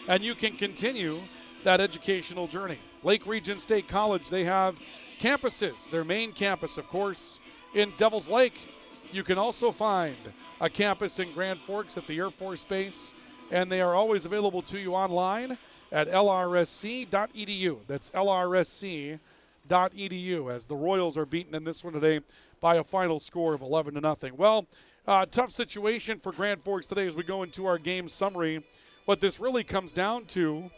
and you can continue that educational journey. Lake Region State College, they have campuses. Their main campus, of course, in Devil's Lake. You can also find a campus in Grand Forks at the Air Force Base, and they are always available to you online at lrsc.edu. That's lrsc.edu. as the Royals are beaten in this one today by a final score of 11-0. Well, tough situation for Grand Forks today as we go into our game summary. What this really comes down to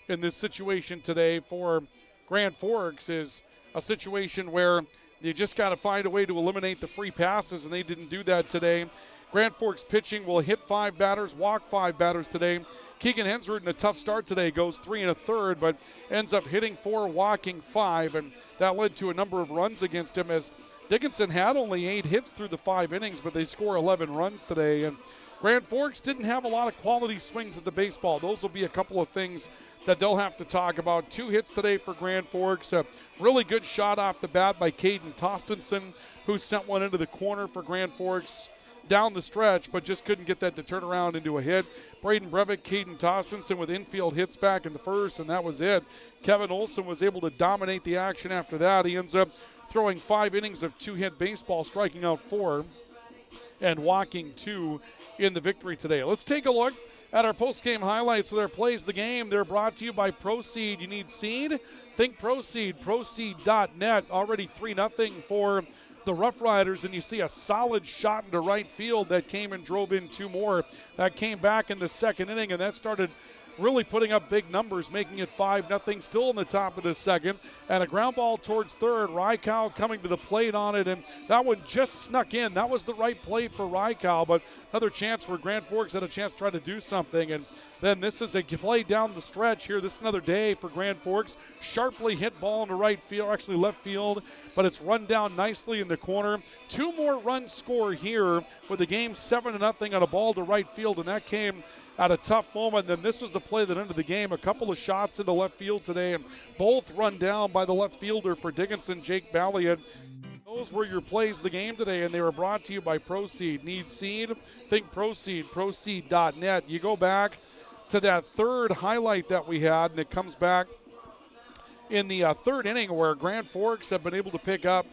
in this situation today for Grand Forks is a situation where you just got to find a way to eliminate the free passes, and they didn't do that today. Grand Forks pitching will hit 5 batters, walk 5 batters today. Keegan Hensrud in a tough start today, goes 3 1/3, but ends up hitting 4, walking 5, and that led to a number of runs against him as Dickinson had only 8 hits through the 5 innings, but they score 11 runs today. And Grand Forks didn't have a lot of quality swings at the baseball. Those will be a couple of things that they'll have to talk about. 2 hits today for Grand Forks. A really good shot off the bat by Caden Tostenson, who sent one into the corner for Grand Forks down the stretch, but just couldn't get that to turn around into a hit. Braden Brevick, Caden Tostenson with infield hits back in the first, and that was it. Kevin Olson was able to dominate the action after that. He ends up throwing 5 innings of 2-hit baseball, striking out 4 and walking 2 in the victory today. Let's take a look at our post-game highlights with our plays of the game. They're brought to you by Proceed. You need seed? Think Proceed. Proceed.net. Already 3-0 for the Roughriders, and you see a solid shot into right field that came and drove in 2 more. That came back in the second inning, and that started really putting up big numbers, making it 5-0, still in the top of the second. And a ground ball towards third. Rykow coming to the plate on it, and that one just snuck in. That was the right play for Rykow, but another chance where Grand Forks had a chance to try to do something. And then this is a play down the stretch here. This is another day for Grand Forks. Sharply hit ball into right field, actually left field, but it's run down nicely in the corner. 2 more runs score here with the game 7-0 on a ball to right field, and that came at a tough moment. Then this was the play that ended the game. A couple of shots into left field today, and both run down by the left fielder for Dickinson, Jake Balliet. Those were your plays of the game today, and they were brought to you by Proceed. Need seed? Think Proceed. Proceed.net. You go back to that third highlight that we had, and it comes back in the third inning where Grand Forks have been able to pick up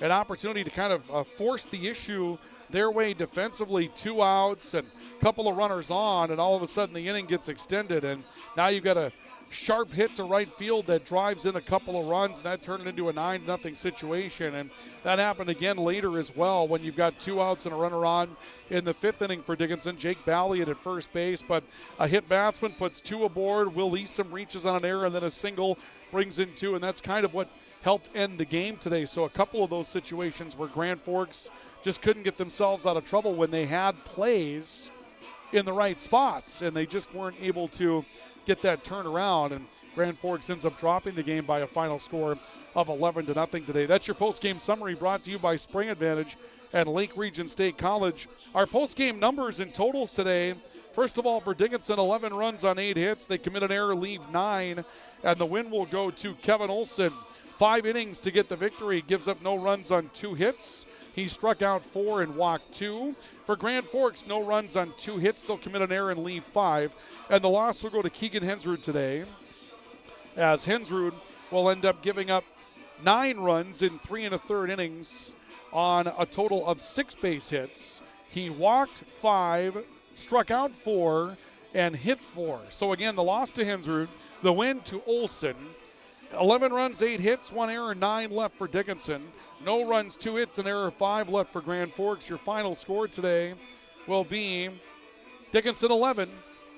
an opportunity to kind of force the issue their way defensively. 2 outs and a couple of runners on, and all of a sudden the inning gets extended, and now you've got a sharp hit to right field that drives in a couple of runs, and that turned it into a 9-0 situation. And that happened again later as well when you've got 2 outs and a runner on in the 5th inning for Dickinson. Jake Balliet at first base, but a hit batsman puts 2 aboard. Will Easom reaches on an error, and then a single brings in 2, and that's kind of what helped end the game today. So a couple of those situations where Grand Forks just couldn't get themselves out of trouble when they had plays in the right spots, and they just weren't able to get that turnaround, and Grand Forks ends up dropping the game by a final score of 11-0 today. That's your post-game summary brought to you by Spring Advantage and Lake Region State College. Our post-game numbers and totals today: first of all, for Dickinson, 11 runs on 8 hits. They commit an error, leave 9, and the win will go to Kevin Olson. 5 innings to get the victory, gives up no runs on 2 hits. He struck out 4 and walked 2. For Grand Forks, no runs on 2 hits. They'll commit an error and leave 5. And the loss will go to Keegan Hensrud today, as Hensrud will end up giving up 9 runs in 3 1/3 innings on a total of 6 base hits. He walked 5, struck out 4, and hit 4. So again, the loss to Hensrud, the win to Olson. 11 runs, 8 hits, 1 error, 9 left for Dickinson. No runs, 2 hits, an error, 5 left for Grand Forks. Your final score today will be Dickinson 11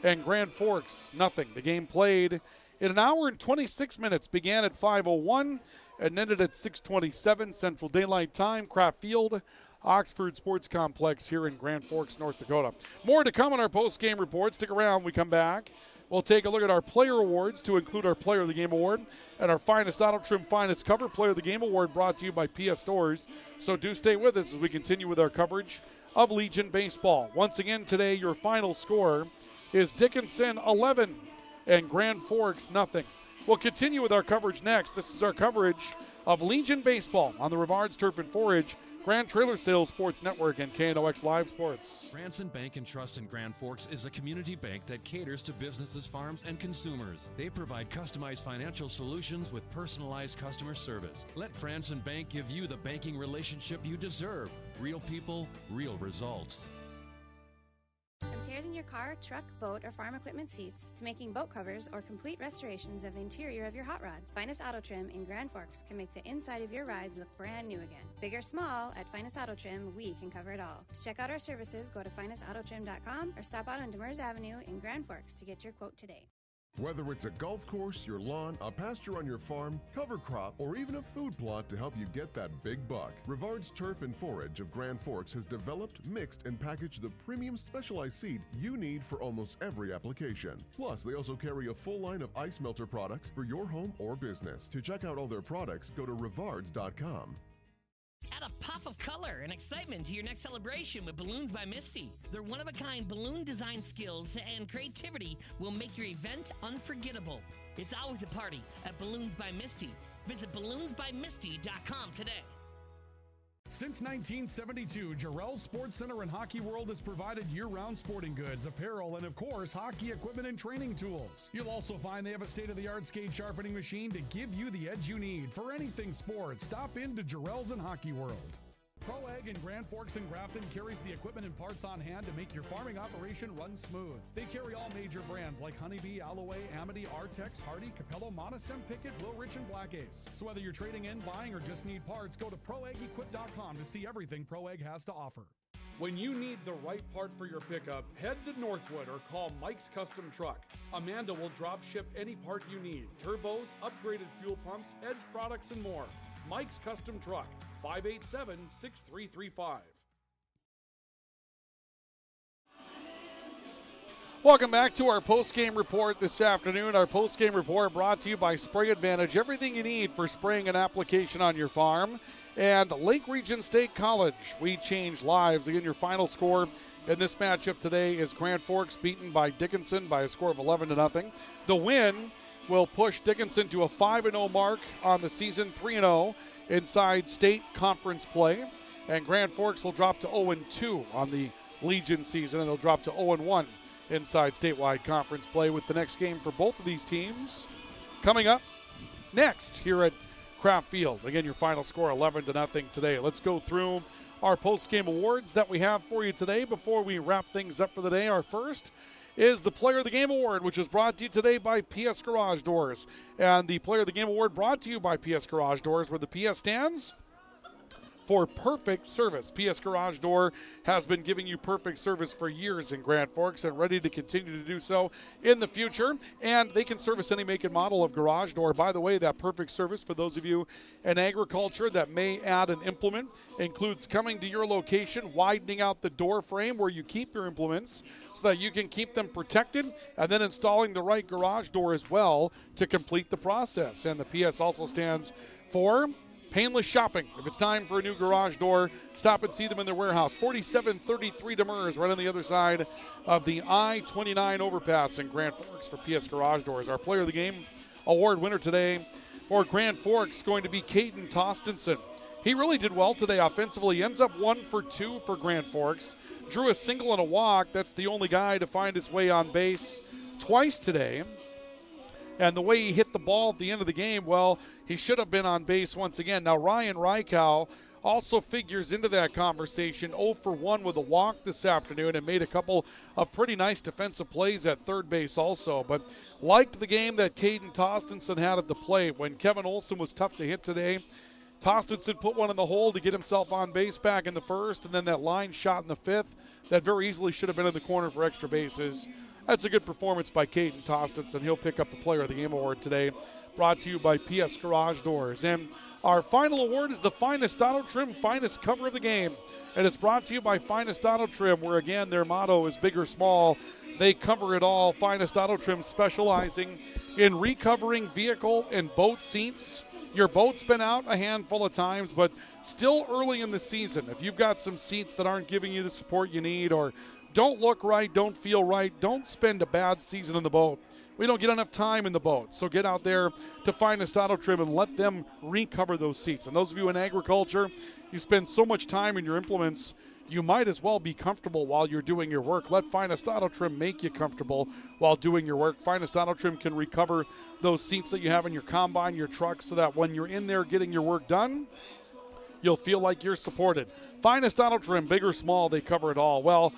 and Grand Forks nothing. The game played in 1 hour and 26 minutes, began at 5:01 and ended at 6:27 Central Daylight Time. Kraft Field, Oxford Sports Complex here in Grand Forks, North Dakota. More to come on our post-game report. Stick around. We come back. We'll take a look at our player awards to include our Player of the Game Award and our Finest Auto Trim Finest Cover Player of the Game Award brought to you by PS Stores. So do stay with us as we continue with our coverage of Legion Baseball. Once again today, your final score is Dickinson 11 and Grand Forks nothing. We'll continue with our coverage next. This is our coverage of Legion Baseball on the Rivards Turf and Forage, Grand Trailer Sales Sports Network, and KNOX Live Sports. Branson Bank and Trust in Grand Forks is a community bank that caters to businesses, farms, and consumers. They provide customized financial solutions with personalized customer service. Let Branson Bank give you the banking relationship you deserve. Real people, real results. From tears in your your car, truck, boat, or farm equipment seats to making boat covers or complete restorations of the interior of your hot rod. Finest Auto Trim in Grand Forks can make the inside of your rides look brand new again. Big or small, at Finest Auto Trim, we can cover it all. To check out our services, go to finestautotrim.com or stop out on Demers Avenue in Grand Forks to get your quote today. Whether it's a golf course, your lawn, a pasture on your farm, cover crop, or even a food plot to help you get that big buck, Rivard's Turf and Forage of Grand Forks has developed, mixed, and packaged the premium specialized seed you need for almost every application. Plus, they also carry a full line of ice melter products for your home or business. To check out all their products, go to rivards.com. Add a pop of color and excitement to your next celebration with Balloons by Misty. Their one-of-a-kind balloon design skills and creativity will make your event unforgettable. It's always a party at Balloons by Misty. Visit balloonsbymisty.com today. Since 1972, Jarrell's Sports Center and Hockey World has provided year-round sporting goods, apparel, and of course, hockey equipment and training tools. You'll also find they have a state-of-the-art skate sharpening machine to give you the edge you need for anything sports. Stop in to Jarrell's and Hockey World. Pro Ag in Grand Forks and Grafton carries the equipment and parts on hand to make your farming operation run smooth. They carry all major brands like Honeybee, Alloway, Amity, Artex, Hardy, Capello, Monosem, Pickett, Wilrich, and Black Ace. So whether you're trading in, buying, or just need parts, go to ProAgEquip.com to see everything Pro Ag has to offer. When you need the right part for your pickup, head to Northwood or call Mike's Custom Truck. Amanda will drop ship any part you need: turbos, upgraded fuel pumps, Edge products, and more. Mike's Custom Truck, 587-6335. Welcome back to our post-game report this afternoon. Our post-game report brought to you by Spray Advantage. Everything you need for spraying an application on your farm. And Lake Region State College. We change lives. Again, your final score in this matchup today is Grand Forks beaten by Dickinson by a score of 11-0. The win will push Dickinson to a 5-0 mark on the season, 3-0 inside state conference play. And Grand Forks will drop to 0-2 on the Legion season, and they'll drop to 0-1 inside statewide conference play, with the next game for both of these teams coming up next here at Kraft Field. Again, your final score 11-0 today. Let's go through our post-game awards that we have for you today before we wrap things up for the day. Our first is the Player of the Game Award, which is brought to you today by PS Garage Doors. And the Player of the Game Award brought to you by PS Garage Doors, where the PS stands for perfect service. PS Garage Door has been giving you perfect service for years in Grand Forks and ready to continue to do so in the future. And they can service any make and model of garage door. By the way, that perfect service, for those of you in agriculture that may add an implement, includes coming to your location, widening out the door frame where you keep your implements so that you can keep them protected, and then installing the right garage door as well to complete the process. And the PS also stands for painless shopping. If it's time for a new garage door, stop and see them in their warehouse. 4733 Demers, right on the other side of the I-29 overpass in Grand Forks for PS Garage Doors. Our Player of the Game Award winner today for Grand Forks going to be Caden Tostenson. He really did well today offensively. He ends up 1 for 2 for Grand Forks. Drew a single and a walk. That's the only guy to find his way on base twice today. And the way he hit the ball at the end of the game, well, he should have been on base once again. Now, Ryan Rykow also figures into that conversation, 0 for 1 with a walk this afternoon, and made a couple of pretty nice defensive plays at third base also. But liked the game that Caden Tostenson had at the plate. When Kevin Olson was tough to hit today, Tostenson put one in the hole to get himself on base back in the first, and then that line shot in the fifth that very easily should have been in the corner for extra bases. That's a good performance by Caden Tostenson. He'll pick up the Player of the Game Award today, brought to you by PS Garage Doors. And our final award is the Finest Auto Trim Finest Cover of the Game. And it's brought to you by Finest Auto Trim, where, again, their motto is big or small, they cover it all. Finest Auto Trim specializing in recovering vehicle and boat seats. Your boat's been out a handful of times, but still early in the season. If you've got some seats that aren't giving you the support you need, or don't look right, don't feel right, don't spend a bad season in the boat. We don't get enough time in the boat. So get out there to Finest Auto Trim and let them recover those seats. And those of you in agriculture, you spend so much time in your implements, you might as well be comfortable while you're doing your work. Let Finest Auto Trim make you comfortable while doing your work. Finest Auto Trim can recover those seats that you have in your combine, your truck, so that when you're in there getting your work done, you'll feel like you're supported. Finest Auto Trim, big or small, they cover it all. Well,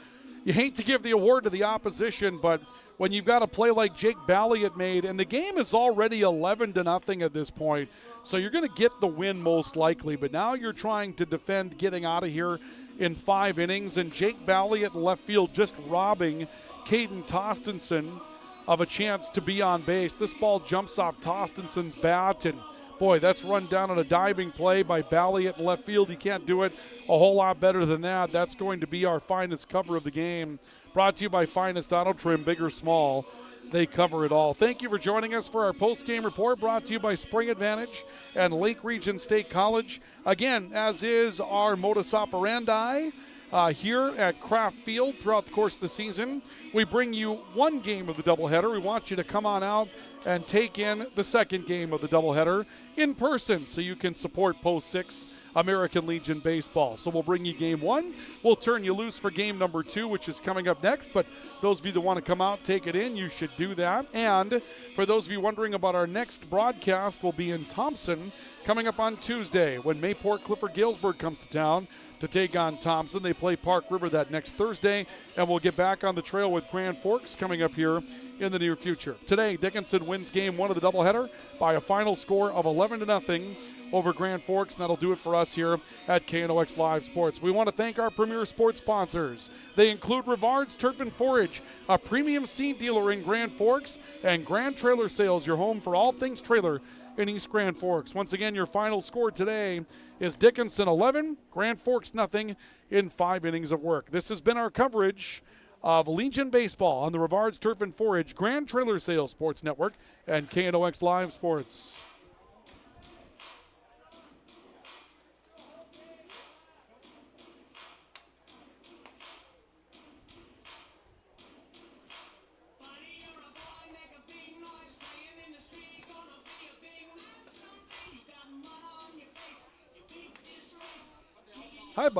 you hate to give the award to the opposition, but when you've got a play like Jake Balliet made, and the game is already 11-0 at this point, so you're going to get the win most likely. But now you're trying to defend getting out of here in 5 innings, and Jake Balliet in left field just robbing Caden Tostenson of a chance to be on base. This ball jumps off Tostenson's bat, and boy, that's run down on a diving play by Balliet in left field. He can't do it a whole lot better than that. That's going to be our finest cover of the game. Brought to you by Finest Auto Trim, big or small, they cover it all. Thank you for joining us for our post-game report, brought to you by Spring Advantage and Lake Region State College. Again, as is our modus operandi here at Kraft Field throughout the course of the season, we bring you one game of the doubleheader. We want you to come on out and take in the second game of the doubleheader in person so you can support Post 6 American Legion Baseball. So we'll bring you game 1. We'll turn you loose for game number 2, which is coming up next. But those of you that want to come out, take it in, you should do that. And for those of you wondering about our next broadcast, we'll be in Thompson coming up on Tuesday when Mayport Clifford Galesburg comes to town to take on Thompson. They play Park River that next Thursday, and we'll get back on the trail with Grand Forks coming up here in the near future. Today, Dickinson wins game 1 of the doubleheader by a final score of 11-0 over Grand Forks, and that'll do it for us here at KNOX Live Sports. We want to thank our premier sports sponsors. They include Rivard's Turf and Forage, a premium seed dealer in Grand Forks, and Grand Trailer Sales, your home for all things trailer in East Grand Forks. Once again, your final score today is Dickinson 11, Grand Forks nothing in 5 innings of work. This has been our coverage of Legion Baseball on the Rivard's Turf and Forage, Grand Trailer Sales Sports Network, and KNOX Live Sports. Hi, bud.